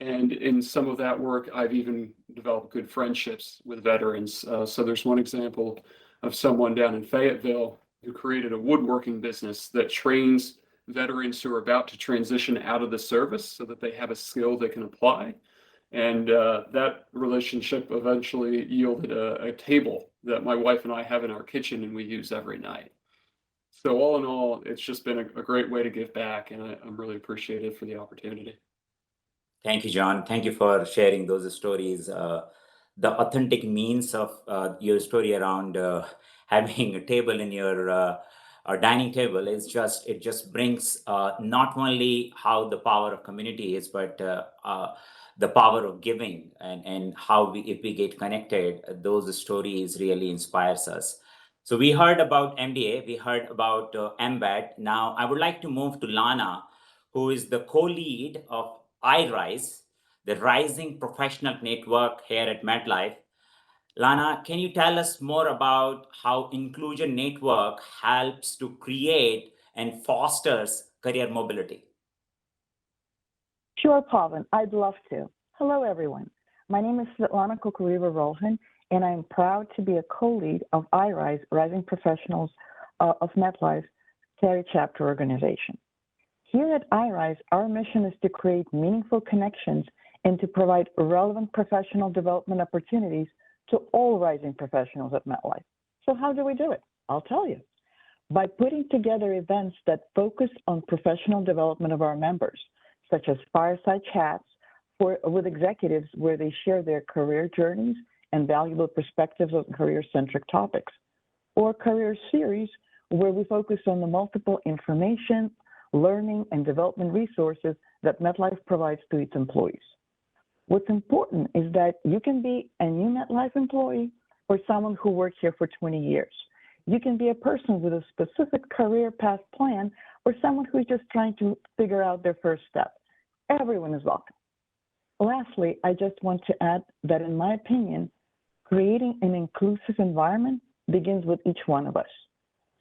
And in some of that work, I've even developed good friendships with veterans. So there's one example of someone down in Fayetteville who created a woodworking business that trains veterans who are about to transition out of the service so that they have a skill they can apply. And that relationship eventually yielded a table that my wife and I have in our kitchen and we use every night. So all in all, it's just been a great way to give back, and I'm really appreciative for the opportunity. Thank you, John. Thank you for sharing those stories. The authentic means of your story around having a table in your dining table is it just brings not only how the power of community is, but the power of giving and how if we get connected, those stories really inspires us. So we heard about MDA, we heard about MBAT. Now I would like to move to Lana, who is the co-lead of iRise, the Rising Professional Network here at MetLife. Lana, can you tell us more about how Inclusion Network helps to create and fosters career mobility? Sure, Pavan, I'd love to. Hello, everyone. My name is Svetlana Kokoreva-Rolhan, and I'm proud to be a co-lead of iRise, Rising Professionals of MetLife's Carry Chapter organization. Here at iRise, our mission is to create meaningful connections and to provide relevant professional development opportunities to all rising professionals at MetLife. So how do we do it? I'll tell you. By putting together events that focus on professional development of our members, such as fireside chats with executives where they share their career journeys and valuable perspectives on career-centric topics, or career series where we focus on the multiple information, learning, and development resources that MetLife provides to its employees. What's important is that you can be a new MetLife employee or someone who worked here for 20 years. You can be a person with a specific career path plan or someone who's just trying to figure out their first step. Everyone is welcome. Lastly, I just want to add that in my opinion, creating an inclusive environment begins with each one of us.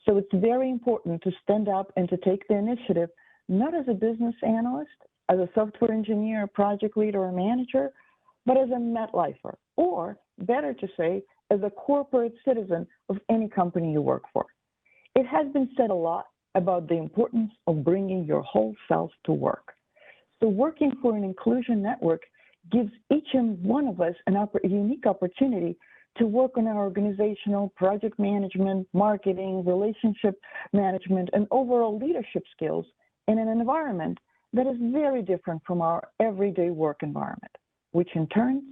So it's very important to stand up and to take the initiative, not as a business analyst, as a software engineer, project leader, or manager, but as a MetLifer, or better to say, as a corporate citizen of any company you work for. It has been said a lot about the importance of bringing your whole self to work. So working for an inclusion network gives each and one of us a unique opportunity to work on our organizational, project management, marketing, relationship management, and overall leadership skills in an environment that is very different from our everyday work environment, which in turn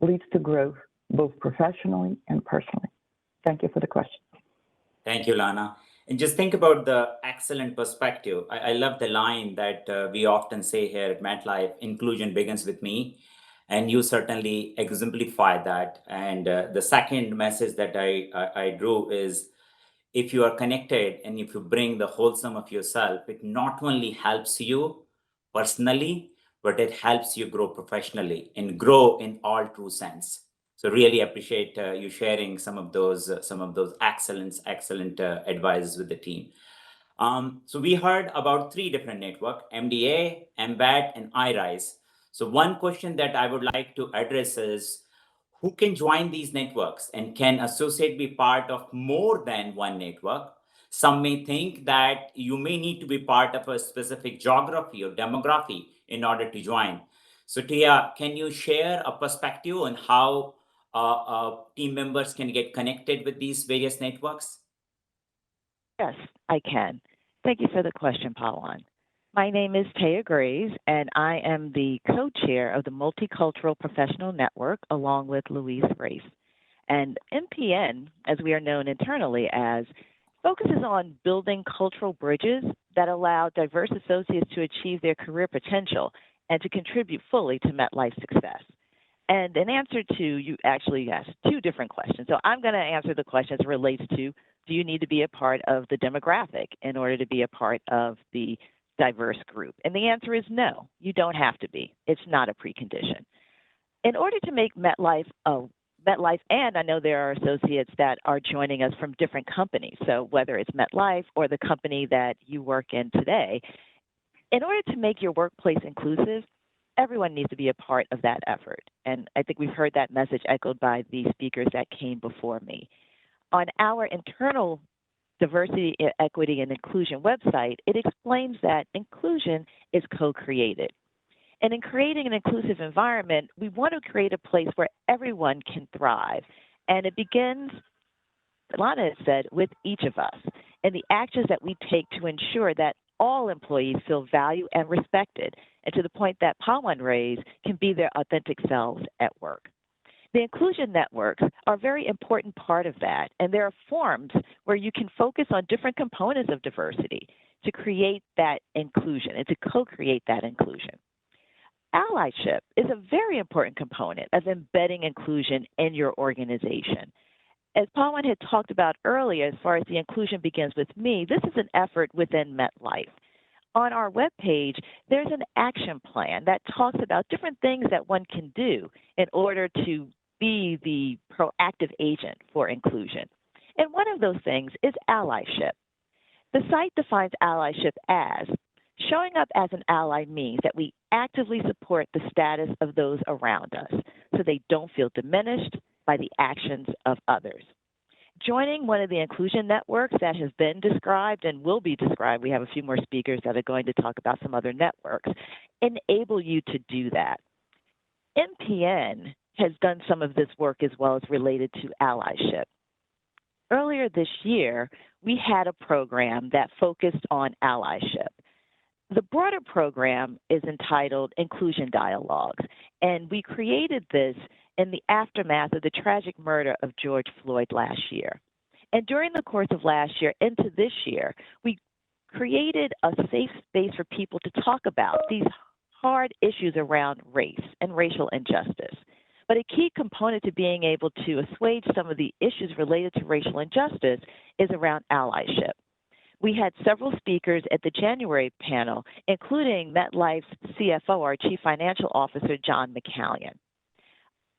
leads to growth, both professionally and personally. Thank you for the question. Thank you, Lana. And just think about the excellent perspective. I love the line that we often say here at MetLife, inclusion begins with me. And you certainly exemplify that. And the second message that I drew is, if you are connected and if you bring the wholesome of yourself, it not only helps you personally, but it helps you grow professionally and grow in all true sense. So really appreciate you sharing some of those excellent advices with the team. So we heard about 3 different networks: MDA, MBAT, and iRise. So one question that I would like to address is, who can join these networks, and can associate be part of more than one network? Some may think that you may need to be part of a specific geography or demography in order to join. So Tia, can you share a perspective on how team members can get connected with these various networks? Yes, I can. Thank you for the question, Pawan. My name is Taya Graves, and I am the co-chair of the Multicultural Professional Network, along with Louise Race. And MPN, as we are known internally as, focuses on building cultural bridges that allow diverse associates to achieve their career potential and to contribute fully to MetLife's success. And in answer to, you actually asked 2 different questions. So I'm going to answer the question as it relates to, do you need to be a part of the demographic in order to be a part of the diverse group? And the answer is no, you don't have to be. It's not a precondition. In order to make MetLife, and I know there are associates that are joining us from different companies, so whether it's MetLife or the company that you work in today, in order to make your workplace inclusive, everyone needs to be a part of that effort. And I think we've heard that message echoed by the speakers that came before me. On our internal diversity, equity, and inclusion website, it explains that inclusion is co-created. And in creating an inclusive environment, we want to create a place where everyone can thrive. And it begins, Lana has said, with each of us and the actions that we take to ensure that all employees feel valued and respected, and to the point that Pawan raised, can be their authentic selves at work. The inclusion networks are a very important part of that, and there are forums where you can focus on different components of diversity to create that inclusion and to co-create that inclusion. Allyship is a very important component of embedding inclusion in your organization. As Pawan had talked about earlier, as far as the inclusion begins with me, this is an effort within MetLife. On our webpage, there's an action plan that talks about different things that one can do in order to be the proactive agent for inclusion. And one of those things is allyship. The site defines allyship as showing up as an ally means that we actively support the status of those around us so they don't feel diminished by the actions of others. Joining one of the inclusion networks that has been described and will be described, we have a few more speakers that are going to talk about some other networks, enable you to do that. MPN has done some of this work as well as related to allyship. Earlier this year, we had a program that focused on allyship. The broader program is entitled Inclusion Dialogues, and we created this in the aftermath of the tragic murder of George Floyd last year. And during the course of last year into this year, we created a safe space for people to talk about these hard issues around race and racial injustice. But a key component to being able to assuage some of the issues related to racial injustice is around allyship. We had several speakers at the January panel, including MetLife's CFO, our Chief Financial Officer, John McCallion.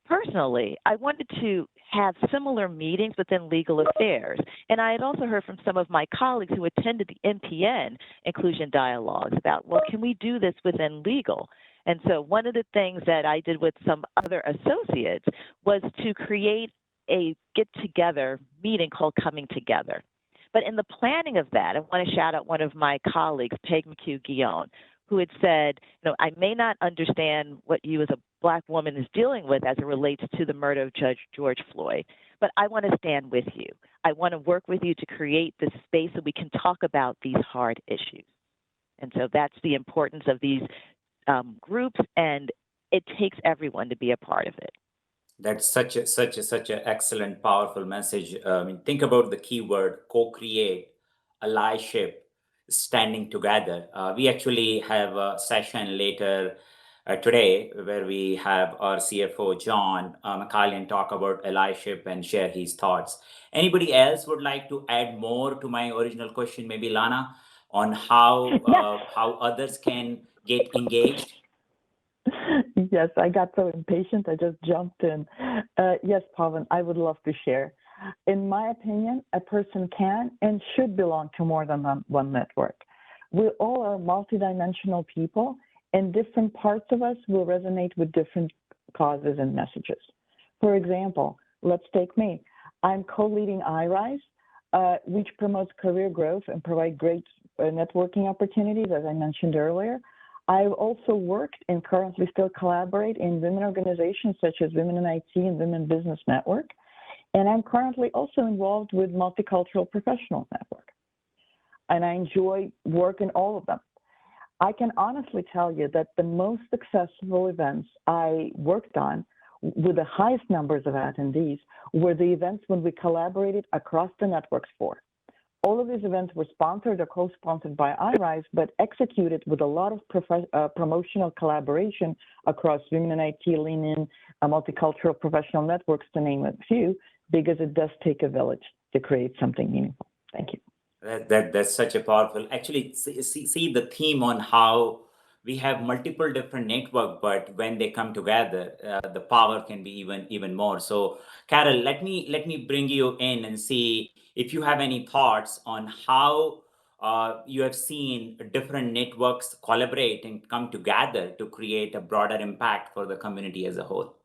Personally, I wanted to have similar meetings within legal affairs, and I had also heard from some of my colleagues who attended the MPN inclusion dialogues about, well, can we do this within legal? And so one of the things that I did with some other associates was to create a get-together meeting called Coming Together. But in the planning of that, I want to shout out one of my colleagues, Peg McHugh-Guillaume, who had said, I may not understand what you as a Black woman is dealing with as it relates to the murder of Judge George Floyd, but I want to stand with you. I want to work with you to create this space so we can talk about these hard issues. And so that's the importance of these groups, and it takes everyone to be a part of it. That's such an excellent, powerful message. Think about the keyword co-create. allyship standing together. We actually have a session later today where we have our CFO, John McCallion, talk about allyship and share his thoughts. Anybody else would like to add more to my original question, maybe Lana, on how others can get engaged? Yes, I got so impatient, I just jumped in. Yes, Pavan, I would love to share. In my opinion, a person can and should belong to more than one network. We all are multidimensional people, and different parts of us will resonate with different causes and messages. For example, let's take me. I'm co-leading iRise, which promotes career growth and provide great networking opportunities, as I mentioned earlier. I've also worked and currently still collaborate in women organizations such as Women in IT and Women Business Network. And I'm currently also involved with Multicultural Professionals Network. And I enjoy working all of them. I can honestly tell you that the most successful events I worked on with the highest numbers of attendees were the events when we collaborated across the networks for. All of these events were sponsored or co-sponsored by iRise, but executed with a lot of promotional collaboration across Women in IT, Lean In, Multicultural Professional Networks, to name a few, because it does take a village to create something meaningful. Thank you. That's such a powerful, actually, see the theme on how we have multiple different networks, but when they come together, the power can be even more. So Carol, let me bring you in and see if you have any thoughts on how you have seen different networks collaborate and come together to create a broader impact for the community as a whole.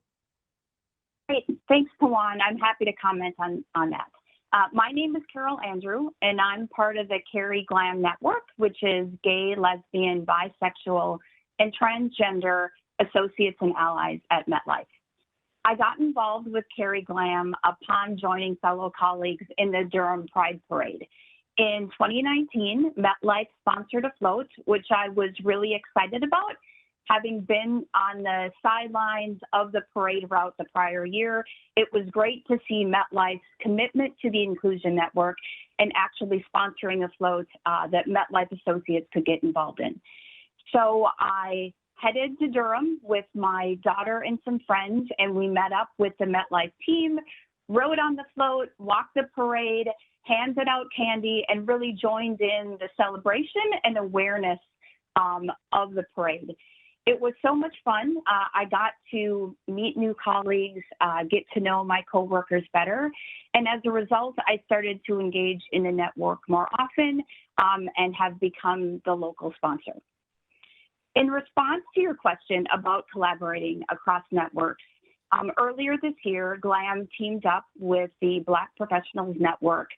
Great, thanks, Pawan. I'm happy to comment on that. My name is Carol Andrew, and I'm part of the Carrie Glam Network, which is gay, lesbian, bisexual, and transgender associates and allies at MetLife. I got involved with Carrie Glam upon joining fellow colleagues in the Durham Pride Parade. In 2019, MetLife sponsored a float, which I was really excited about. Having been on the sidelines of the parade route the prior year, it was great to see MetLife's commitment to the Inclusion Network and actually sponsoring a float that MetLife associates could get involved in. So I headed to Durham with my daughter and some friends, and we met up with the MetLife team, rode on the float, walked the parade, handed out candy, and really joined in the celebration and awareness of the parade. It was so much fun. I got to meet new colleagues, get to know my coworkers better. And as a result, I started to engage in the network more often and have become the local sponsor. In response to your question about collaborating across networks, earlier this year, GLAM teamed up with the Black Professionals Network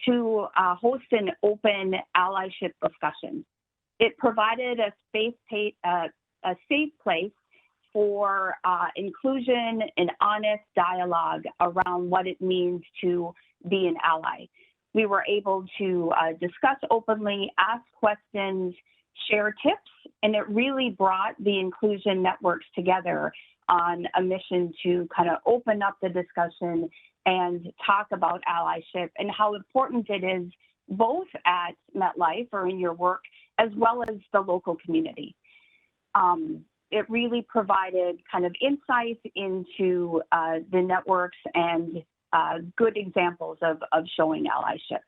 to host an open allyship discussion. It provided a safe place for inclusion and honest dialogue around what it means to be an ally. We were able to discuss openly, ask questions, share tips, and it really brought the inclusion networks together on a mission to kind of open up the discussion and talk about allyship and how important it is both at MetLife or in your work as well as the local community. It really provided kind of insight into the networks and good examples of showing allyship.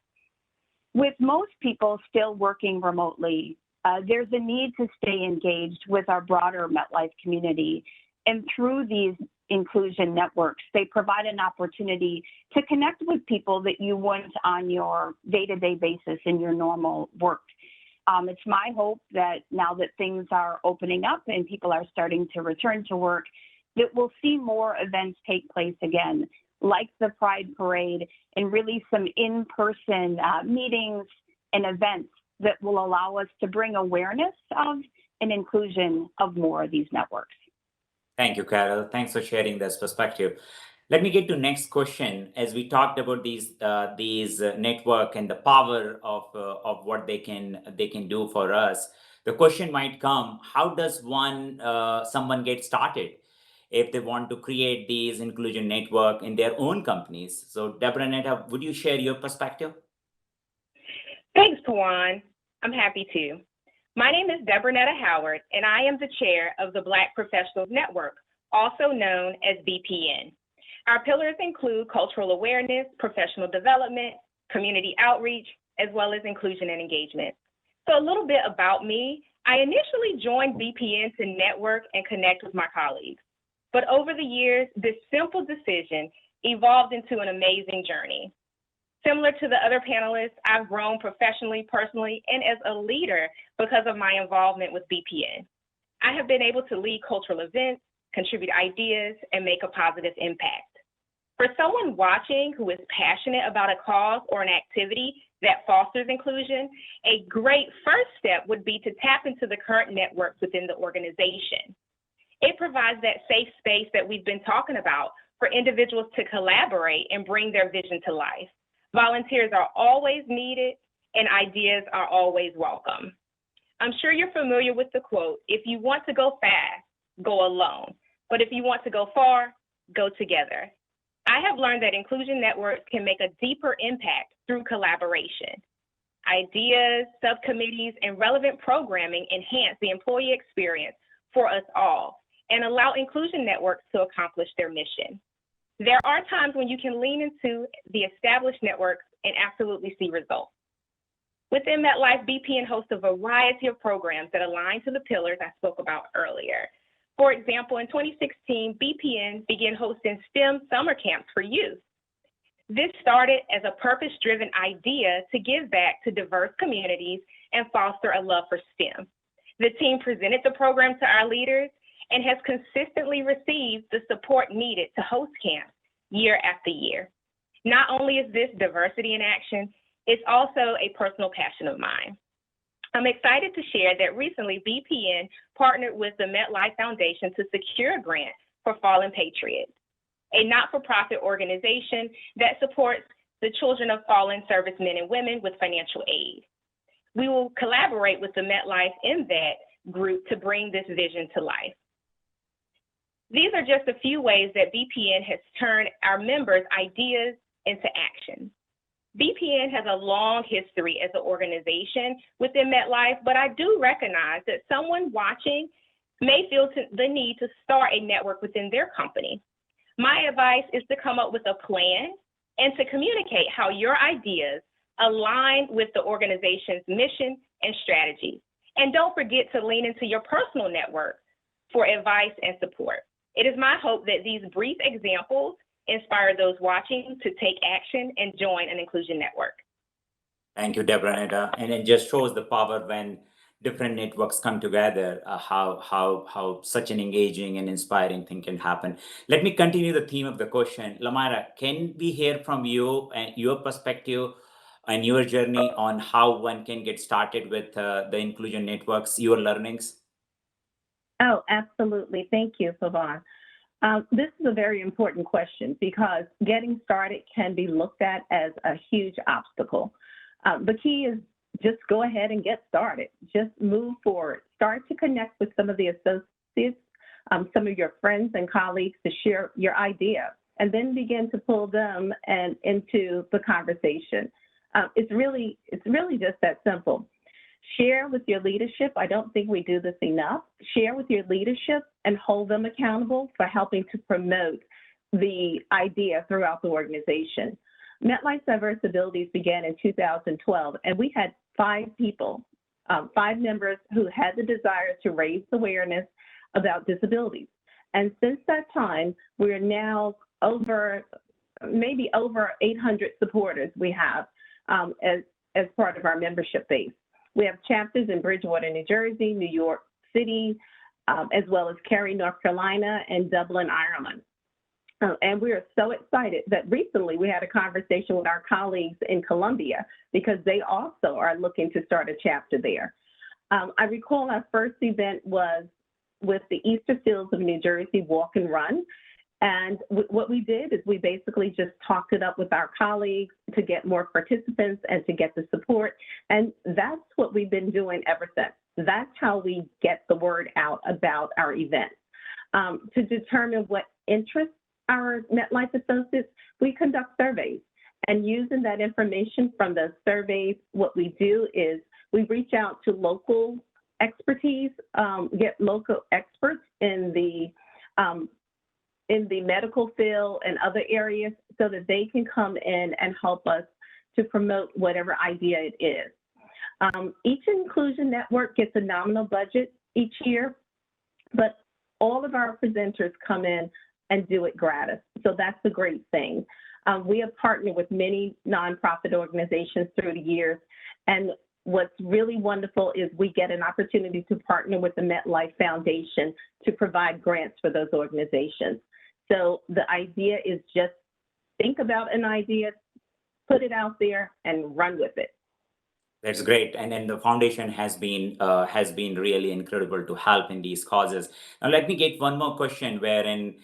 With most people still working remotely, there's a need to stay engaged with our broader MetLife community. And through these inclusion networks, they provide an opportunity to connect with people that you wouldn't on your day-to-day basis in your normal work. It's my hope that now that things are opening up and people are starting to return to work, that we'll see more events take place again, like the Pride Parade, and really some in-person meetings and events that will allow us to bring awareness of and inclusion of more of these networks. Thank you, Carol. Thanks for sharing this perspective. Let me get to next question. As we talked about these network and the power of what they can do for us, the question might come: how does someone get started if they want to create these inclusion network in their own companies? So, Deborah Netta, would you share your perspective? Thanks, Pawan. I'm happy to. My name is Debronetta Howard, and I am the chair of the Black Professionals Network, also known as BPN. Our pillars include cultural awareness, professional development, community outreach, as well as inclusion and engagement. So a little bit about me. I initially joined BPN to network and connect with my colleagues. But over the years, this simple decision evolved into an amazing journey. Similar to the other panelists, I've grown professionally, personally, and as a leader because of my involvement with BPN. I have been able to lead cultural events, contribute ideas, and make a positive impact. For someone watching who is passionate about a cause or an activity that fosters inclusion, a great first step would be to tap into the current networks within the organization. It provides that safe space that we've been talking about for individuals to collaborate and bring their vision to life. Volunteers are always needed and ideas are always welcome. I'm sure you're familiar with the quote, if you want to go fast, go alone. But if you want to go far, go together. I have learned that inclusion networks can make a deeper impact through collaboration. Ideas, subcommittees, and relevant programming enhance the employee experience for us all and allow inclusion networks to accomplish their mission. There are times when you can lean into the established networks and absolutely see results. Within MetLife, BPN hosts a variety of programs that align to the pillars I spoke about earlier. For example, in 2016, BPN began hosting STEM summer camps for youth. This started as a purpose-driven idea to give back to diverse communities and foster a love for STEM. The team presented the program to our leaders and has consistently received the support needed to host camps year after year. Not only is this diversity in action, it's also a personal passion of mine. I'm excited to share that recently BPN partnered with the MetLife Foundation to secure a grant for Fallen Patriots, a not-for-profit organization that supports the children of fallen servicemen and women with financial aid. We will collaborate with the MetLife MVET group to bring this vision to life. These are just a few ways that BPN has turned our members' ideas into action. BPN has a long history as an organization within MetLife, but I do recognize that someone watching may feel the need to start a network within their company. My advice is to come up with a plan and to communicate how your ideas align with the organization's mission and strategy. And don't forget to lean into your personal network for advice and support. It is my hope that these brief examples inspire those watching to take action and join an inclusion network. Thank you, Debronetta. And it just shows the power when different networks come together, how such an engaging and inspiring thing can happen. Let me continue the theme of the question. Lamira, can we hear from you and your perspective and your journey on how one can get started with the inclusion networks, your learnings? Oh, absolutely. Thank you, Pavan. This is a very important question because getting started can be looked at as a huge obstacle. The key is just go ahead and get started. Just move forward. Start to connect with some of the associates, some of your friends and colleagues to share your idea, and then begin to pull them into the conversation. It's really just that simple. Share with your leadership. I don't think we do this enough. Share with your leadership and hold them accountable for helping to promote the idea throughout the organization. MetLife's Diverse Abilities began in 2012, and we had 5 people, 5 members who had the desire to raise awareness about disabilities. And since that time, we're now maybe over 800 supporters we have as part of our membership base. We have chapters in Bridgewater, New Jersey, New York City, as well as Cary, North Carolina, and Dublin, Ireland. And we are so excited that recently we had a conversation with our colleagues in Colombia because they also are looking to start a chapter there. I recall our first event was with the Easter Fields of New Jersey Walk and Run. And what we did is we basically just talked it up with our colleagues to get more participants and to get the support. And that's what we've been doing ever since. That's how we get the word out about our events. To determine what interests our MetLife associates, we conduct surveys. And using that information from the surveys, what we do is we reach out to local expertise, get local experts in the medical field and other areas so that they can come in and help us to promote whatever idea it is. Each inclusion network gets a nominal budget each year, but all of our presenters come in and do it gratis. So that's a great thing. We have partnered with many nonprofit organizations through the years, and what's really wonderful is we get an opportunity to partner with the MetLife Foundation to provide grants for those organizations. So the idea is just think about an idea, put it out there, and run with it. That's great, and then the foundation has been really incredible to help in these causes. Now, let me get one more question, wherein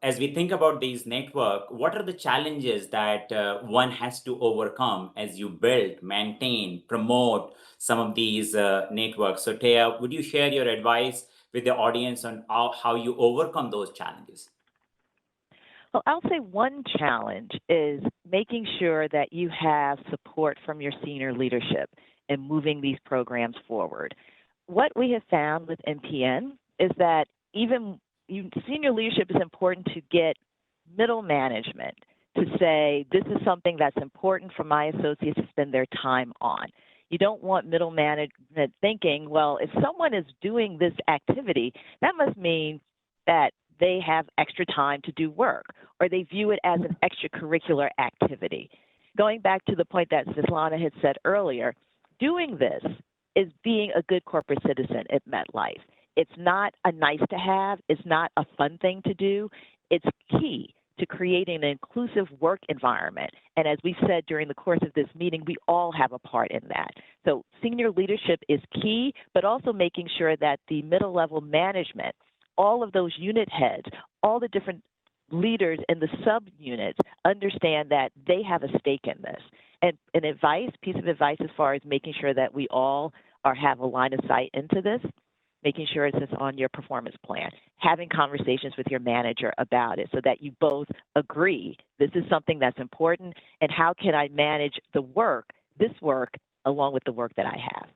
as we think about these network, what are the challenges that one has to overcome as you build, maintain, promote some of these networks? So, Taya, would you share your advice with the audience on how you overcome those challenges? Well, I'll say one challenge is making sure that you have support from your senior leadership in moving these programs forward. What we have found with MPN is that even senior leadership is important to get middle management to say, this is something that's important for my associates to spend their time on. You don't want middle management thinking, well, if someone is doing this activity, that must mean that they have extra time to do work, or they view it as an extracurricular activity. Going back to the point that Svetlana had said earlier, doing this is being a good corporate citizen at MetLife. It's not a nice to have, it's not a fun thing to do, it's key to creating an inclusive work environment. And as we said during the course of this meeting, we all have a part in that. So senior leadership is key, but also making sure that the middle level management, all of those unit heads, all the different leaders in the subunits understand that they have a stake in this. And an piece of advice as far as making sure that we all have a line of sight into this, making sure it's on your performance plan, having conversations with your manager about it so that you both agree this is something that's important, and how can I manage this work, along with the work that I have.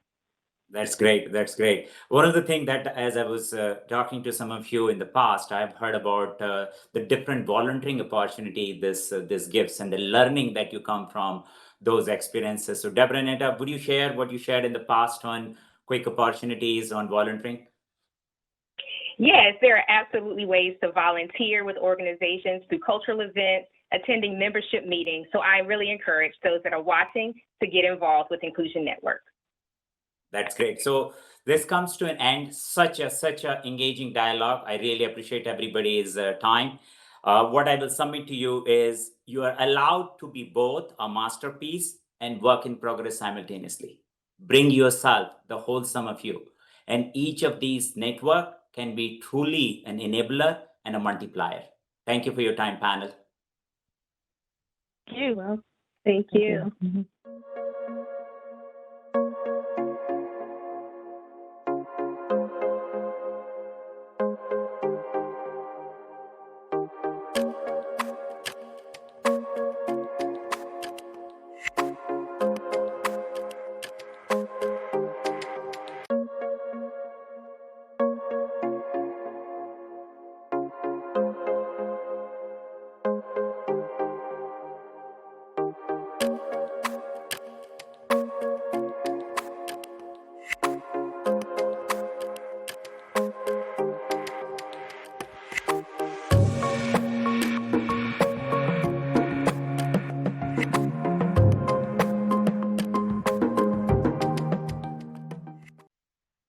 That's great. That's great. One of the things that, as I was talking to some of you in the past, I've heard about the different volunteering opportunity this gives and the learning that you come from those experiences. So, Deborah and Netta, would you share what you shared in the past on quick opportunities on volunteering? Yes, there are absolutely ways to volunteer with organizations through cultural events, attending membership meetings. So I really encourage those that are watching to get involved with Inclusion Network. That's great. So this comes to an end. Such a engaging dialogue. I really appreciate everybody's time. What I will submit to you is you are allowed to be both a masterpiece and work in progress simultaneously. Bring yourself, the whole sum of you. And each of these networks can be truly an enabler and a multiplier. Thank you for your time, panel. Thank you. Well, thank you. Mm-hmm.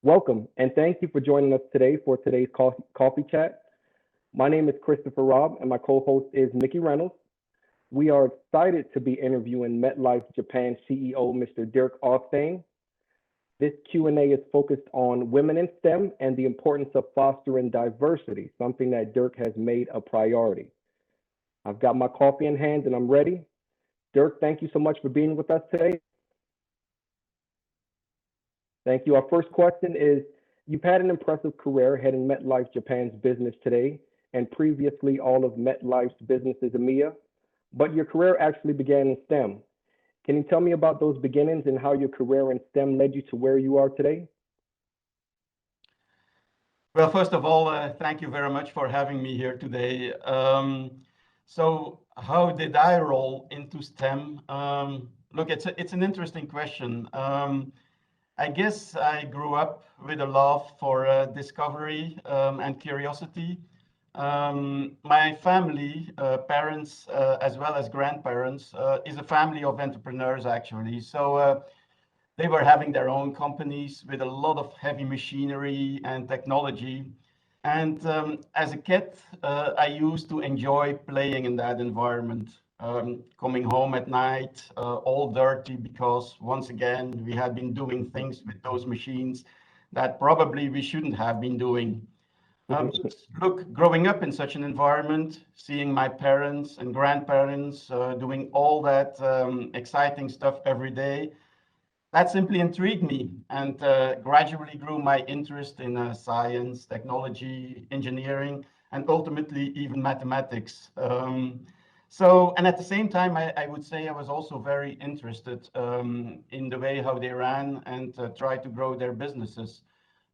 Welcome, and thank you for joining us today for today's coffee chat. My name is Christopher Robb, and my co-host is Mickey Reynolds. We are excited to be interviewing MetLife Japan CEO, Mr. Dirk Austin. This Q&A is focused on women in STEM and the importance of fostering diversity, something that Dirk has made a priority. I've got my coffee in hand and I'm ready. Dirk, thank you so much for being with us today. Thank you. Our first question is, you've had an impressive career heading MetLife Japan's business today and previously all of MetLife's businesses EMEA. but your career actually began in STEM. Can you tell me about those beginnings and how your career in STEM led you to where you are today? Well, first of all, thank you very much for having me here today. So how did I roll into STEM? Look, it's an interesting question. I guess I grew up with a love for discovery and curiosity. My family, parents as well as grandparents, is a family of entrepreneurs actually. So they were having their own companies with a lot of heavy machinery and technology. And as a kid, I used to enjoy playing in that environment, coming home at night, all dirty because once again, we had been doing things with those machines that probably we shouldn't have been doing. Look, growing up in such an environment, seeing my parents and grandparents doing all that exciting stuff every day, that simply intrigued me and gradually grew my interest in science, technology, engineering, and ultimately even mathematics. And at the same time, I would say I was also very interested in the way how they ran and tried to grow their businesses.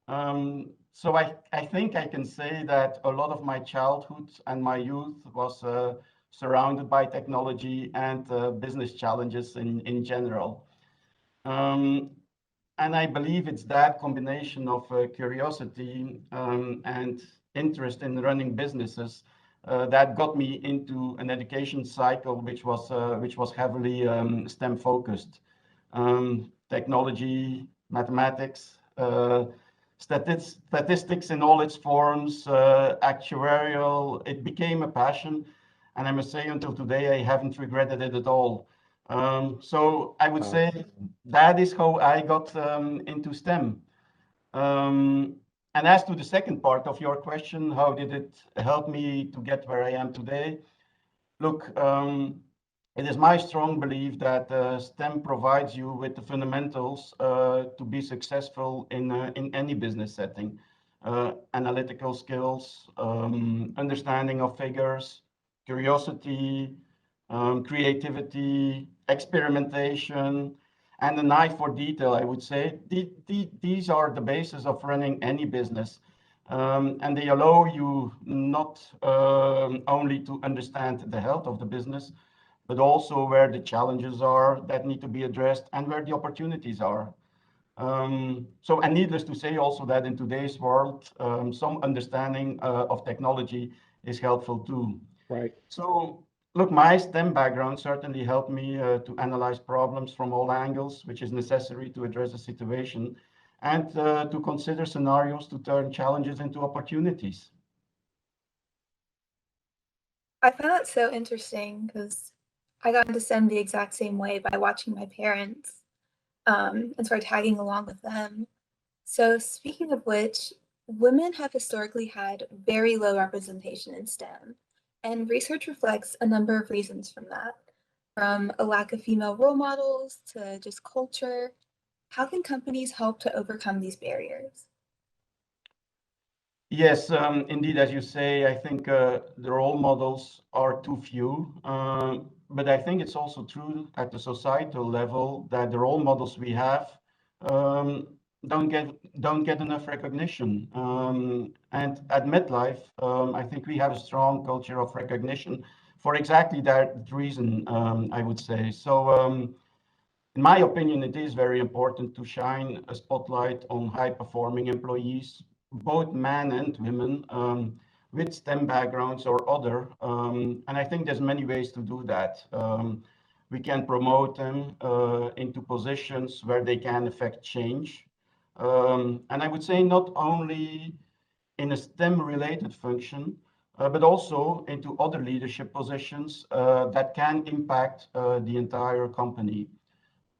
So I think I can say that a lot of my childhood and my youth was surrounded by technology and business challenges in general. And I believe it's that combination of curiosity and interest in running businesses that got me into an education cycle which was heavily STEM focused. Technology, mathematics, statistics in all its forms, actuarial, it became a passion. And I must say until today, I haven't regretted it at all. So I would say that is how I got into STEM. And as to the second part of your question, how did it help me to get where I am today? Look, it is my strong belief that STEM provides you with the fundamentals to be successful in any business setting. Analytical skills, understanding of figures, curiosity, creativity, experimentation, and an eye for detail, I would say. These are the basis of running any business. And they allow you not only to understand the health of the business, but also where the challenges are that need to be addressed and where the opportunities are. And needless to say also that in today's world, some understanding of technology is helpful too. Right. So look, my STEM background certainly helped me to analyze problems from all angles, which is necessary to address a situation and to consider scenarios to turn challenges into opportunities. I find that so interesting because I got into STEM the exact same way by watching my parents and started tagging along with them. So speaking of which, women have historically had very low representation in STEM, and research reflects a number of reasons from that, from a lack of female role models to just culture. How can companies help to overcome these barriers? Yes, indeed, as you say, I think the role models are too few. But I think it's also true at the societal level that the role models we have don't get enough recognition. And at MetLife, I think we have a strong culture of recognition for exactly that reason, I would say. So in my opinion, it is very important to shine a spotlight on high-performing employees, both men and women, with STEM backgrounds or other. And I think there's many ways to do that. We can promote them into positions where they can affect change. And I would say not only in a STEM-related function, but also into other leadership positions that can impact the entire company.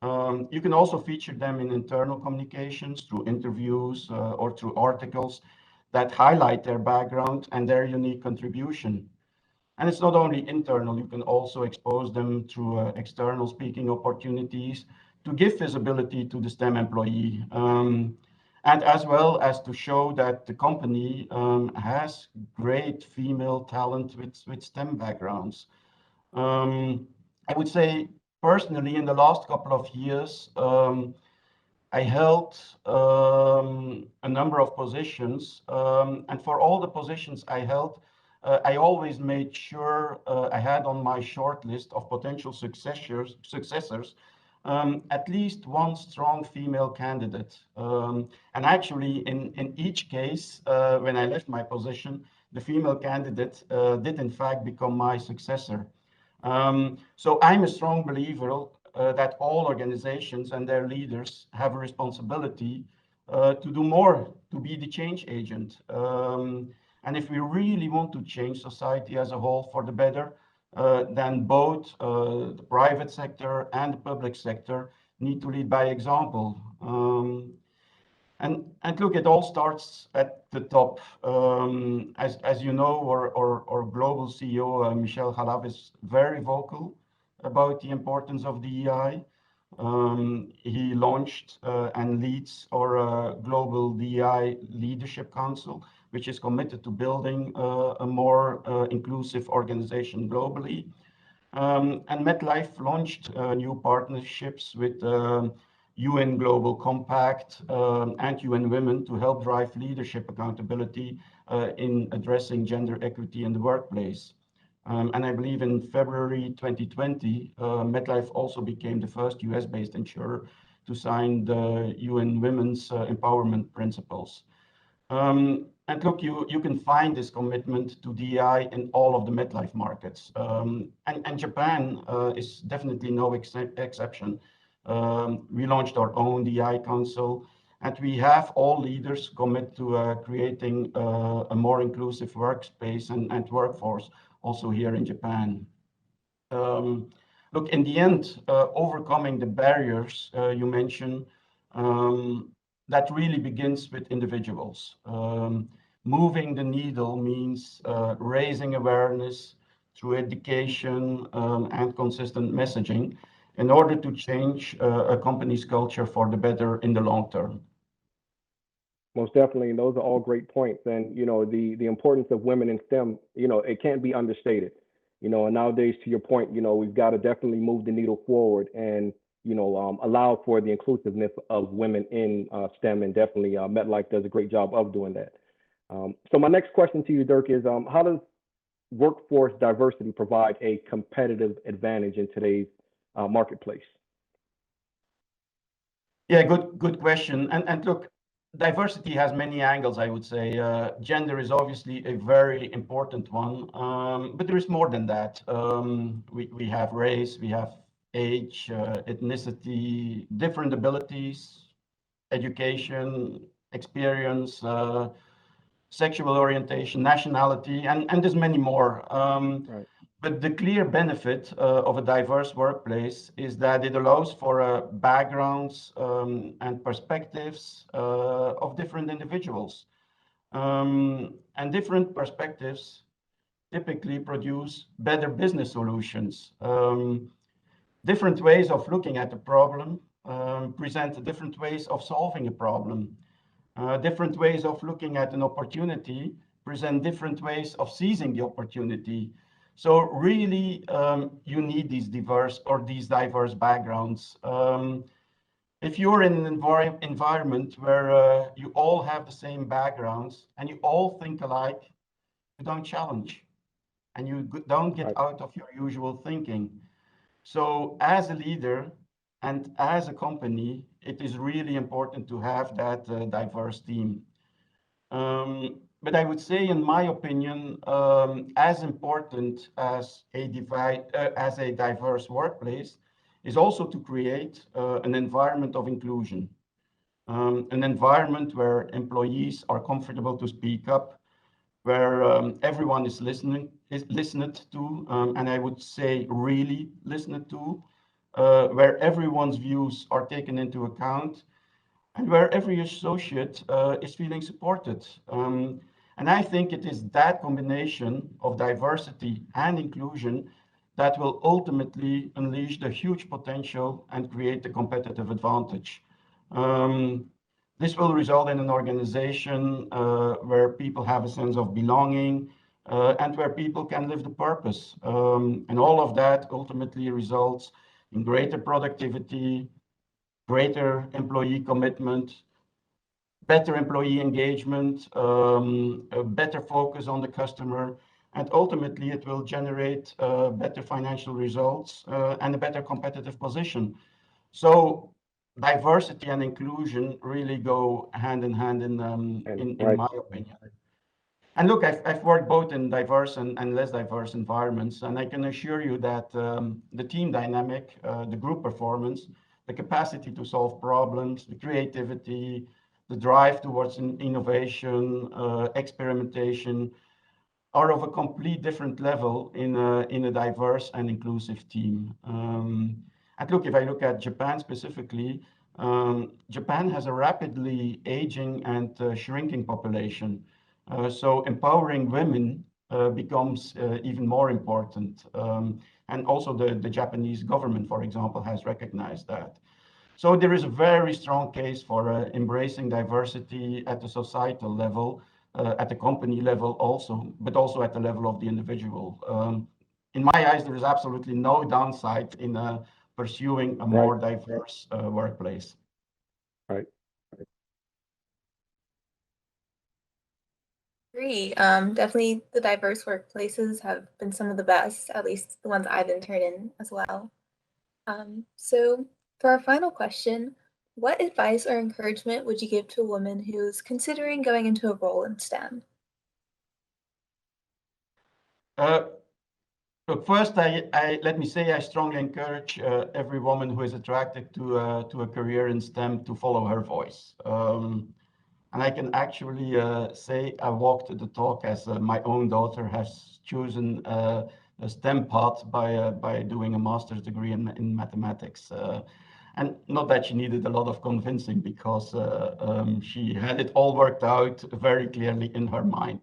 You can also feature them in internal communications through interviews or through articles that highlight their background and their unique contribution. And it's not only internal, you can also expose them through external speaking opportunities to give visibility to the STEM employee. And as well as to show that the company has great female talent with STEM backgrounds. I would say personally, in the last couple of years, I held a number of positions, and for all the positions I held, I always made sure I had on my short list of potential successors at least one strong female candidate. And actually, in each case, when I left my position, the female candidate did in fact become my successor. So I'm a strong believer that all organizations and their leaders have a responsibility to do more, to be the change agent. And if we really want to change society as a whole for the better, then both the private sector and the public sector need to lead by example. And look, it all starts at the top. As you know, our global CEO, Michel Khalaf, is very vocal about the importance of DEI. He launched and leads our global DEI leadership council, which is committed to building a more inclusive organization globally. And MetLife launched new partnerships with UN Global Compact and UN Women to help drive leadership accountability in addressing gender equity in the workplace. And I believe in February 2020, MetLife also became the first US-based insurer to sign the UN Women's Empowerment Principles. And look, you can find this commitment to DEI in all of the MetLife markets. And Japan is definitely no exception. We launched our own DEI council, and we have all leaders commit to creating a more inclusive workspace and workforce also here in Japan. Look, in the end, overcoming the barriers you mentioned, that really begins with individuals. Moving the needle means raising awareness through education and consistent messaging in order to change a company's culture for the better in the long term. Most definitely, and those are all great points. And the importance of women in STEM, it can't be understated. And nowadays, to your point, we've got to definitely move the needle forward and allow for the inclusiveness of women in STEM, and definitely MetLife does a great job of doing that. So my next question to you, Dirk, is how does workforce diversity provide a competitive advantage in today's marketplace? Yeah, good question. And look, diversity has many angles, I would say. Gender is obviously a very important one, but there is more than that. We have race, we have age, ethnicity, different abilities, education, experience, sexual orientation, nationality, and there's many more. Right. But the clear benefit of a diverse workplace is that it allows for backgrounds and perspectives of different individuals. And different perspectives typically produce better business solutions. Different ways of looking at a problem present different ways of solving a problem. Different ways of looking at an opportunity present different ways of seizing the opportunity. So really, you need these diverse backgrounds. If you're in an environment where you all have the same backgrounds and you all think alike, you don't challenge and you don't get out of your usual thinking. So as a leader and as a company, it is really important to have that diverse team. But I would say, in my opinion, as important as a diverse workplace is also to create an environment of inclusion, an environment where employees are comfortable to speak up, where everyone is listened to, and I would say really listened to, where everyone's views are taken into account, and where every associate is feeling supported. And I think it is that combination of diversity and inclusion that will ultimately unleash the huge potential and create a competitive advantage. This will result in an organization where people have a sense of belonging, and where people can live the purpose. And all of that ultimately results in greater productivity, greater employee commitment, better employee engagement, a better focus on the customer, and ultimately it will generate better financial results and a better competitive position. So diversity and inclusion really go hand in hand in my opinion. And look, I've worked both in diverse and less diverse environments, and I can assure you that the team dynamic, the group performance, the capacity to solve problems, the creativity, the drive towards innovation, experimentation, are of a complete different level in a diverse and inclusive team. And look, if I look at Japan specifically, Japan has a rapidly aging and shrinking population. So empowering women becomes even more important. And also the Japanese government, for example, has recognized that. So there is a very strong case for embracing diversity at the societal level, at the company level also, but also at the level of the individual. In my eyes, there is absolutely no downside in pursuing a more diverse workplace. Right. Agree. Definitely the diverse workplaces have been some of the best, at least the ones I've interned in as well. So for our final question, what advice or encouragement would you give to a woman who's considering going into a role in STEM? Look, first, let me say I strongly encourage every woman who is attracted to a career in STEM to follow her voice. And I can actually say I walked the talk as my own daughter has chosen a STEM path by doing a master's degree in mathematics. And not that she needed a lot of convincing because she had it all worked out very clearly in her mind.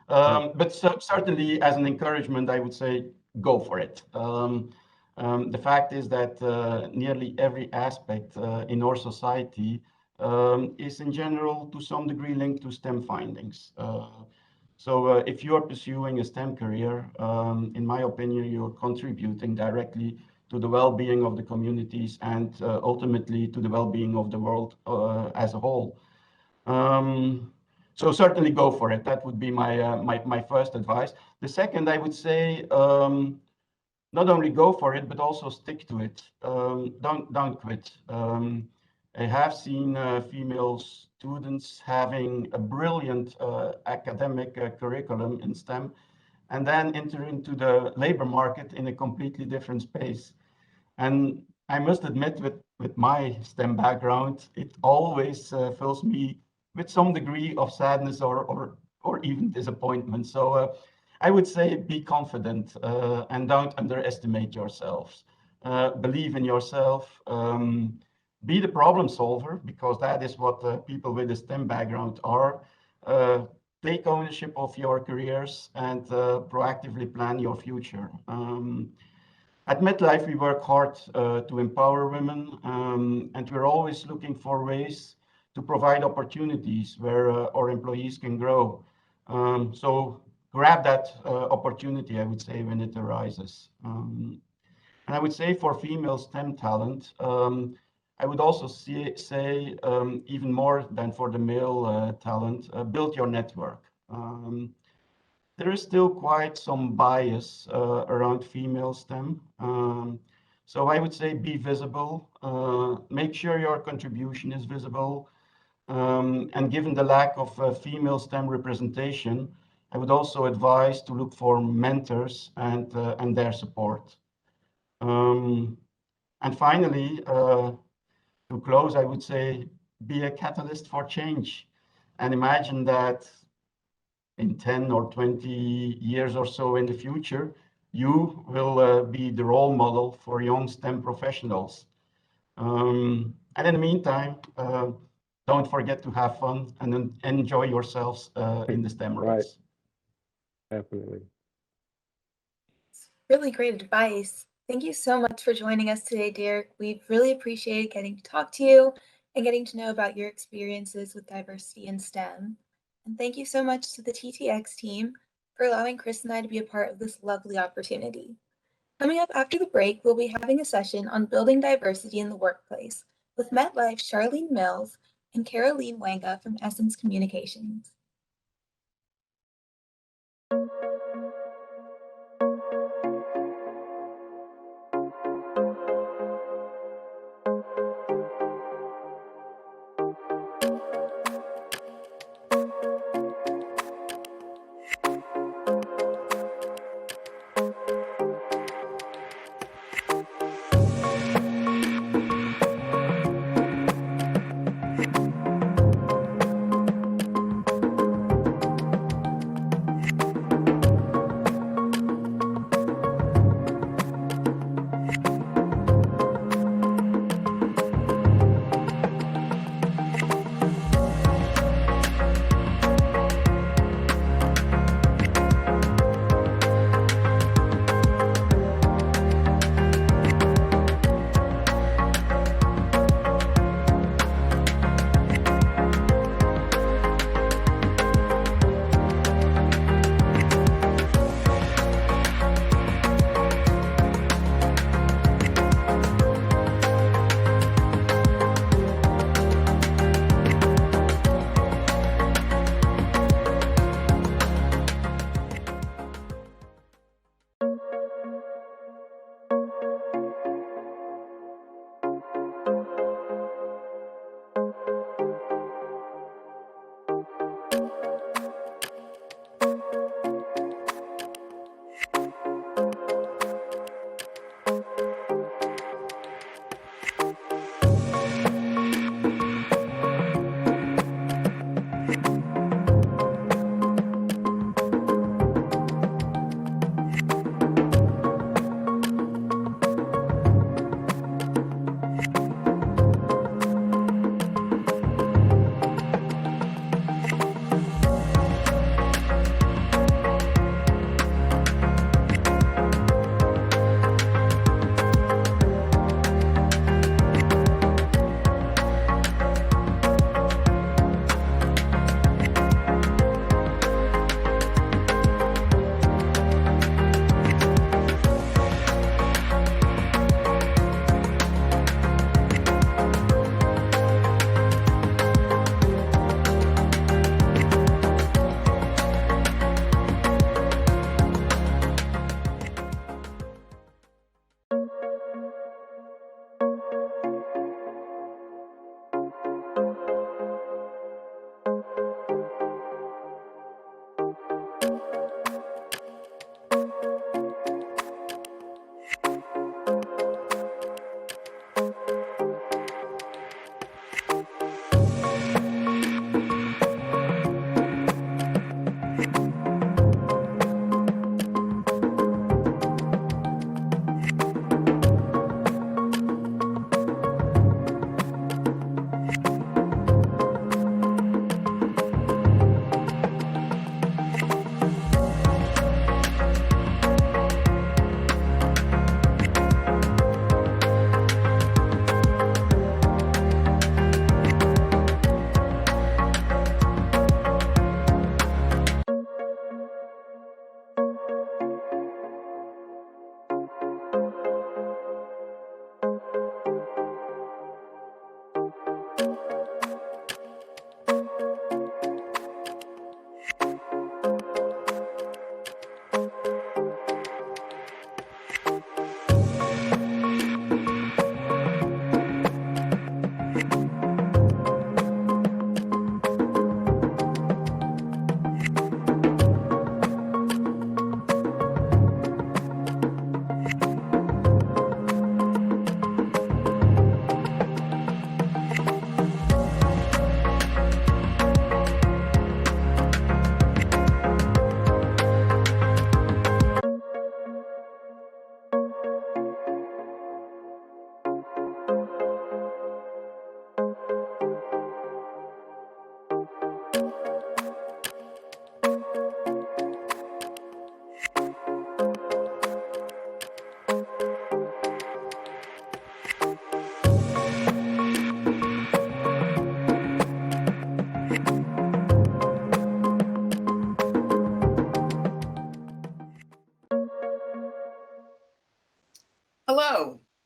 But certainly as an encouragement, I would say, go for it. The fact is that nearly every aspect in our society is in general to some degree linked to STEM findings. So if you're pursuing a STEM career, in my opinion, you're contributing directly to the well-being of the communities and ultimately to the well-being of the world as a whole. So certainly go for it. That would be my first advice. The second, I would say, not only go for it, but also stick to it. Don't quit. I have seen female students having a brilliant academic curriculum in STEM and then enter into the labor market in a completely different space. And I must admit, with my STEM background, it always fills me with some degree of sadness or even disappointment. So I would say be confident and don't underestimate yourselves. Believe in yourself. Be the problem solver, because that is what people with a STEM background are. Take ownership of your careers and proactively plan your future. At MetLife, we work hard to empower women, and we're always looking for ways to provide opportunities where our employees can grow. So grab that opportunity, I would say, when it arises. And I would say for female STEM talent, I would also say even more than for the male talent, build your network. There is still quite some bias around female STEM. So I would say be visible, make sure your contribution is visible. And given the lack of female STEM representation, I would also advise to look for mentors and their support. And finally, to close, I would say be a catalyst for change and imagine that in 10 or 20 years or so in the future, you will be the role model for young STEM professionals. And in the meantime, don't forget to have fun and enjoy yourselves in the STEM roles. Definitely. Really great advice. Thank you so much for joining us today, Derek. We've really appreciated getting to talk to you and getting to know about your experiences with diversity in STEM. And thank you so much to the TTX team for for allowing Chris and I to be a part of this lovely opportunity. Coming up after the break, we'll be having a session on building diversity in the workplace with MetLife's Charlene Mills and Caroline Wanga from Essence Communications.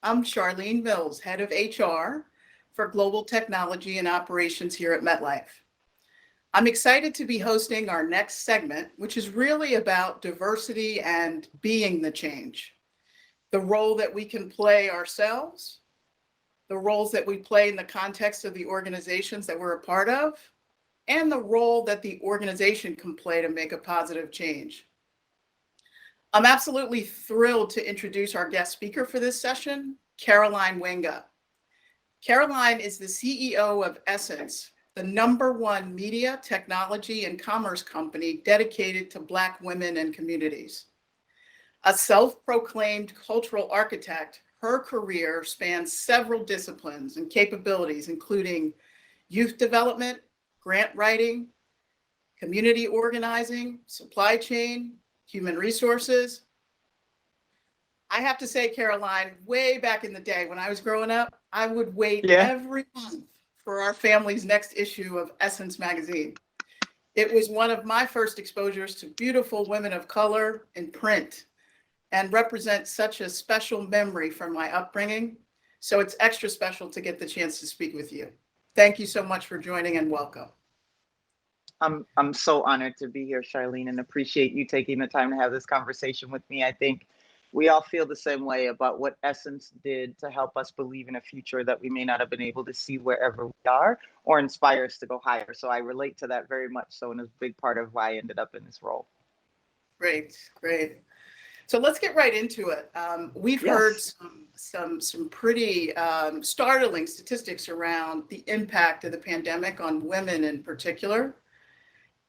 I'm Charlene Mills, Head of HR for Global Technology and Operations here at MetLife. I'm excited to be hosting our next segment, which is really about diversity and being the change. The role that we can play ourselves, the roles that we play in the context of the organizations that we're a part of, and the role that the organization can play to make a positive change. I'm absolutely thrilled to introduce our guest speaker for this session, Caroline Wenga. Caroline is the CEO of Essence, the #1 media, technology, and commerce company dedicated to Black women and communities. A self-proclaimed cultural architect, her career spans several disciplines and capabilities, including youth development, grant writing, community organizing, supply chain, human resources. I have to say, Caroline, way back in the day when I was growing up, I would wait every month for our family's next issue of Essence magazine. It was one of my first exposures to beautiful women of color in print and represents such a special memory from my upbringing. So it's extra special to get the chance to speak with you. Thank you so much for joining and welcome. I'm so honored to be here, Charlene, and appreciate you taking the time to have this conversation with me. I think we all feel the same way about what Essence did to help us believe in a future that we may not have been able to see wherever we are or inspire us to go higher. So I relate to that very much so, and it's a big part of why I ended up in this role. Great, great. So let's get right into it. We've heard some pretty startling statistics around the impact of the pandemic on women in particular.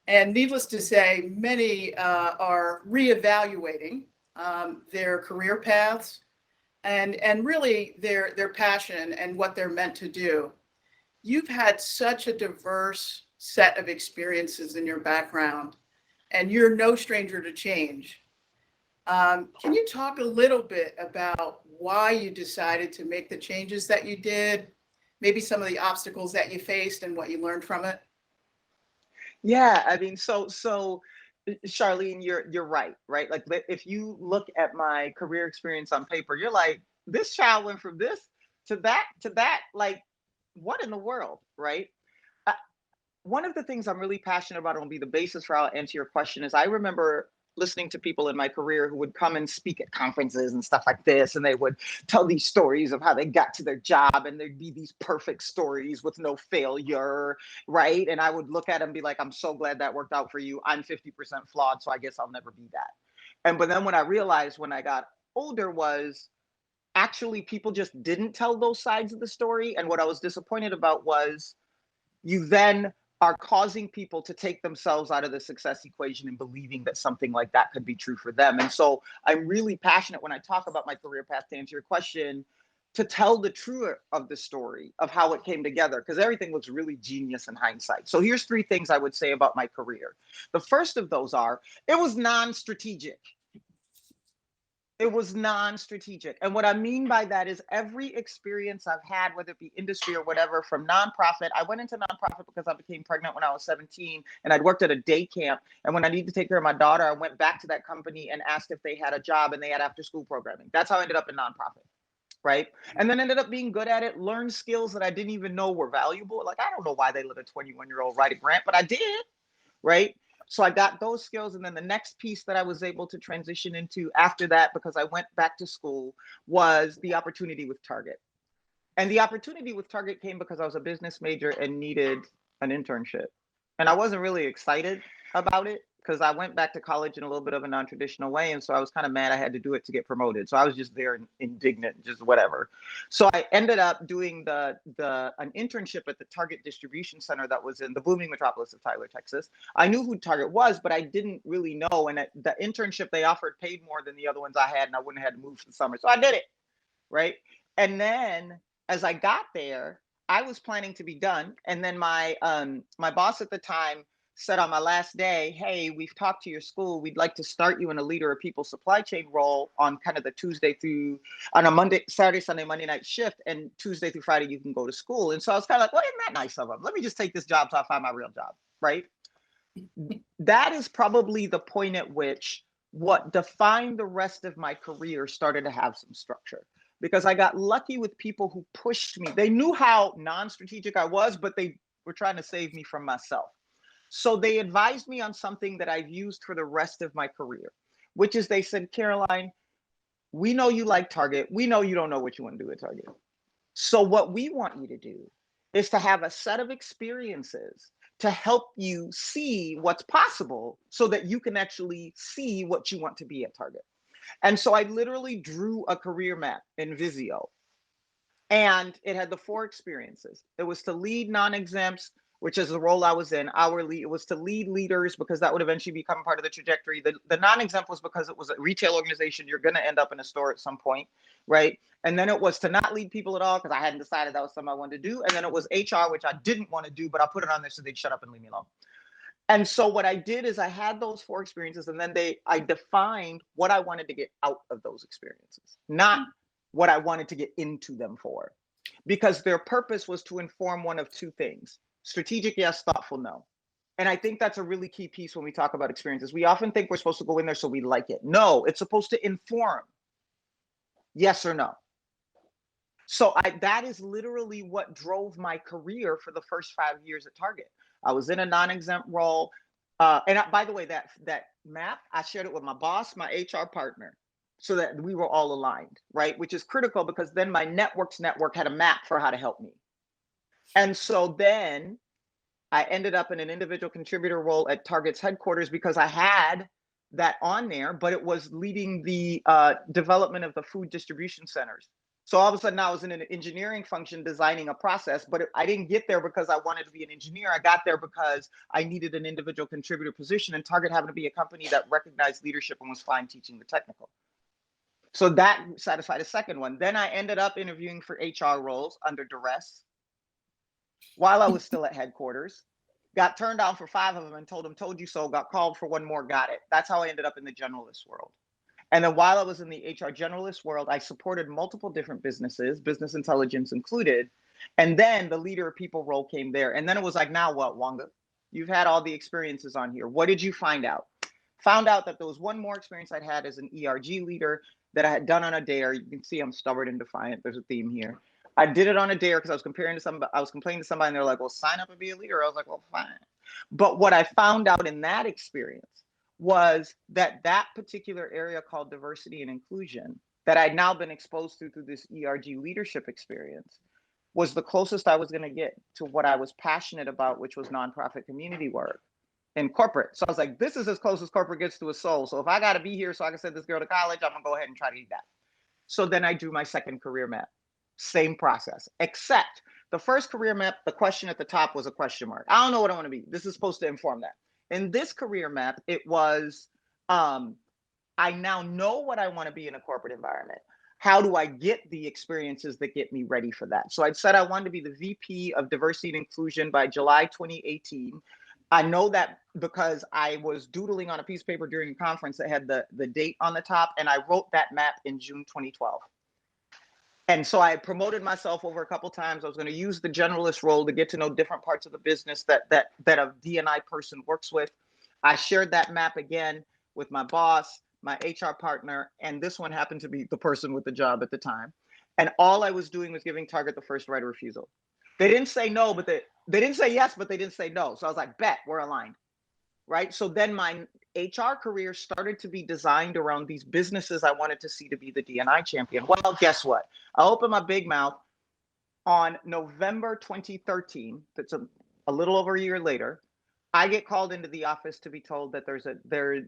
And needless to say, many are reevaluating their career paths and really their passion and what they're meant to do. You've had such a diverse set of experiences in your background, and you're no stranger to change. Can you talk a little bit about why you decided to make the changes that you did, maybe some of the obstacles that you faced and what you learned from it? Yeah, I mean, so Charlene, you're right? Like if you look at my career experience on paper, you're like, this child went from this to that, like, what in the world, right? One of the things I'm really passionate about and will be the basis for how I'll answer your question is I remember listening to people in my career who would come and speak at conferences and stuff like this, and they would tell these stories of how they got to their job, and there'd be these perfect stories with no failure, right? And I would look at them and be like, I'm so glad that worked out for you. I'm 50% flawed, so I guess I'll never be that. But then what I realized when I got older was actually people just didn't tell those sides of the story. And what I was disappointed about was you then are causing people to take themselves out of the success equation and believing that something like that could be true for them. And so I'm really passionate when I talk about my career path, to answer your question, to tell the truth of the story of how it came together, because everything looks really genius in hindsight. So here's 3 things I would say about my career. The first of those are, it was non-strategic. It was non-strategic. And what I mean by that is every experience I've had, whether it be industry or whatever, from nonprofit, I went into nonprofit because I became pregnant when I was 17 and I'd worked at a day camp. And when I needed to take care of my daughter, I went back to that company and asked if they had a job, and they had after school programming. That's how I ended up in nonprofit, right? And then ended up being good at it, learned skills that I didn't even know were valuable. Like, I don't know why they let a 21-year-old write a grant, but I did, right? So I got those skills. And then the next piece that I was able to transition into after that, because I went back to school, was the opportunity with Target. And the opportunity with Target came because I was a business major and needed an internship. And I wasn't really excited about it because I went back to college in a little bit of a non-traditional way. And so I was kind of mad I had to do it to get promoted. So I was just there indignant, just whatever. So I ended up doing an internship at the Target distribution center that was in the booming metropolis of Tyler, Texas. I knew who Target was, but I didn't really know. And the internship they offered paid more than the other ones I had, and I wouldn't have had to move for the summer. So I did it, right? And then as I got there, I was planning to be done. And then my boss at the time said on my last day, hey, we've talked to your school. We'd like to start you in a leader of people supply chain role on kind of the Tuesday through, on a Monday, Saturday, Sunday, Monday night shift. And Tuesday through Friday, you can go to school. And so I was kind of like, well, isn't that nice of them? Let me just take this job till I find my real job, right? That is probably the point at which what defined the rest of my career started to have some structure. because I got lucky with people who pushed me. They knew how non-strategic I was, but they were trying to save me from myself. So they advised me on something that I've used for the rest of my career, which is they said, Caroline, we know you like Target. We know you don't know what you want to do at Target. So what we want you to do is to have a set of experiences to help you see what's possible so that you can actually see what you want to be at Target. And so I literally drew a career map in Visio, and it had the 4 experiences. It was to lead non-exempts, which is the role I was in, hourly. It was to lead leaders because that would eventually become part of the trajectory. The non-exempt was because it was a retail organization. You're going to end up in a store at some point, right? And then it was to not lead people at all because I hadn't decided that was something I wanted to do. And then it was HR, which I didn't want to do, but I put it on there so they'd shut up and leave me alone. And so what I did is I had those 4 experiences, and then I defined what I wanted to get out of those experiences, not what I wanted to get into them for, because their purpose was to inform one of 2 things: strategic, yes; thoughtful, no. And I think that's a really key piece when we talk about experiences. We often think we're supposed to go in there so we like it. No, it's supposed to inform yes or no. So that is literally what drove my career for the first 5 years at Target. I was in a non-exempt role. By the way, that map, I shared it with my boss, my HR partner, so that we were all aligned, right? Which is critical because then my network had a map for how to help me. And so then I ended up in an individual contributor role at Target's headquarters because I had that on there, but it was leading the development of the food distribution centers. So all of a sudden I was in an engineering function designing a process, but I didn't get there because I wanted to be an engineer. I got there because I needed an individual contributor position, and Target happened to be a company that recognized leadership and was fine teaching the technical. So that satisfied a second one. Then I ended up interviewing for HR roles under duress while I was still at headquarters. Got turned down for 5 of them and told them, told you so, got called for 1 more, got it. That's how I ended up in the generalist world. And then while I was in the HR generalist world, I supported multiple different businesses, business intelligence included. And then the leader of people role came there. And then it was like, now what, Wanga? You've had all the experiences on here. What did you find out? Found out that there was 1 more experience I'd had as an ERG leader that I had done on a dare. You can see I'm stubborn and defiant. There's a theme here. I did it on a dare because I was complaining to somebody, and they're like, well, sign up and be a leader. I was like, well, fine. But what I found out in that experience was that particular area called diversity and inclusion that I'd now been exposed to through this ERG leadership experience was the closest I was going to get to what I was passionate about, which was nonprofit community work in corporate. So I was like, this is as close as corporate gets to a soul. So if I got to be here so I can send this girl to college, I'm going to go ahead and try to do that. So then I drew my second career map. Same process, except the first career map, the question at the top was a question mark. I don't know what I want to be. This is supposed to inform that. In this career map, it was, I now know what I want to be in a corporate environment. How do I get the experiences that get me ready for that? So I said I wanted to be the VP of Diversity and Inclusion by July 2018. I know that because I was doodling on a piece of paper during a conference that had the date on the top, and I wrote that map in June 2012. And so I promoted myself over a couple of times. I was going to use the generalist role to get to know different parts of the business that a D&I person works with. I shared that map again with my boss, my HR partner, and this one happened to be the person with the job at the time. And all I was doing was giving Target the first right of refusal. They didn't say no, but they didn't say yes, but they didn't say no. So I was like, bet, we're aligned. Right. So then my HR career started to be designed around these businesses I wanted to see to be the D&I champion. Well, guess what? I opened my big mouth on November 2013. That's a little over a year later. I get called into the office to be told that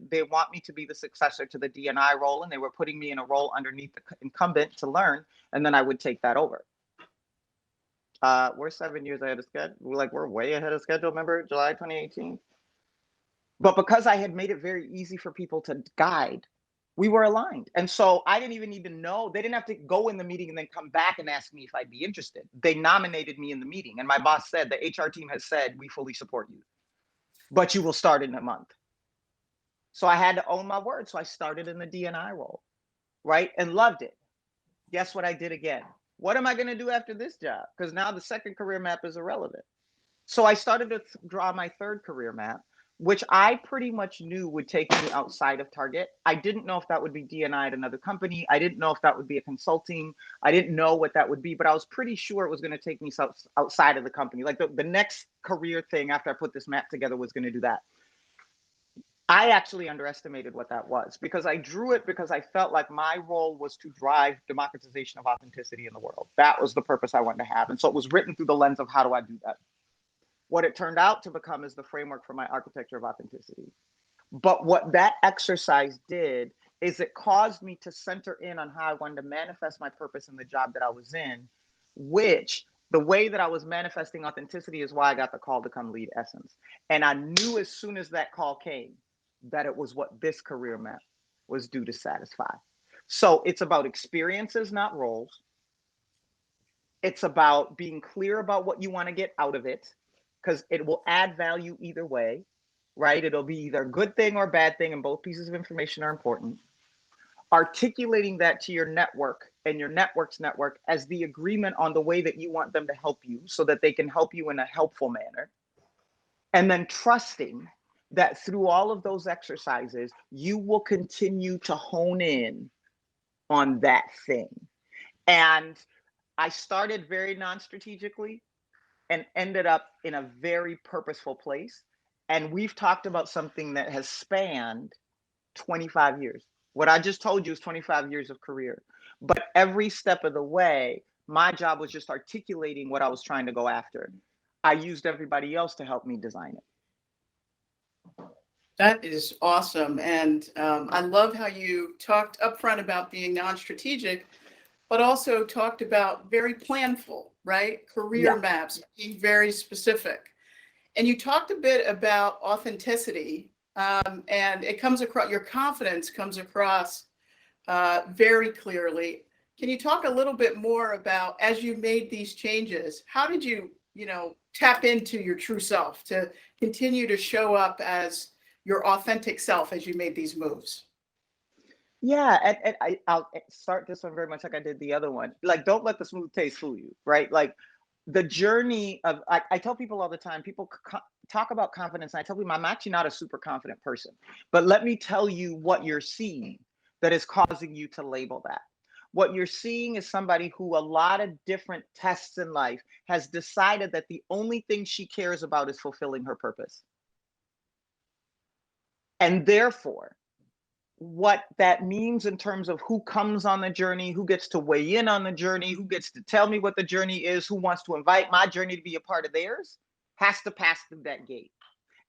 they want me to be the successor to the D&I role, and they were putting me in a role underneath the incumbent to learn, and then I would take that over. We're 7 years ahead of schedule. We're way ahead of schedule. Remember July 2018? But because I had made it very easy for people to guide, we were aligned. And so I didn't even need to know. They didn't have to go in the meeting and then come back and ask me if I'd be interested. They nominated me in the meeting. And my boss said, the HR team has said, we fully support you, but you will start in a month. So I had to own my word. So I started in the D&I role, right? And loved it. Guess what I did again? What am I going to do after this job? Because now the second career map is irrelevant. So I started to draw my third career map, which I pretty much knew would take me outside of Target. I didn't know if that would be D&I at another company. I didn't know if that would be a consulting. I didn't know what that would be, but I was pretty sure it was going to take me outside of the company. Like the next career thing after I put this map together was going to do that. I actually underestimated what that was because I drew it because I felt like my role was to drive democratization of authenticity in the world. That was the purpose I wanted to have. And so it was written through the lens of how do I do that? What it turned out to become is the framework for my architecture of authenticity. But what that exercise did is it caused me to center in on how I wanted to manifest my purpose in the job that I was in, which the way that I was manifesting authenticity is why I got the call to come lead Essence. And I knew as soon as that call came that it was what this career map was due to satisfy. So it's about experiences, not roles. It's about being clear about what you want to get out of it, because it will add value either way, right? It'll be either a good thing or a bad thing, and both pieces of information are important. Articulating that to your network and your network's network as the agreement on the way that you want them to help you so that they can help you in a helpful manner. And then trusting that through all of those exercises, you will continue to hone in on that thing. And I started very non-strategically and ended up in a very purposeful place. And we've talked about something that has spanned 25 years. What I just told you is 25 years of career. But every step of the way, my job was just articulating what I was trying to go after. I used everybody else to help me design it. That is awesome. And I love how you talked upfront about being non-strategic, but also talked about very planful, right? Career maps, being very specific. And you talked a bit about authenticity, and it comes across, your confidence comes across very clearly. Can you talk a little bit more about, as you made these changes, how did you, tap into your true self to continue to show up as your authentic self as you made these moves? Yeah, and I'll start this one very much like I did the other one. Like, don't let the smooth taste fool you, right? Like the journey of, I tell people all the time, people talk about confidence, and I tell people I'm actually not a super confident person. But let me tell you what you're seeing that is causing you to label that. What you're seeing is somebody who a lot of different tests in life has decided that the only thing she cares about is fulfilling her purpose. And therefore, what that means in terms of who comes on the journey, who gets to weigh in on the journey, who gets to tell me what the journey is, who wants to invite my journey to be a part of theirs, has to pass through that gate.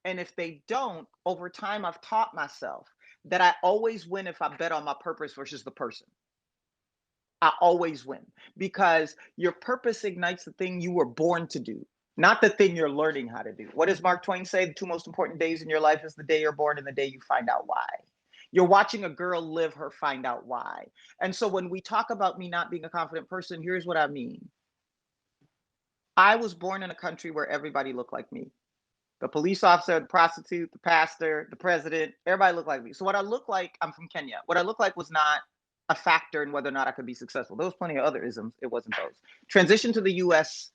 And if they don't, over time, I've taught myself that I always win if I bet on my purpose versus the person. I always win, because your purpose ignites the thing you were born to do, not the thing you're learning how to do. What does Mark Twain say? The two most important days in your life is the day you're born and the day you find out why. You're watching a girl live her find out why. And so when we talk about me not being a confident person, here's what I mean. I was born in a country where everybody looked like me. The police officer, the prostitute, the pastor, the president, everybody looked like me. So what I look like, I'm from Kenya. What I look like was not a factor in whether or not I could be successful. There was plenty of other isms. It wasn't those. Transition to the US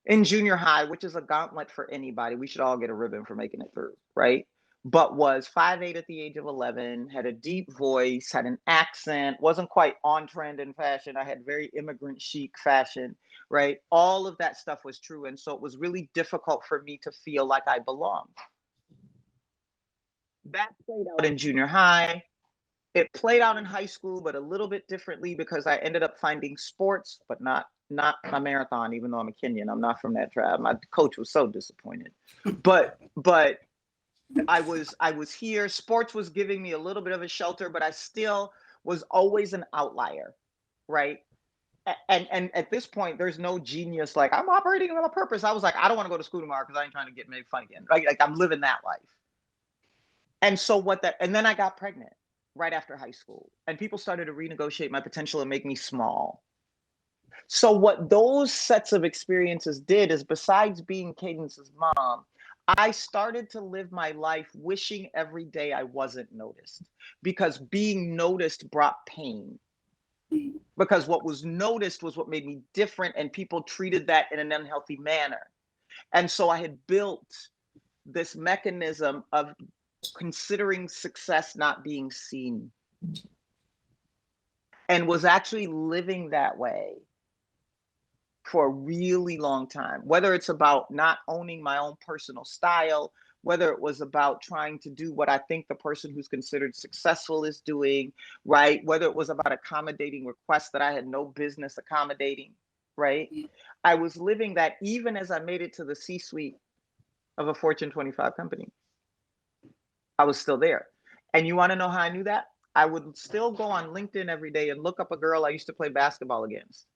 in junior high, which is a gauntlet for anybody. We should all get a ribbon for making it through, right? But was 5'8" at the age of 11, had a deep voice, had an accent, wasn't quite on trend in fashion. I had very immigrant chic fashion, right? All of that stuff was true. And so it was really difficult for me to feel like I belonged. That played out in junior high. It played out in high school, but a little bit differently, because I ended up finding sports, but not my marathon, even though I'm a Kenyan. I'm not from that tribe. My coach was so disappointed. But I was here. Sports was giving me a little bit of a shelter, but I still was always an outlier, right? And at this point, there's no genius like I'm operating on a purpose. I was like, I don't want to go to school tomorrow because I ain't trying to get made fun again, right? Like I'm living that life. And so and then I got pregnant right after high school, and people started to renegotiate my potential and make me small. So what those sets of experiences did is, besides being Cadence's mom, I started to live my life wishing every day I wasn't noticed, because being noticed brought pain. Because what was noticed was what made me different, and people treated that in an unhealthy manner. And so I had built this mechanism of considering success not being seen, and was actually living that way for a really long time, whether it's about not owning my own personal style, whether it was about trying to do what I think the person who's considered successful is doing, right? Whether it was about accommodating requests that I had no business accommodating, right? I was living that even as I made it to the C-suite of a Fortune 25 company. I was still there. And you want to know how I knew that? I would still go on LinkedIn every day and look up a girl I used to play basketball against,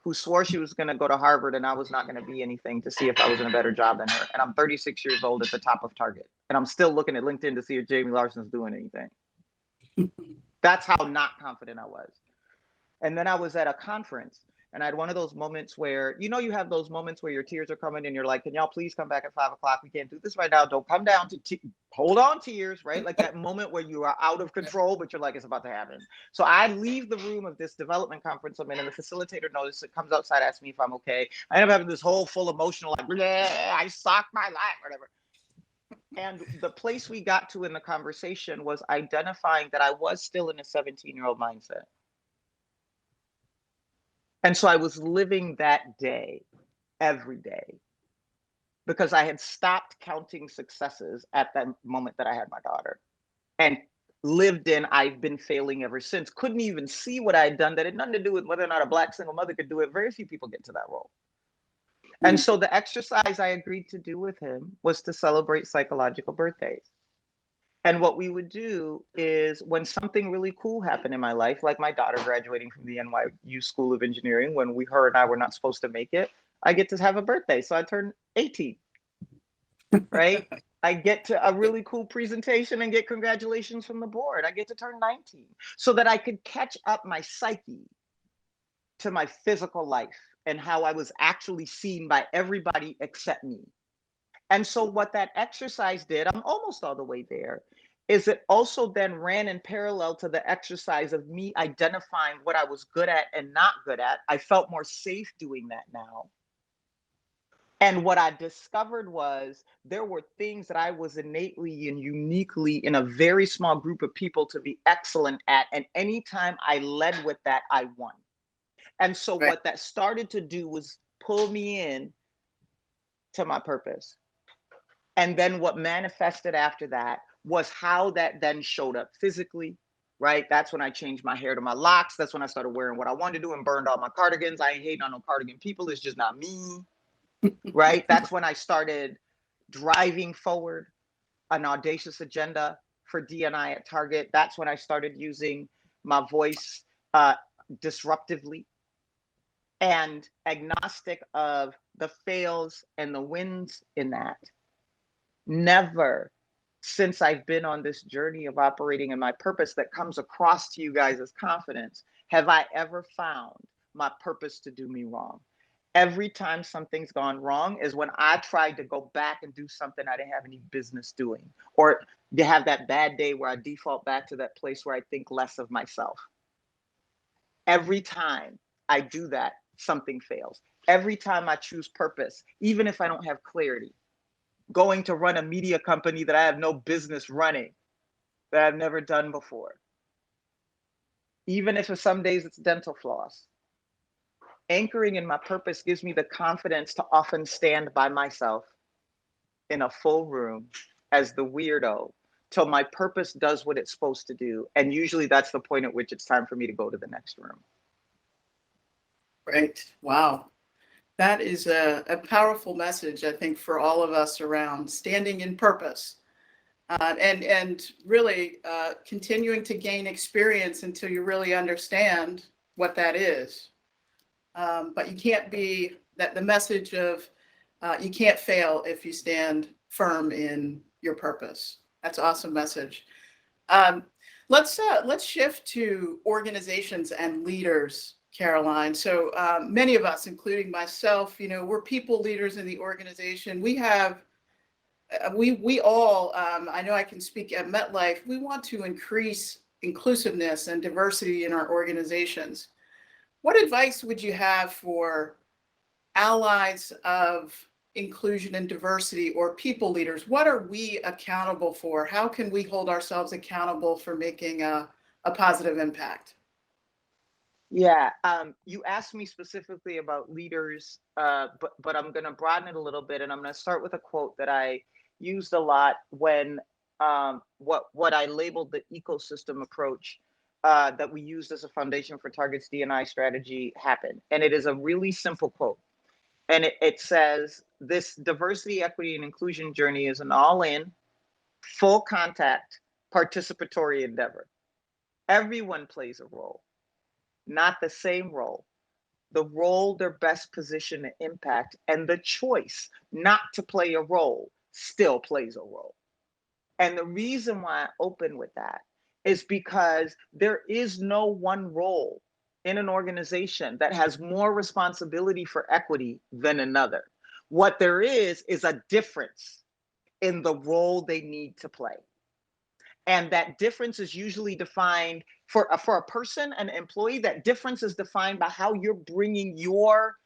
who swore she was going to go to Harvard and I was not going to be anything, to see if I was in a better job than her. And I'm 36 years old at the top of Target. And I'm still looking at LinkedIn to see if Jamie Larson's doing anything. That's how not confident I was. And then I was at a conference and I had one of those moments where, you know, you have those moments where your tears are coming and you're like, can y'all please come back at 5 o'clock? We can't do this right now. Don't come down to hold on, tears, right? Like that moment where you are out of control, but you're like, it's about to happen. So I leave the room of this development conference I'm in, and the facilitator notices it, comes outside, asks me if I'm okay. I end up having this whole full emotional, like, I sucked my life, whatever. And the place we got to in the conversation was identifying that I was still in a 17-year-old mindset. And so I was living that day, every day, because I had stopped counting successes at that moment that I had my daughter, and lived in, I've been failing ever since. Couldn't even see what I had done that had nothing to do with whether or not a Black single mother could do it. Very few people get to that role. And so the exercise I agreed to do with him was to celebrate psychological birthdays. And what we would do is, when something really cool happened in my life, like my daughter graduating from the NYU School of Engineering, when her and I were not supposed to make it, I get to have a birthday. So I turned 18, right? I get to a really cool presentation and get congratulations from the board. I get to turn 19 so that I could catch up my psyche to my physical life and how I was actually seen by everybody except me. And so what that exercise did, I'm almost all the way there, is it also then ran in parallel to the exercise of me identifying what I was good at and not good at. I felt more safe doing that now. And what I discovered was there were things that I was innately and uniquely in a very small group of people to be excellent at. And anytime I led with that, I won. And so what that started to do was pull me in to my purpose. And then what manifested after that was how that then showed up physically, right? That's when I changed my hair to my locks. That's when I started wearing what I wanted to do and burned all my cardigans. I ain't hating on no cardigan people. It's just not me, right? That's when I started driving forward an audacious agenda for D&I at Target. That's when I started using my voice disruptively and agnostic of the fails and the wins in that. Never since I've been on this journey of operating in my purpose that comes across to you guys as confidence, have I ever found my purpose to do me wrong. Every time something's gone wrong is when I tried to go back and do something I didn't have any business doing, or to have that bad day where I default back to that place where I think less of myself. Every time I do that, something fails. Every time I choose purpose, even if I don't have clarity, going to run a media company that I have no business running, that I've never done before. Even if some days it's dental floss. Anchoring in my purpose gives me the confidence to often stand by myself in a full room as the weirdo till my purpose does what it's supposed to do. And usually that's the point at which it's time for me to go to the next room. Right. Wow. That is a powerful message, I think, for all of us around standing in purpose and really continuing to gain experience until you really understand what that is. But you can't be that the message of you can't fail if you stand firm in your purpose. That's an awesome message. Let's shift to organizations and leaders, Caroline. So many of us, including myself, we're people leaders in the organization. We have, we all, I know I can speak at MetLife, we want to increase inclusiveness and diversity in our organizations. What advice would you have for allies of inclusion and diversity or people leaders? What are we accountable for? How can we hold ourselves accountable for making a positive impact? Yeah, you asked me specifically about leaders, but I'm going to broaden it a little bit, and I'm going to start with a quote that I used a lot when what I labeled the ecosystem approach that we used as a foundation for Target's D&I strategy happened. And it is a really simple quote. And it says, this diversity, equity, and inclusion journey is an all-in, full contact, participatory endeavor. Everyone plays a role, not the same role. The role they're best positioned to impact, and the choice not to play a role still plays a role. And the reason why I open with that is because there is no one role in an organization that has more responsibility for equity than another. What there is a difference in the role they need to play. And that difference is usually defined for a person, an employee, that difference is defined by how you're bringing your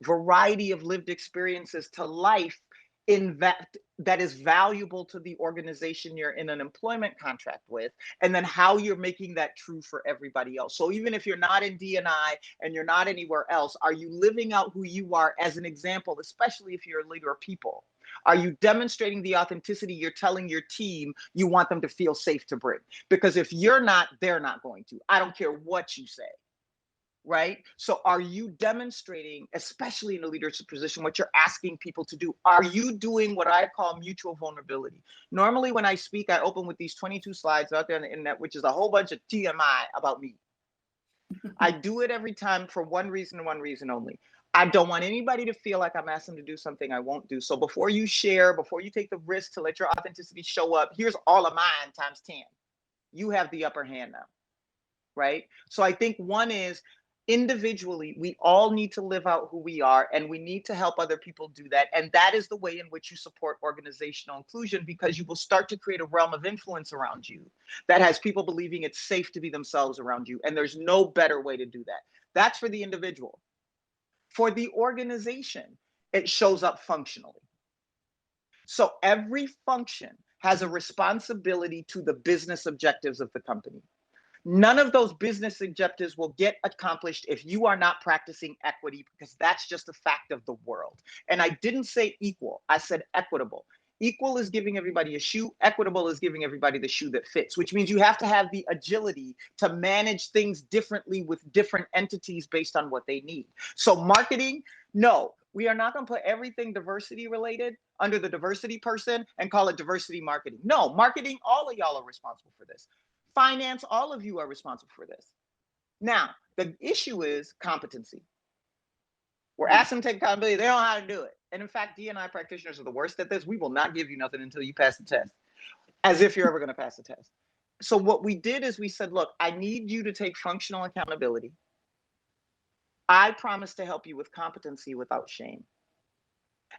variety of lived experiences to life in that is valuable to the organization you're in an employment contract with, and then how you're making that true for everybody else. So even if you're not in D&I and you're not anywhere else, are you living out who you are as an example, especially if you're a leader of people? Are you demonstrating the authenticity you're telling your team you want them to feel safe to bring? Because if you're not, they're not going to. I don't care what you say. Right? So are you demonstrating, especially in a leadership position, what you're asking people to do? Are you doing what I call mutual vulnerability? Normally, when I speak, I open with these 22 slides out there on the internet, which is a whole bunch of TMI about me. I do it every time for one reason and one reason only. I don't want anybody to feel like I'm asking them to do something I won't do. So before you share, before you take the risk to let your authenticity show up, here's all of mine times 10. You have the upper hand now, right? So I think one is, individually, we all need to live out who we are, and we need to help other people do that. And that is the way in which you support organizational inclusion, because you will start to create a realm of influence around you that has people believing it's safe to be themselves around you. And there's no better way to do that. That's for the individual. For the organization, it shows up functionally. So every function has a responsibility to the business objectives of the company. None of those business objectives will get accomplished if you are not practicing equity, because that's just a fact of the world. And I didn't say equal, I said equitable. Equal is giving everybody a shoe, equitable is giving everybody the shoe that fits, which means you have to have the agility to manage things differently with different entities based on what they need. So marketing, no, we are not going to put everything diversity related under the diversity person and call it diversity marketing. No, marketing, all of y'all are responsible for this. Finance, all of you are responsible for this. Now, the issue is competency. We're asking them to take accountability. They don't know how to do it. And in fact, D&I practitioners are the worst at this. We will not give you nothing until you pass the test, as if you're ever going to pass the test. So what we did is we said, look, I need you to take functional accountability. I promise to help you with competency without shame.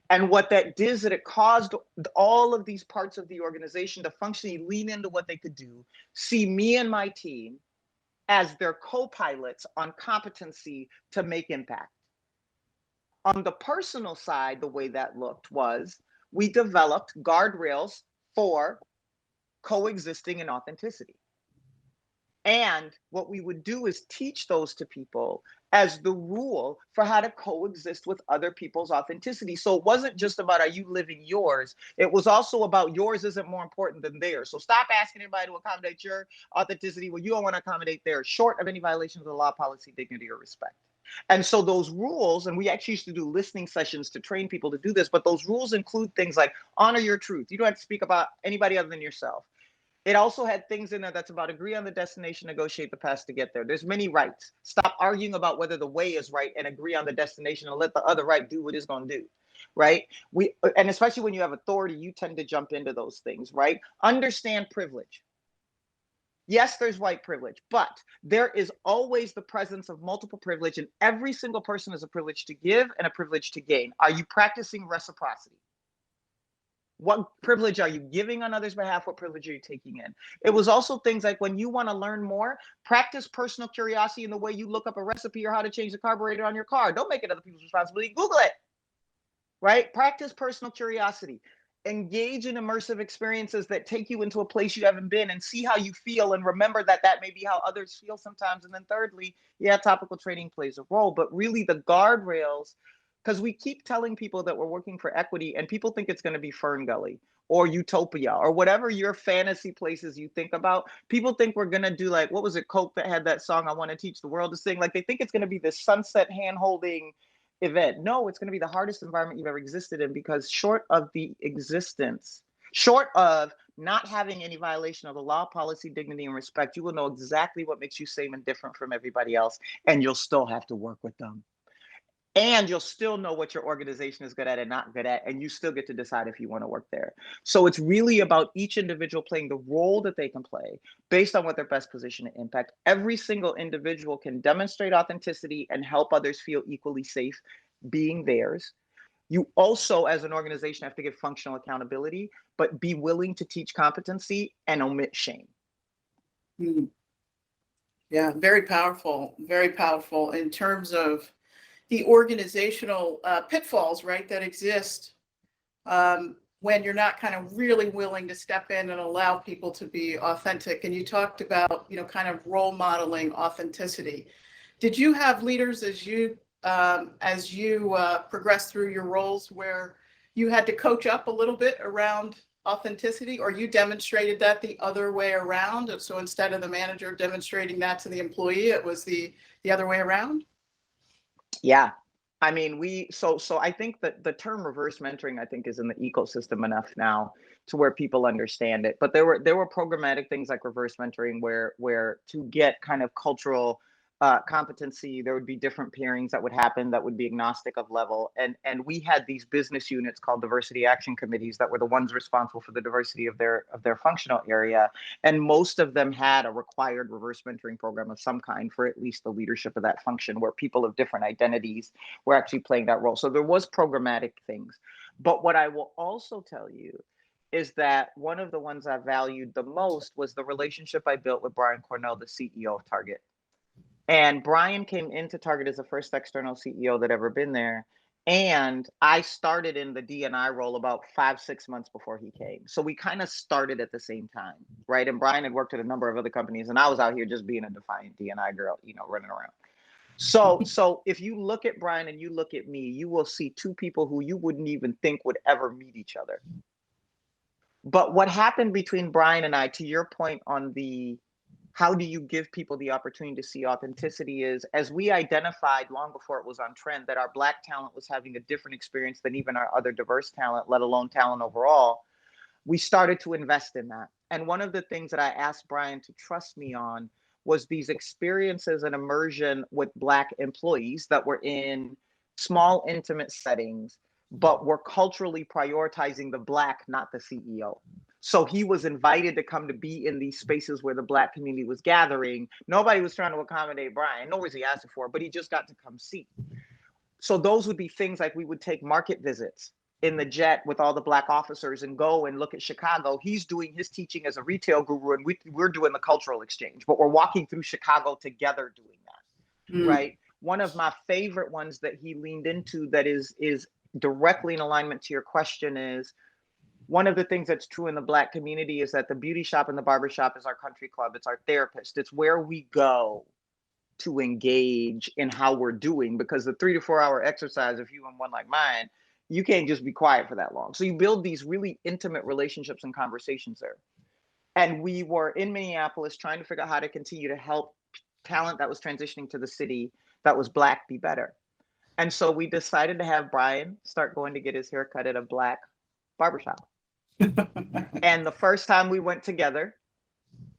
And what that did is that it caused all of these parts of the organization to functionally lean into what they could do, see me and my team as their co-pilots on competency to make impact. On the personal side, the way that looked was we developed guardrails for coexisting and authenticity. And what we would do is teach those to people as the rule for how to coexist with other people's authenticity. So it wasn't just about, are you living yours? It was also about yours isn't more important than theirs. So stop asking everybody to accommodate your authenticity when you don't want to accommodate theirs, short of any violation of the law, policy, dignity, or respect. And so those rules, and we actually used to do listening sessions to train people to do this, but those rules include things like honor your truth. You don't have to speak about anybody other than yourself. It also had things in there that's about agree on the destination, negotiate the path to get there. There's many rights. Stop arguing about whether the way is right and agree on the destination and let the other right do what it's going to do, right? And especially when you have authority, you tend to jump into those things, right? Understand privilege. Yes, there's white privilege, but there is always the presence of multiple privilege, and every single person is a privilege to give and a privilege to gain. Are you practicing reciprocity? What privilege are you giving on others' behalf? What privilege are you taking in? It was also things like when you want to learn more, practice personal curiosity in the way you look up a recipe or how to change the carburetor on your car. Don't make it other people's responsibility. Google it. right? Practice personal curiosity. Engage in immersive experiences that take you into a place you haven't been and see how you feel, and remember that that may be how others feel sometimes. And then thirdly, yeah, topical training plays a role, but really the guardrails, because we keep telling people that we're working for equity and people think it's going to be Fern Gully or Utopia or whatever your fantasy places you think about. People think we're going to do, like, what was it, Coke that had that song, I Want to Teach the World to Sing? Like, they think it's going to be this sunset hand holding event. No, it's going to be the hardest environment you've ever existed in, because short of not having any violation of the law, policy, dignity, and respect, you will know exactly what makes you same and different from everybody else, and you'll still have to work with them. And you'll still know what your organization is good at and not good at, and you still get to decide if you want to work there. So it's really about each individual playing the role that they can play based on what their best position to impact. Every single individual can demonstrate authenticity and help others feel equally safe being theirs. You also, as an organization, have to give functional accountability, but be willing to teach competency and omit shame. Yeah, very powerful in terms of the organizational pitfalls, right, that exist when you're not kind of really willing to step in and allow people to be authentic. And you talked about, you know, kind of role modeling authenticity. Did you have leaders as you progressed through your roles where you had to coach up a little bit around authenticity, or you demonstrated that the other way around? So instead of the manager demonstrating that to the employee, it was the other way around? Yeah. I mean, so I think that the term reverse mentoring, I think, is in the ecosystem enough now to where people understand it. But there were programmatic things like reverse mentoring where to get kind of cultural competency, there would be different pairings that would happen that would be agnostic of level. And we had these business units called diversity action committees that were the ones responsible for the diversity of their functional area. And most of them had a required reverse mentoring program of some kind for at least the leadership of that function, where people of different identities were actually playing that role. So there was programmatic things. But what I will also tell you is that one of the ones I valued the most was the relationship I built with Brian Cornell, the CEO of Target. And Brian came into Target as the first external CEO that ever been there. And I started in the D&I role about 5-6 months before he came. So we kind of started at the same time, right? And Brian had worked at a number of other companies, and I was out here just being a defiant D&I girl, you know, running around. So if you look at Brian and you look at me, you will see two people who you wouldn't even think would ever meet each other. But what happened between Brian and I, to your point on the how do you give people the opportunity to see authenticity, is as we identified long before it was on trend that our Black talent was having a different experience than even our other diverse talent, let alone talent overall, we started to invest in that. And one of the things that I asked Brian to trust me on was these experiences and immersion with Black employees that were in small, intimate settings, but were culturally prioritizing the Black, not the CEO. So he was invited to come to be in these spaces where the Black community was gathering. Nobody was trying to accommodate Brian, nor was he asking for it, but he just got to come see. So those would be things like we would take market visits in the jet with all the Black officers and go and look at Chicago. He's doing his teaching as a retail guru, and we're doing the cultural exchange, but we're walking through Chicago together doing that, right? One of my favorite ones that he leaned into that is directly in alignment to your question is, one of the things that's true in the Black community is that the beauty shop and the barber shop is our country club. It's our therapist. It's where we go to engage in how we're doing, because the 3 to 4 hour exercise, if you in one like mine, you can't just be quiet for that long. So you build these really intimate relationships and conversations there. And we were in Minneapolis trying to figure out how to continue to help talent that was transitioning to the city that was Black be better. And so we decided to have Brian start going to get his hair cut at a Black barbershop. And the first time we went together,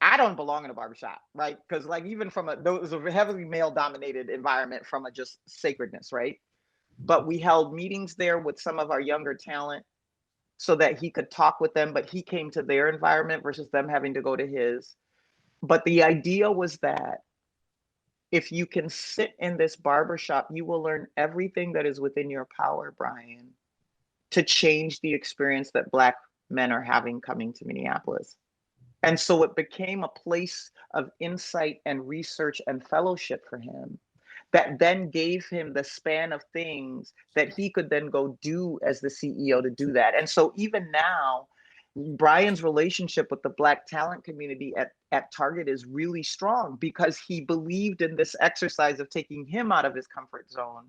I don't belong in a barbershop, right? Because like even from it was a heavily male dominated environment from a just sacredness, right? But we held meetings there with some of our younger talent so that he could talk with them, but he came to their environment versus them having to go to his. But the idea was that if you can sit in this barbershop, you will learn everything that is within your power, Brian, to change the experience that Black men are having coming to Minneapolis. And so it became a place of insight and research and fellowship for him that then gave him the span of things that he could then go do as the CEO to do that. And so even now, Brian's relationship with the Black talent community at Target is really strong because he believed in this exercise of taking him out of his comfort zone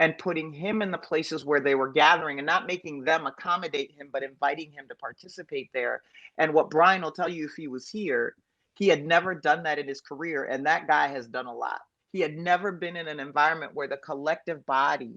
and putting him in the places where they were gathering and not making them accommodate him, but inviting him to participate there. And what Brian will tell you if he was here, he had never done that in his career. And that guy has done a lot. He had never been in an environment where the collective body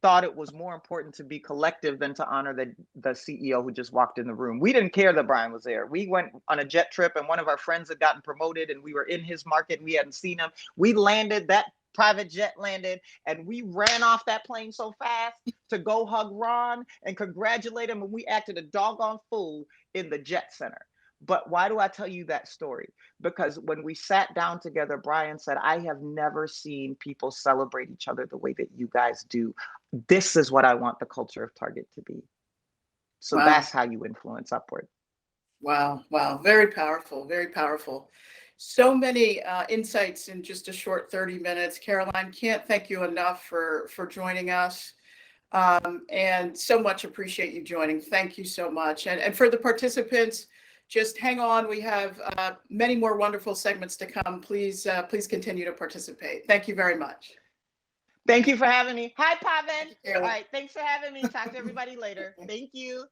thought it was more important to be collective than to honor the CEO who just walked in the room. We didn't care that Brian was there. We went on a jet trip and one of our friends had gotten promoted and we were in his market and we hadn't seen him. We landed, that private jet landed, and we ran off that plane so fast to go hug Ron and congratulate him, and we acted a doggone fool in the jet center. But why do I tell you that story? Because when we sat down together, Brian said, I have never seen people celebrate each other the way that you guys do. This is what I want the culture of Target to be. So Wow. That's how you influence upward. Wow. Wow. Very powerful. Very powerful. So many insights in just a short 30 minutes. Caroline, can't thank you enough for joining us. And so much appreciate you joining. Thank you so much. And for the participants, just hang on. We have many more wonderful segments to come. Please continue to participate. Thank you very much. Thank you for having me. Hi, Pavan. All right. Thanks for having me. Talk to everybody later. Thank you.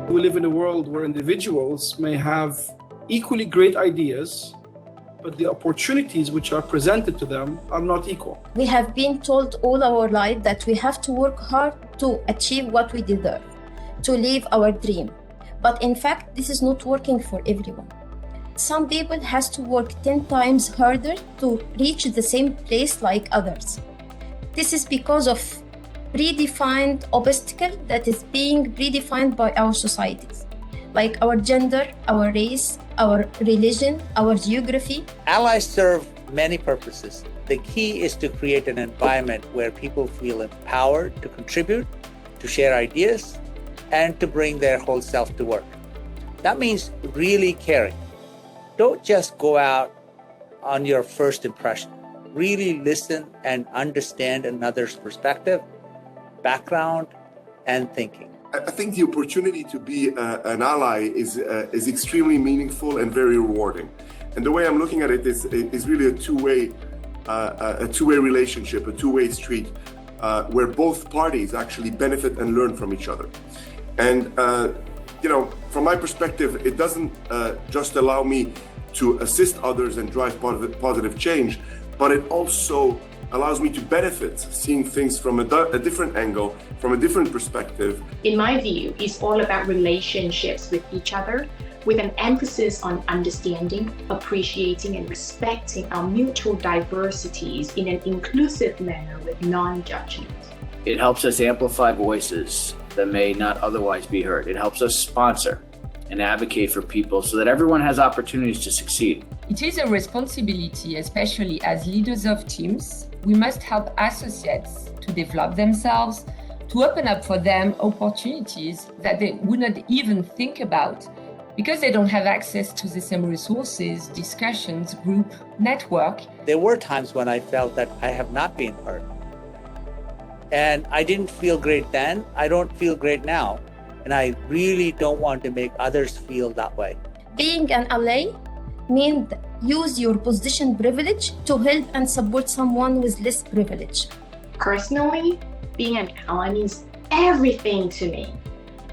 We live in a world where individuals may have equally great ideas, but the opportunities which are presented to them are not equal. We have been told all our life that we have to work hard to achieve what we deserve, to live our dream. But in fact, this is not working for everyone. Some people has to work 10 times harder to reach the same place like others. This is because of predefined obstacle that is being predefined by our societies, like our gender, our race, our religion, our geography. Allies serve many purposes. The key is to create an environment where people feel empowered to contribute, to share ideas, and to bring their whole self to work. That means really caring. Don't just go out on your first impression. Really listen and understand another's perspective, background, and thinking. I think the opportunity to be an ally is extremely meaningful and very rewarding. And the way I'm looking at it is really a two-way relationship, a two-way street, where both parties actually benefit and learn from each other. And from my perspective, it doesn't just allow me to assist others and drive positive change, but it also allows me to benefit, seeing things from a different angle, from a different perspective. In my view, it's all about relationships with each other, with an emphasis on understanding, appreciating, and respecting our mutual diversities in an inclusive manner with non-judgment. It helps us amplify voices that may not otherwise be heard. It helps us sponsor and advocate for people so that everyone has opportunities to succeed. It is a responsibility, especially as leaders of teams. We must help associates to develop themselves, to open up for them opportunities that they would not even think about because they don't have access to the same resources, discussions, group, network. There were times when I felt that I have not been heard. And I didn't feel great then. I don't feel great now. And I really don't want to make others feel that way. Being an ally means use your position privilege to help and support someone with less privilege. Personally, being an ally means everything to me.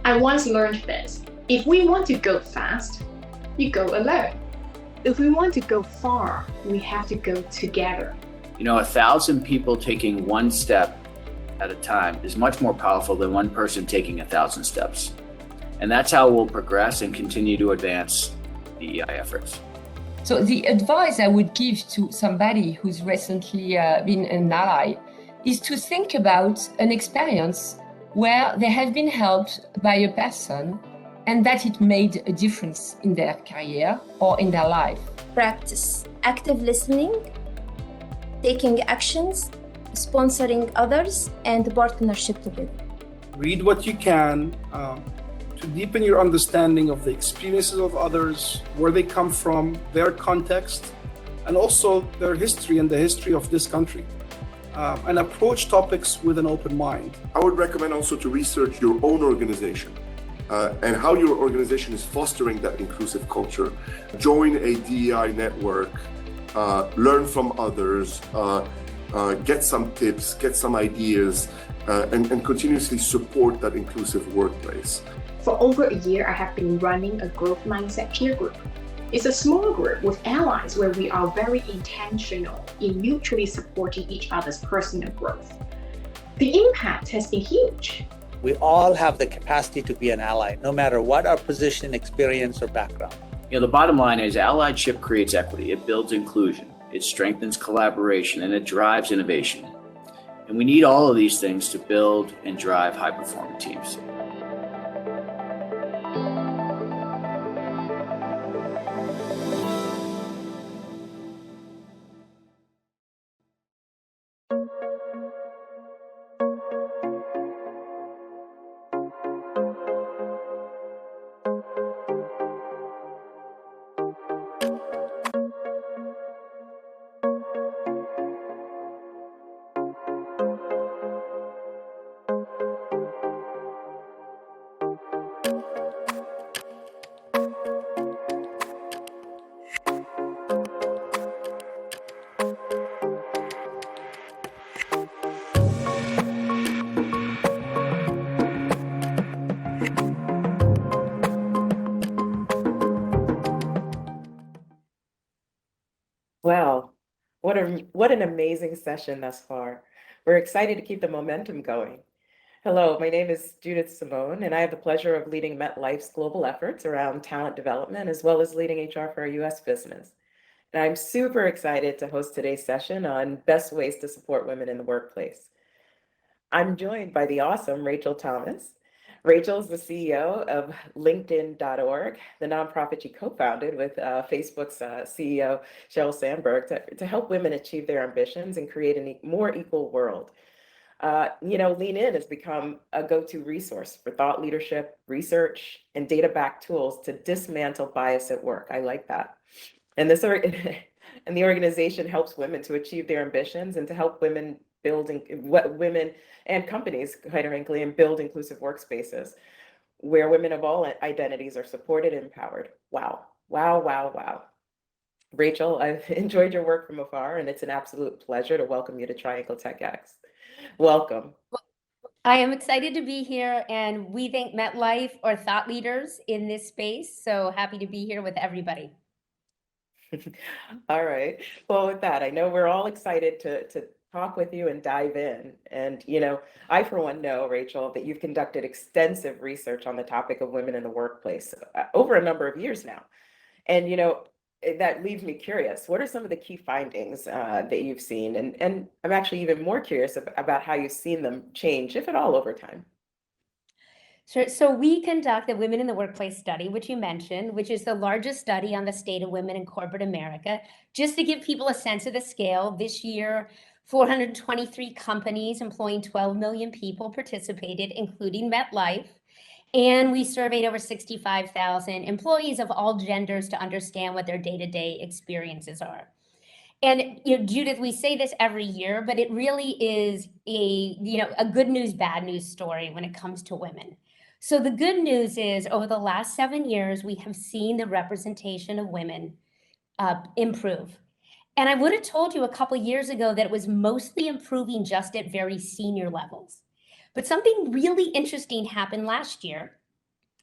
I once learned this. If we want to go fast, you go alone. If we want to go far, we have to go together. 1,000 people taking one step at a time is much more powerful than one person taking 1,000 steps. And that's how we'll progress and continue to advance DEI efforts. So the advice I would give to somebody who's recently been an ally is to think about an experience where they have been helped by a person and that it made a difference in their career or in their life. Practice active listening, taking actions, sponsoring others, and partnership together. Read what you can to deepen your understanding of the experiences of others, where they come from, their context, and also their history and the history of this country. And approach topics with an open mind. I would recommend also to research your own organization and how your organization is fostering that inclusive culture. Join a DEI network, learn from others, get some tips, get some ideas, and continuously support that inclusive workplace. For over a year, I have been running a growth mindset peer group. It's a small group with allies where we are very intentional in mutually supporting each other's personal growth. The impact has been huge. We all have the capacity to be an ally, no matter what our position, experience, or background. The bottom line is allyship creates equity, it builds inclusion, it strengthens collaboration, and it drives innovation. And we need all of these things to build and drive high-performing teams. Wow, what an amazing session thus far. We're excited to keep the momentum going. Hello, my name is Judith Simone, and I have the pleasure of leading MetLife's global efforts around talent development, as well as leading HR for our US business. And I'm super excited to host today's session on best ways to support women in the workplace. I'm joined by the awesome Rachel Thomas. Rachel is the CEO of LinkedIn.org, the nonprofit she co-founded with Facebook's CEO, Sheryl Sandberg, to help women achieve their ambitions and create a more equal world. Lean In has become a go-to resource for thought leadership, research, and data-backed tools to dismantle bias at work. I like that. And the organization helps women to achieve their ambitions and to help women women and companies, quite frankly, and build inclusive workspaces where women of all identities are supported and empowered. Wow, wow, wow, wow. Rachel, I've enjoyed your work from afar, and it's an absolute pleasure to welcome you to Triangle TechX. Welcome. I am excited to be here, and we thank MetLife are thought leaders in this space, so happy to be here with everybody. All right. Well, with that, I know we're all excited to talk with you and dive in. And, I, for one, know, Rachel, that you've conducted extensive research on the topic of women in the workplace over a number of years now. And, that leaves me curious. What are some of the key findings that you've seen? And I'm actually even more curious about how you've seen them change, if at all, over time. Sure. So we conduct the Women in the Workplace study, which you mentioned, which is the largest study on the state of women in corporate America. Just to give people a sense of the scale, this year, 423 companies employing 12 million people participated, including MetLife. And we surveyed over 65,000 employees of all genders to understand what their day-to-day experiences are. And Judith, we say this every year, but it really is a good news, bad news story when it comes to women. So the good news is over the last 7 years, we have seen the representation of women improve. And I would have told you a couple years ago that it was mostly improving just at very senior levels. But something really interesting happened last year,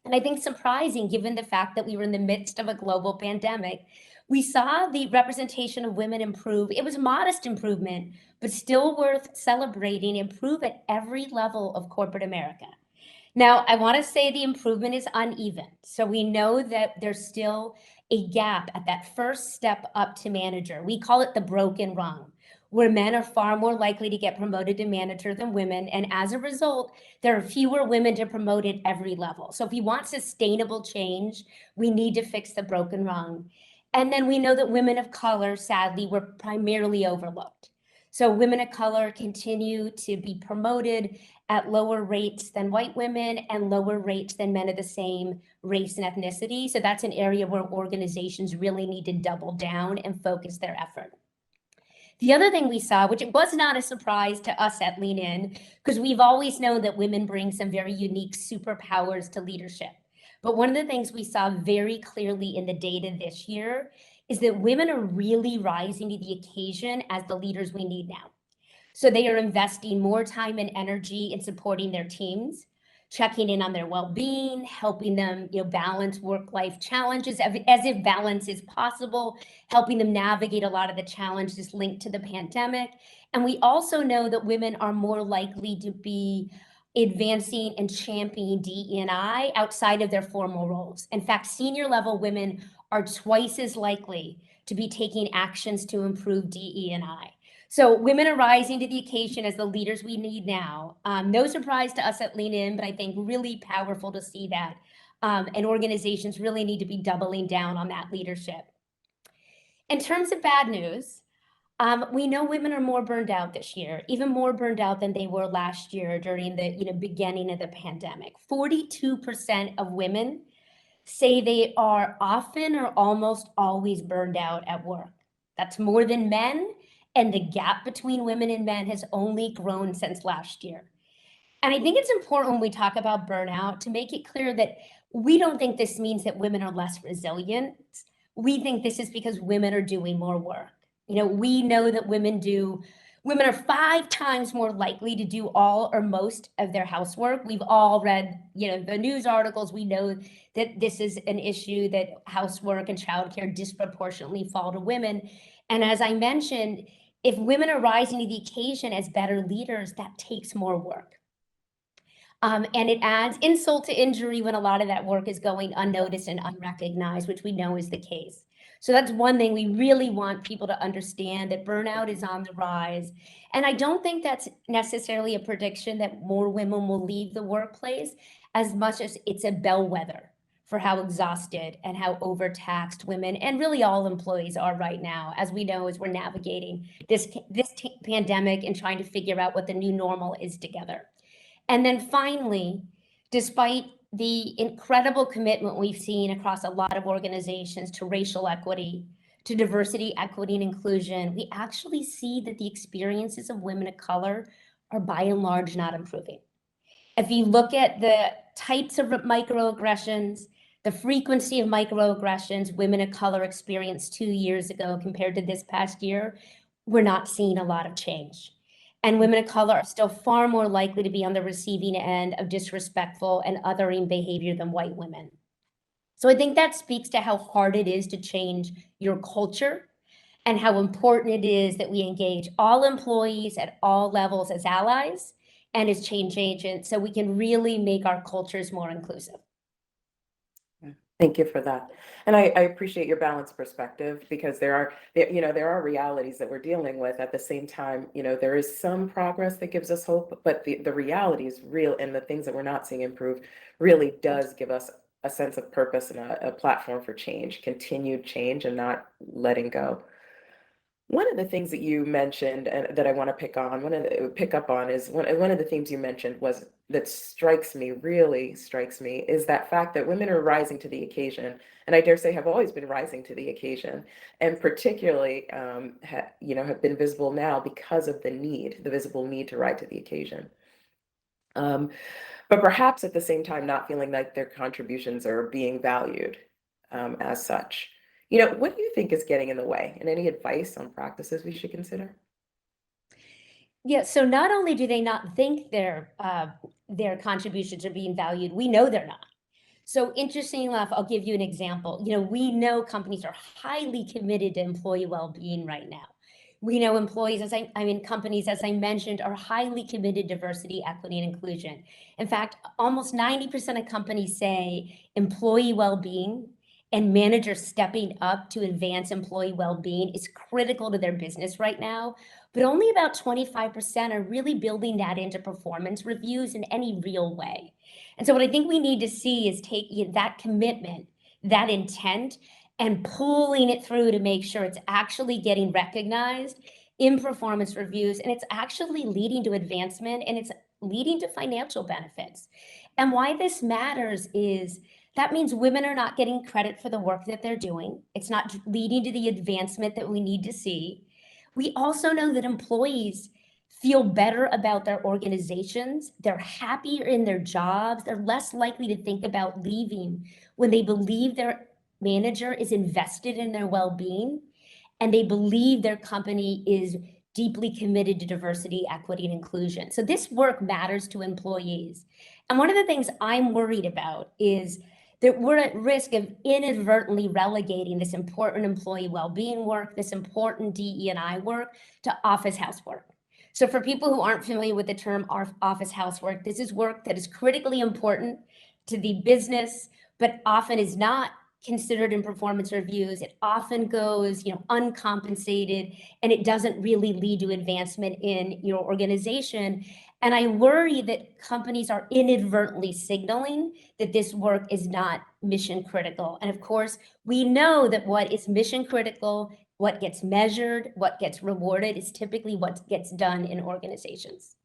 and I think surprising given the fact that we were in the midst of a global pandemic. We saw the representation of women improve. It was a modest improvement, but still worth celebrating, improve at every level of corporate America. Now, I want to say the improvement is uneven. So we know that there's still a gap at that first step up to manager. We call it the broken rung, where men are far more likely to get promoted to manager than women. And as a result, there are fewer women to promote at every level. So if we want sustainable change, we need to fix the broken rung. And then we know that women of color, sadly, were primarily overlooked. So women of color continue to be promoted at lower rates than white women and lower rates than men of the same race and ethnicity. So that's an area where organizations really need to double down and focus their effort. The other thing we saw, which was not a surprise to us at Lean In, because we've always known that women bring some very unique superpowers to leadership. But one of the things we saw very clearly in the data this year is that women are really rising to the occasion as the leaders we need now. So they are investing more time and energy in supporting their teams, checking in on their well-being, helping them, balance work-life challenges as if balance is possible, helping them navigate a lot of the challenges linked to the pandemic. And we also know that women are more likely to be advancing and championing DE&I outside of their formal roles. In fact, senior level women are twice as likely to be taking actions to improve DE&I. So women are rising to the occasion as the leaders we need now. No surprise to us at Lean In, but I think really powerful to see that. And organizations really need to be doubling down on that leadership. In terms of bad news, we know women are more burned out this year, even more burned out than they were last year during the beginning of the pandemic. 42% of women say they are often or almost always burned out at work. That's more than men, and the gap between women and men has only grown since last year. And I think it's important when we talk about burnout to make it clear that we don't think this means that women are less resilient. We think this is because women are doing more work. We know that women are 5 times more likely to do all or most of their housework. We've all read, the news articles. We know that this is an issue, that housework and childcare disproportionately fall to women. And as I mentioned, if women are rising to the occasion as better leaders, that takes more work. And it adds insult to injury when a lot of that work is going unnoticed and unrecognized, which we know is the case. So that's one thing we really want people to understand, that burnout is on the rise. And I don't think that's necessarily a prediction that more women will leave the workplace, as much as it's a bellwether for how exhausted and how overtaxed women and really all employees are right now, as we know, as we're navigating this pandemic and trying to figure out what the new normal is together. And then finally, despite the incredible commitment we've seen across a lot of organizations to racial equity, to diversity, equity, and inclusion, we actually see that the experiences of women of color are by and large not improving. If you look at the types of microaggressions, the frequency of microaggressions women of color experienced 2 years ago compared to this past year, we're not seeing a lot of change. And women of color are still far more likely to be on the receiving end of disrespectful and othering behavior than white women. So I think that speaks to how hard it is to change your culture and how important it is that we engage all employees at all levels as allies and as change agents so we can really make our cultures more inclusive. Thank you for that. And I appreciate your balanced perspective, because there are realities that we're dealing with. At the same time, there is some progress that gives us hope, but the reality is real, and the things that we're not seeing improve really does give us a sense of purpose and a platform for change, continued change, and not letting go. One of the things that you mentioned and that I want to pick up on is one of the themes you mentioned was that really strikes me, is that fact that women are rising to the occasion, and I dare say have always been rising to the occasion, and particularly have been visible now because of the visible need to rise to the occasion. But perhaps at the same time not feeling like their contributions are being valued as such. What do you think is getting in the way, and any advice on practices we should consider? Yeah, so not only do they not think their contributions are being valued, we know they're not. So interesting enough, I'll give you an example. We know companies are highly committed to employee well-being right now. We know companies, as I mentioned, are highly committed to diversity, equity, and inclusion. In fact, almost 90% of companies say employee well-being and managers stepping up to advance employee well-being is critical to their business right now. But only about 25% are really building that into performance reviews in any real way. And so what I think we need to see is take that commitment, that intent, and pulling it through to make sure it's actually getting recognized in performance reviews, and it's actually leading to advancement, and it's leading to financial benefits. And why this matters is that means women are not getting credit for the work that they're doing. It's not leading to the advancement that we need to see. We also know that employees feel better about their organizations, they're happier in their jobs, they're less likely to think about leaving when they believe their manager is invested in their well-being, and they believe their company is deeply committed to diversity, equity, and inclusion. So this work matters to employees. And one of the things I'm worried about is that we're at risk of inadvertently relegating this important employee well-being work, this important DE&I work, to office housework. So for people who aren't familiar with the term office housework, this is work that is critically important to the business, but often is not considered in performance reviews. It often goes, uncompensated, and it doesn't really lead to advancement in your organization. And I worry that companies are inadvertently signaling that this work is not mission critical. And of course, we know that what is mission critical, what gets measured, what gets rewarded is typically what gets done in organizations.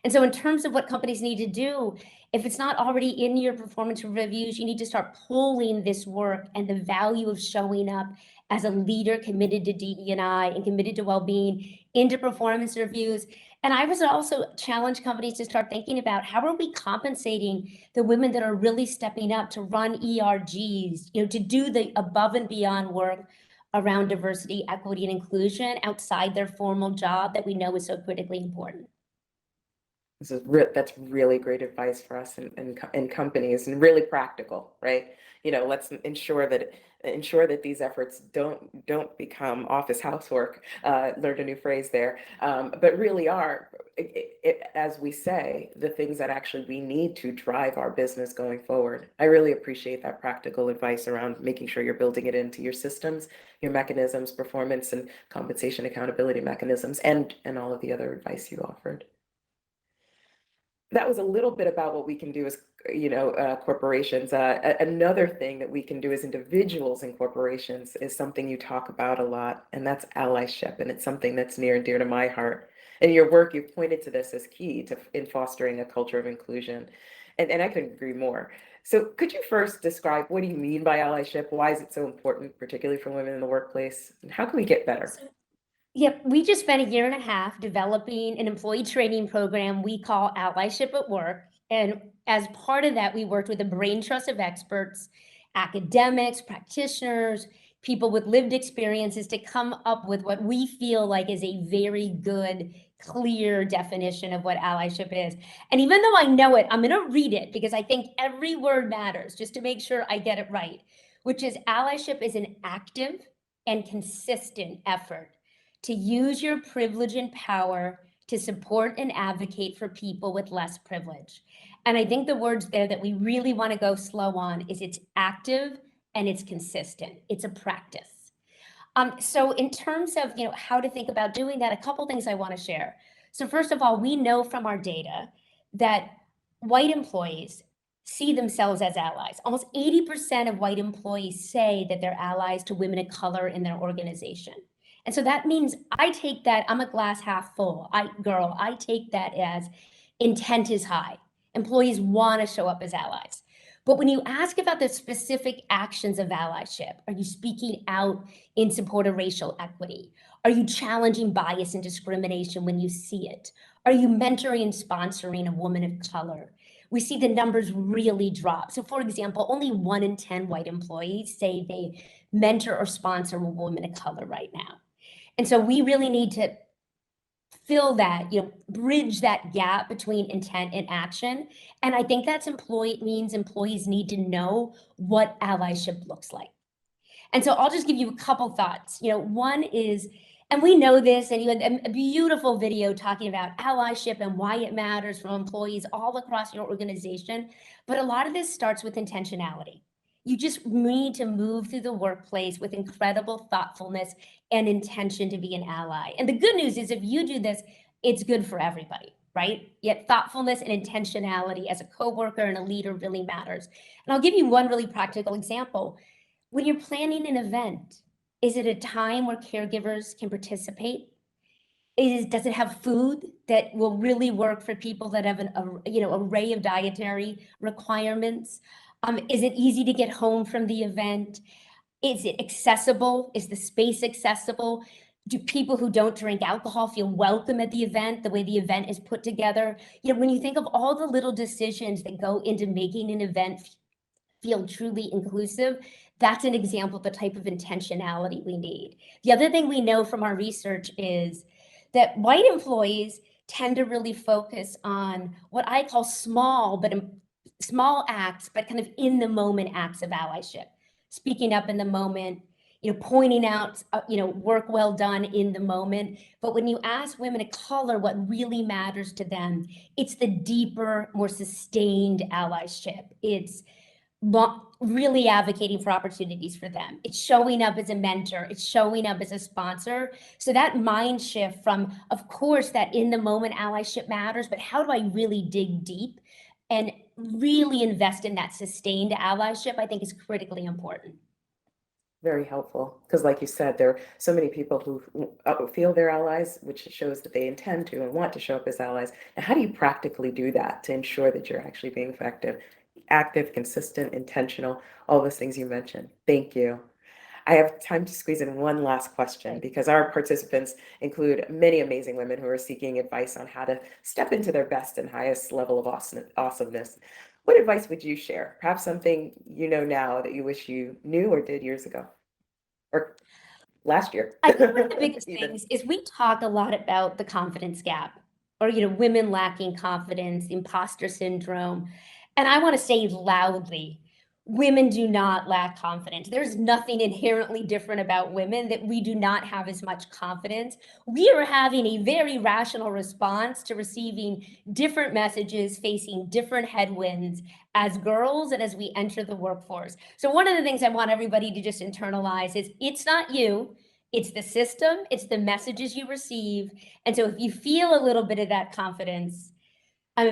And so in terms of what companies need to do, if it's not already in your performance reviews, you need to start pulling this work and the value of showing up as a leader committed to DE&I and committed to well-being into performance reviews. And I would also challenge companies to start thinking about how are we compensating the women that are really stepping up to run ERGs, to do the above and beyond work around diversity, equity, and inclusion outside their formal job that we know is so critically important. That's really great advice for us in companies, and really practical, right? Let's ensure that these efforts don't become office housework. Learned a new phrase there, but really are, as we say, the things that actually we need to drive our business going forward. I really appreciate that practical advice around making sure you're building it into your systems, your mechanisms, performance and compensation accountability mechanisms, and all of the other advice you offered. That was a little bit about what we can do as corporations. Another thing that we can do as individuals and corporations is something you talk about a lot, and that's allyship. And it's something that's near and dear to my heart. In your work, you've pointed to this as key in fostering a culture of inclusion. And I couldn't agree more. So could you first describe, what do you mean by allyship? Why is it so important, particularly for women in the workplace? And how can we get better? Yep, we just spent a year and a half developing an employee training program we call Allyship at Work. And as part of that, we worked with a brain trust of experts, academics, practitioners, people with lived experiences to come up with what we feel like is a very good, clear definition of what allyship is. And even though I know it, I'm going to read it because I think every word matters, just to make sure I get it right, which is allyship is an active and consistent effort to use your privilege and power to support and advocate for people with less privilege. And I think the words there that we really want to go slow on is it's active and it's consistent. It's a practice. So in terms of how to think about doing that, a couple things I want to share. So first of all, we know from our data that white employees see themselves as allies. Almost 80% of white employees say that they're allies to women of color in their organization. And so that means I take that, I'm a glass half full. I take that as intent is high. Employees want to show up as allies. But when you ask about the specific actions of allyship, are you speaking out in support of racial equity? Are you challenging bias and discrimination when you see it? Are you mentoring and sponsoring a woman of color? we see the numbers really drop. So for example, only 1 in 10 white employees say they mentor or sponsor a woman of color right now. And so we really need to fill that, bridge that gap between intent and action. And I think that's means employees need to know what allyship looks like. And so I'll just give you a couple thoughts. One is, and we know this, and you had a beautiful video talking about allyship and why it matters for employees all across your organization. But a lot of this starts with intentionality. You just need to move through the workplace with incredible thoughtfulness and intention to be an ally. And the good news is if you do this, it's good for everybody, right? Yet thoughtfulness and intentionality as a coworker and a leader really matters. And I'll give you one really practical example. When you're planning an event, is it a time where caregivers can participate? Does it have food that will really work for people that have an array of dietary requirements? Is it easy to get home from the event? Is it accessible? Is the space accessible? Do people who don't drink alcohol feel welcome at the event, the way the event is put together? When you think of all the little decisions that go into making an event feel truly inclusive, that's an example of the type of intentionality we need. The other thing we know from our research is that white employees tend to really focus on what I call small acts, but kind of in the moment acts of allyship. Speaking up in the moment, pointing out, work well done in the moment. But when you ask women of color what really matters to them, it's the deeper, more sustained allyship. It's really advocating for opportunities for them. It's showing up as a mentor. It's showing up as a sponsor. So that mind shift from, of course, that in the moment allyship matters, but how do I really dig deep and really invest in that sustained allyship, I think is critically important. Very helpful, because like you said, there are so many people who feel they're allies, which shows that they intend to and want to show up as allies. And how do you practically do that to ensure that you're actually being effective, active, consistent, intentional, all those things you mentioned? Thank you. I have time to squeeze in one last question because our participants include many amazing women who are seeking advice on how to step into their best and highest level of awesomeness. What advice would you share? Perhaps something you know now that you wish you knew or did years ago or last year. I think one of the biggest things is we talk a lot about the confidence gap or, women lacking confidence, imposter syndrome. And I want to say loudly, women do not lack confidence. There's nothing inherently different about women that we do not have as much confidence. We are having a very rational response to receiving different messages, facing different headwinds as girls and as we enter the workforce. So one of the things I want everybody to just internalize is it's not you, it's the system, it's the messages you receive. And so if you feel a little bit of that confidence,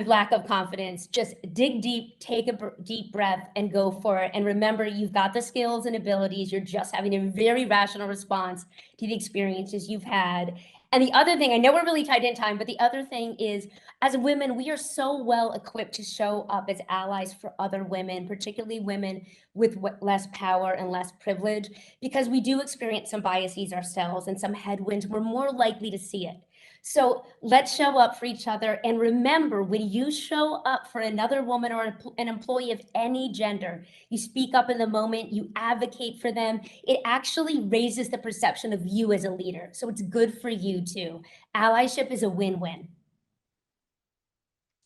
lack of confidence, just dig deep, take a deep breath and go for it. And remember, you've got the skills and abilities. You're just having a very rational response to the experiences you've had. And the other thing, I know we're really tight in time, but the other thing is, as women, we are so well equipped to show up as allies for other women, particularly women with less power and less privilege, because we do experience some biases ourselves and some headwinds. We're more likely to see it. So let's show up for each other. And remember, when you show up for another woman or an employee of any gender, you speak up in the moment, you advocate for them, it actually raises the perception of you as a leader. So it's good for you too. Allyship is a win-win.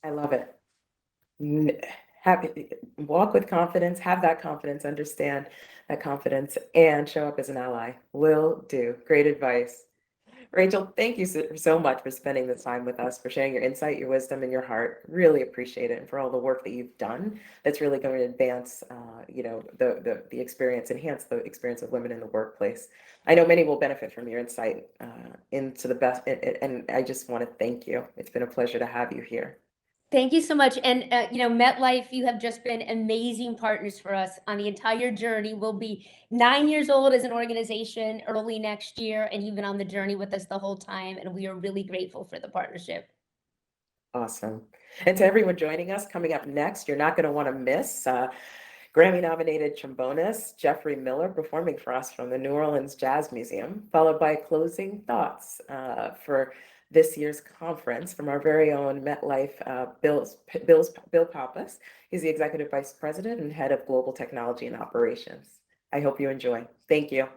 I love it. Walk with confidence, have that confidence, understand that confidence, and show up as an ally. Will do. Great advice. Rachel, thank you so much for spending this time with us, for sharing your insight, your wisdom, and your heart. Really appreciate it, and for all the work that you've done. That's really going to advance, the experience, enhance the experience of women in the workplace. I know many will benefit from your insight into the best, and I just want to thank you. It's been a pleasure to have you here. Thank you so much. And, MetLife, you have just been amazing partners for us on the entire journey. We'll be 9 years old as an organization early next year, and you've been on the journey with us the whole time. And we are really grateful for the partnership. Awesome. And to everyone joining us, coming up next, you're not going to want to miss Grammy-nominated trombonist Jeffrey Miller performing for us from the New Orleans Jazz Museum, followed by closing thoughts for this year's conference from our very own MetLife Bill Pappas. He's the Executive Vice President and Head of Global Technology and Operations. I hope you enjoy. Thank you.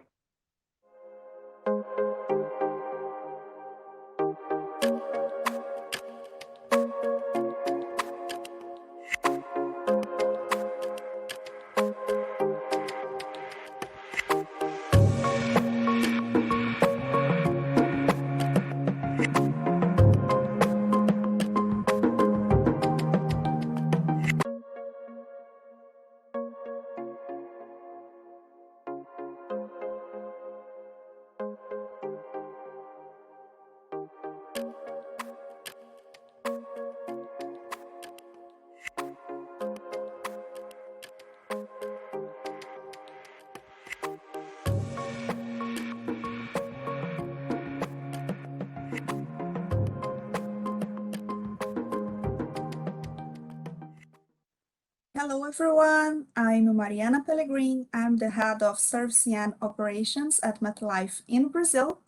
Hello everyone, I'm Mariana Pellegrin. I'm the head of Service and Operations at MetLife in Brazil,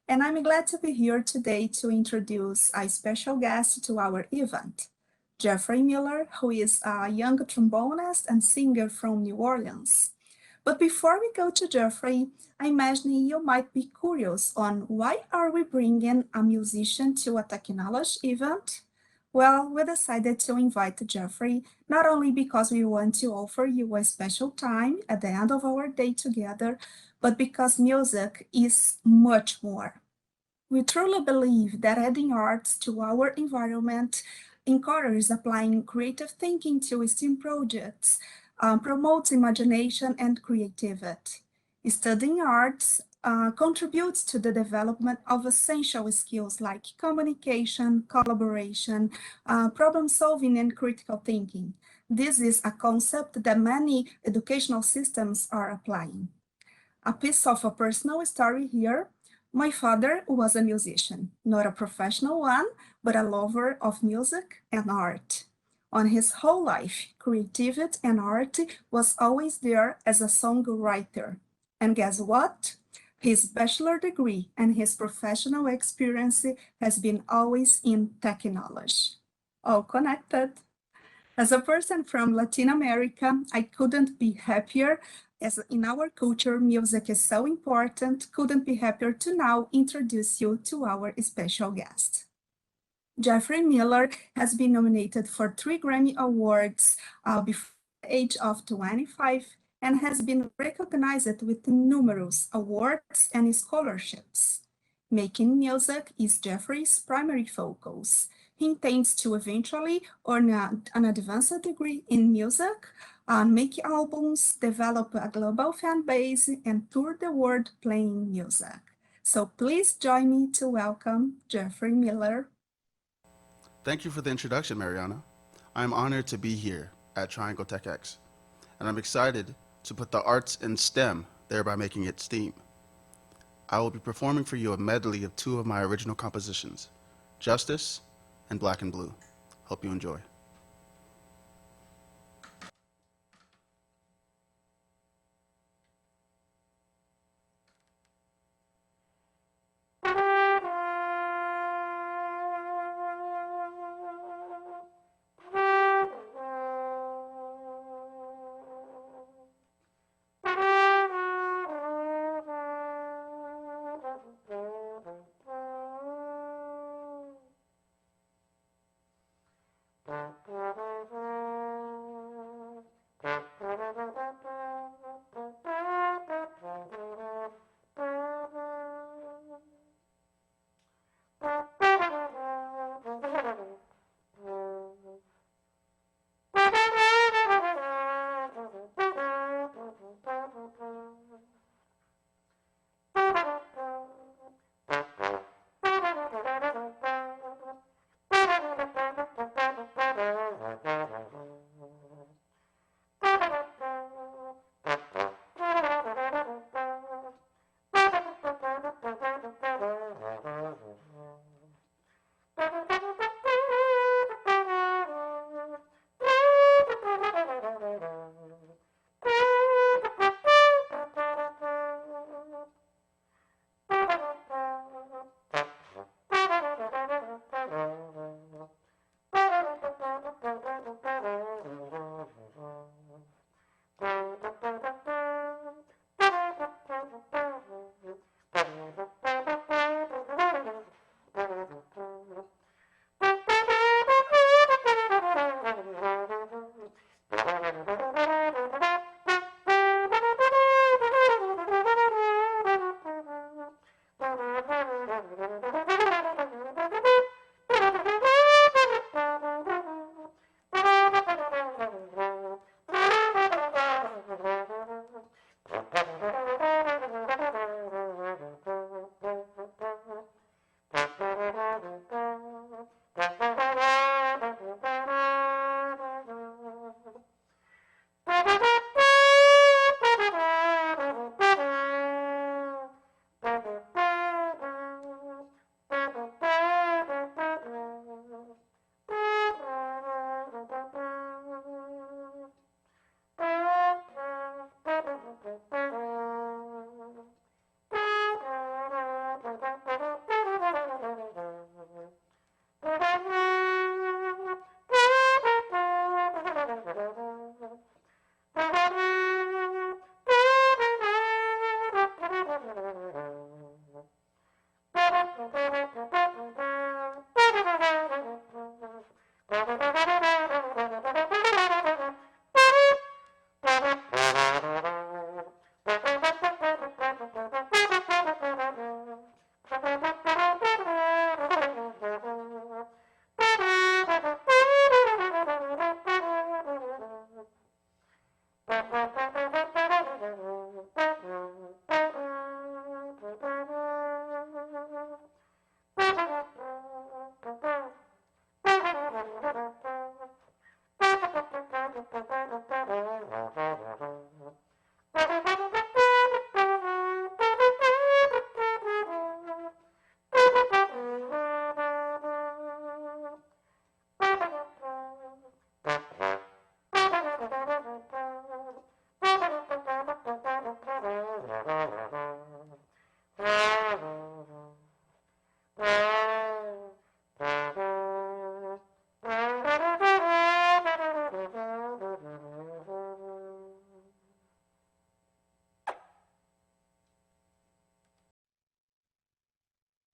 and I'm glad to be here today to introduce a special guest to our event, Jeffrey Miller, who is a young trombonist and singer from New Orleans. But before we go to Jeffrey, I imagine you might be curious on why are we bringing a musician to a technology event? Well, we decided to invite Jeffrey not only because we want to offer you a special time at the end of our day together, but because music is much more. We truly believe that adding arts to our environment encourages applying creative thinking to STEAM projects, promotes imagination and creativity. Studying arts contributes to the development of essential skills like communication, collaboration, problem solving, and critical thinking. This is a concept that many educational systems are applying. A piece of a personal story here. My father was a musician, not a professional one, but a lover of music and art. On his whole life, creativity and art was always there as a songwriter. And guess what? His bachelor degree and his professional experience has been always in technology. All connected. As a person from Latin America, I couldn't be happier. As in our culture, music is so important. Couldn't be happier to now introduce you to our special guest. Jeffrey Miller has been nominated for 3 Grammy Awards before the age of 25 and has been recognized with numerous awards and scholarships. Making music is Jeffrey's primary focus. He intends to eventually earn an advanced degree in music, make albums, develop a global fan base, and tour the world playing music. So please join me to welcome Jeffrey Miller. Thank you for the introduction, Mariana. I'm honored to be here at Triangle TechX, and I'm excited to put the arts in STEM, thereby making it STEAM. I will be performing for you a medley of 2 of my original compositions, Justice and Black and Blue. Hope you enjoy. Thank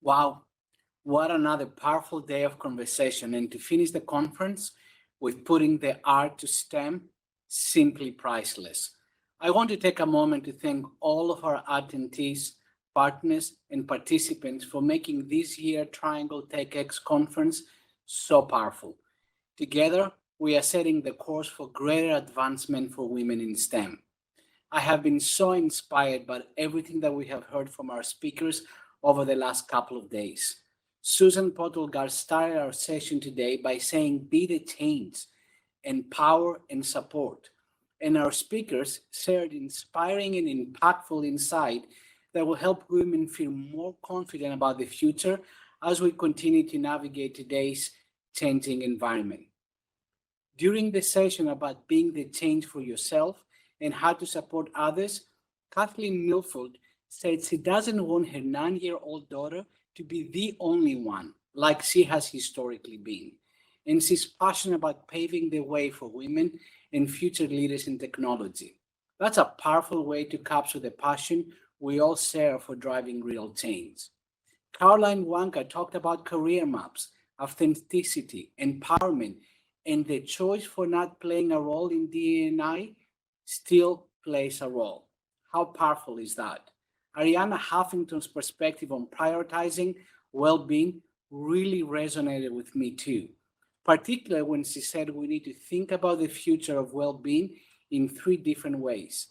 Wow, what another powerful day of conversation. And to finish the conference with putting the art to STEM, simply priceless. I want to take a moment to thank all of our attendees, partners, and participants for making this year Triangle TechX conference so powerful. Together, we are setting the course for greater advancement for women in STEM. I have been so inspired by everything that we have heard from our speakers over the last couple of days. Susan Podlugar started our session today by saying, be the change, empower and support. And our speakers shared inspiring and impactful insight that will help women feel more confident about the future as we continue to navigate today's changing environment. During the session about being the change for yourself and how to support others, Kathleen Milford said she doesn't want her 9-year-old daughter to be the only one, like she has historically been. And she's passionate about paving the way for women and future leaders in technology. That's a powerful way to capture the passion we all share for driving real change. Caroline Wanka talked about career maps, authenticity, empowerment, and the choice for not playing a role in D&I still plays a role. How powerful is that? Ariana Huffington's perspective on prioritizing well-being really resonated with me too, particularly when she said we need to think about the future of well-being in 3 different ways.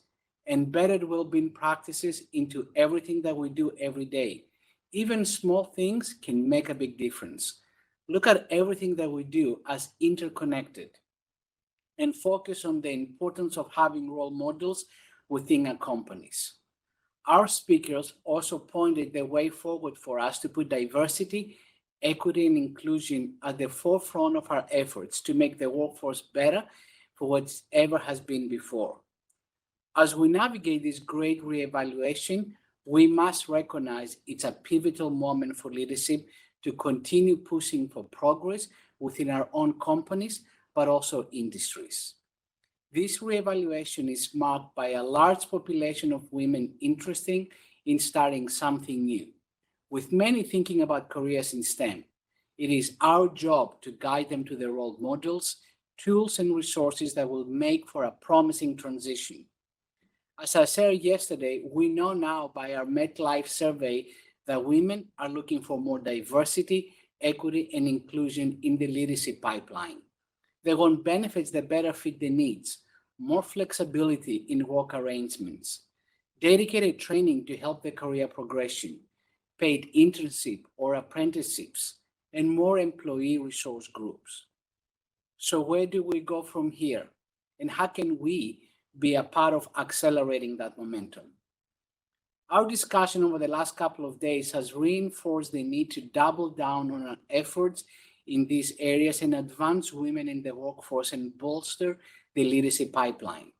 Embedded well-being practices into everything that we do every day. Even small things can make a big difference. Look at everything that we do as interconnected and focus on the importance of having role models within our companies. Our speakers also pointed the way forward for us to put diversity, equity, and inclusion at the forefront of our efforts to make the workforce better for whatever has been before. As we navigate this great reevaluation, we must recognize it's a pivotal moment for leadership to continue pushing for progress within our own companies, but also industries. This reevaluation is marked by a large population of women interested in starting something new. With many thinking about careers in STEM, it is our job to guide them to the role models, tools, and resources that will make for a promising transition. As I said yesterday, we know now by our MetLife survey that women are looking for more diversity, equity, and inclusion in the leadership pipeline. They want benefits that better fit their needs, more flexibility in work arrangements, dedicated training to help their career progression, paid internship or apprenticeships, and more employee resource groups. So where do we go from here? And how can we be a part of accelerating that momentum? Our discussion over the last couple of days has reinforced the need to double down on our efforts in these areas and advance women in the workforce and bolster the leadership pipeline.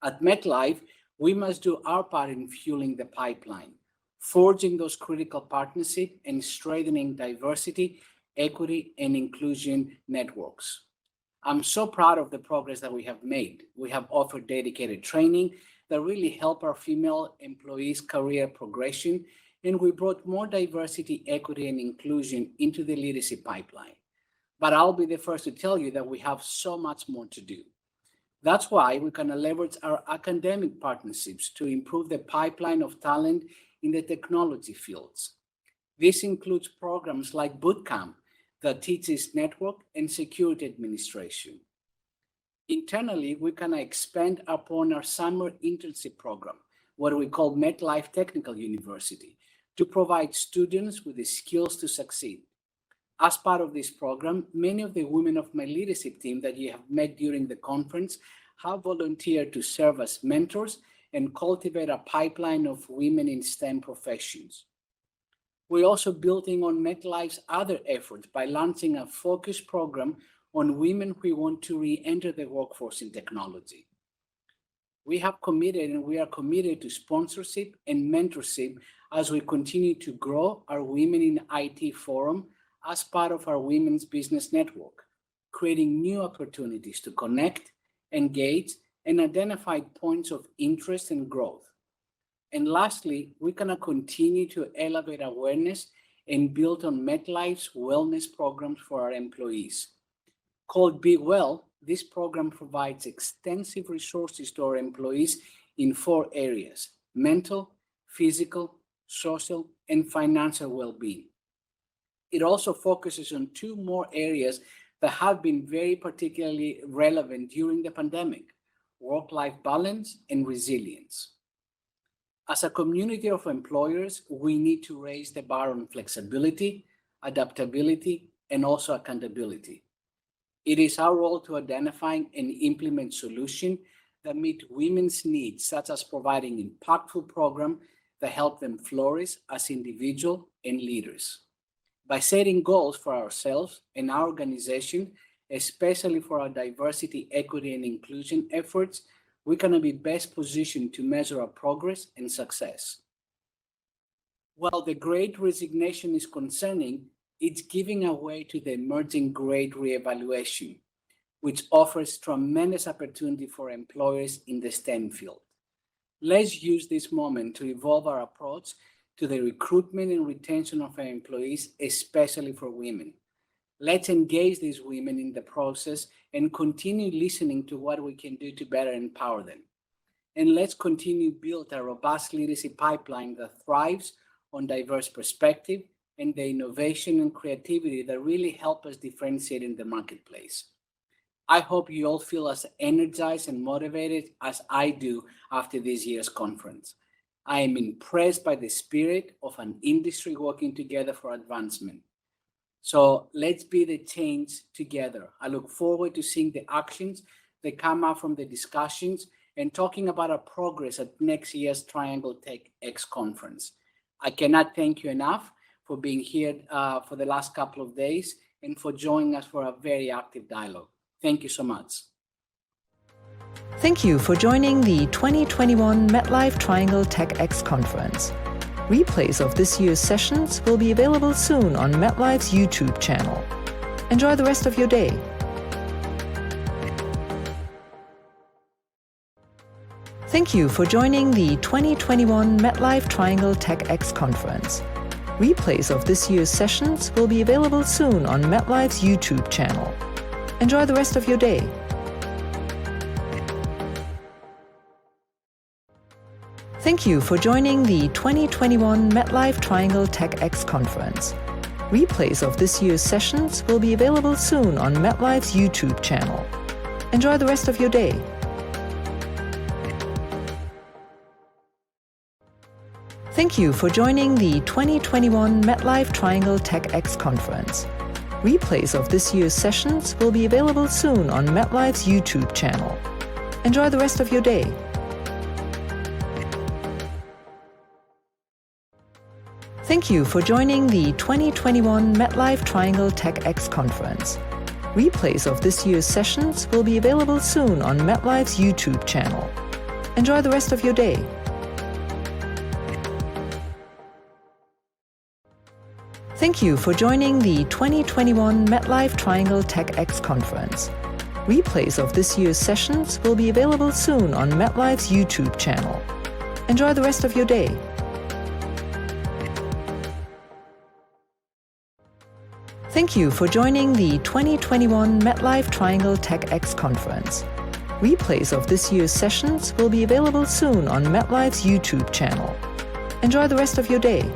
At MetLife, we must do our part in fueling the pipeline, forging those critical partnerships and strengthening diversity, equity, and inclusion networks. I'm so proud of the progress that we have made. We have offered dedicated training that really help our female employees' career progression, and we brought more diversity, equity, and inclusion into the leadership pipeline. But I'll be the first to tell you that we have so much more to do. That's why we're going to leverage our academic partnerships to improve the pipeline of talent in the technology fields. This includes programs like Bootcamp that teaches network and security administration. Internally, we can expand upon our summer internship program, what we call MetLife Technical University, to provide students with the skills to succeed. As part of this program, many of the women of my leadership team that you have met during the conference have volunteered to serve as mentors and cultivate a pipeline of women in STEM professions. We're also building on MetLife's other efforts by launching a focused program on women who want to re-enter the workforce in technology. We have committed and we are committed to sponsorship and mentorship as we continue to grow our Women in IT forum as part of our Women's Business Network, creating new opportunities to connect, engage, and identify points of interest and growth. And lastly, we're going to continue to elevate awareness and built on MetLife's wellness programs for our employees. Called Be Well, this program provides extensive resources to our employees in 4 areas: mental, physical, social, and financial well-being. It also focuses on 2 more areas that have been very particularly relevant during the pandemic: work-life balance and resilience. As a community of employers, we need to raise the bar on flexibility, adaptability, and also accountability. It is our role to identify and implement solutions that meet women's needs, such as providing impactful programs that help them flourish as individuals and leaders. By setting goals for ourselves and our organization, especially for our diversity, equity, and inclusion efforts, we're going to be best positioned to measure our progress and success. While the Great Resignation is concerning, it's giving way to the emerging Great Reevaluation, which offers tremendous opportunity for employers in the STEM field. Let's use this moment to evolve our approach to the recruitment and retention of our employees, especially for women. Let's engage these women in the process and continue listening to what we can do to better empower them. And let's continue build a robust leadership pipeline that thrives on diverse perspective and the innovation and creativity that really help us differentiate in the marketplace. I hope you all feel as energized and motivated as I do after this year's conference. I am impressed by the spirit of an industry working together for advancement. So let's be the change together. I look forward to seeing the actions that come out from the discussions and talking about our progress at next year's Triangle Tech X conference. I cannot thank you enough for being here for the last couple of days and for joining us for a very active dialogue. Thank you so much. Thank you for joining the 2021 MetLife Triangle Tech X conference. Replays of this year's sessions will be available soon on MetLife's YouTube channel. Enjoy the rest of your day. Thank you for joining the 2021 MetLife Triangle Tech X conference. Replays of this year's sessions will be available soon on MetLife's YouTube channel. Enjoy the rest of your day. Thank you for joining the 2021 MetLife Triangle Tech X conference. Replays of this year's sessions will be available soon on MetLife's YouTube channel. Enjoy the rest of your day. Thank you for joining the 2021 MetLife Triangle Tech X conference. Replays of this year's sessions will be available soon on MetLife's YouTube channel. Enjoy the rest of your day. Thank you for joining the 2021 MetLife Triangle Tech X conference. Replays of this year's sessions will be available soon on MetLife's YouTube channel. Enjoy the rest of your day. Thank you for joining the 2021 MetLife Triangle Tech X conference. Replays of this year's sessions will be available soon on MetLife's YouTube channel. Enjoy the rest of your day. Thank you for joining the 2021 MetLife Triangle Tech X conference. Replays of this year's sessions will be available soon on MetLife's YouTube channel. Enjoy the rest of your day.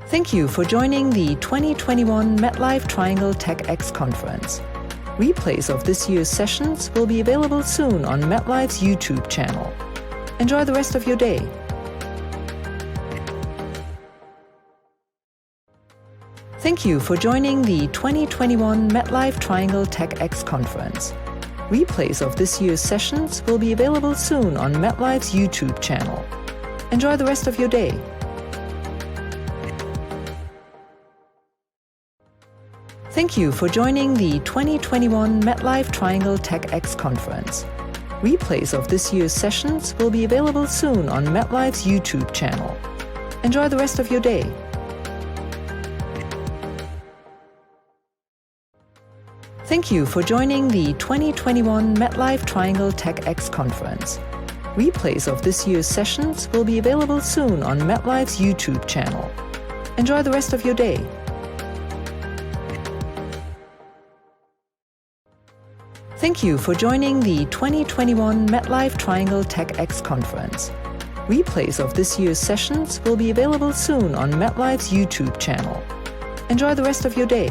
Thank you for joining the 2021 MetLife Triangle Tech X conference. Replays of this year's sessions will be available soon on MetLife's YouTube channel. Enjoy the rest of your day. Thank you for joining the 2021 MetLife Triangle Tech X conference. Replays of this year's sessions will be available soon on MetLife's YouTube channel. Enjoy the rest of your day. Thank you for joining the 2021 MetLife Triangle Tech X conference. Replays of this year's sessions will be available soon on MetLife's YouTube channel. Enjoy the rest of your day. Thank you for joining the 2021 MetLife Triangle Tech X conference. Replays of this year's sessions will be available soon on MetLife's YouTube channel. Enjoy the rest of your day. Thank you for joining the 2021 MetLife Triangle TechX Conference. Replays of this year's sessions will be available soon on MetLife's YouTube channel. Enjoy the rest of your day.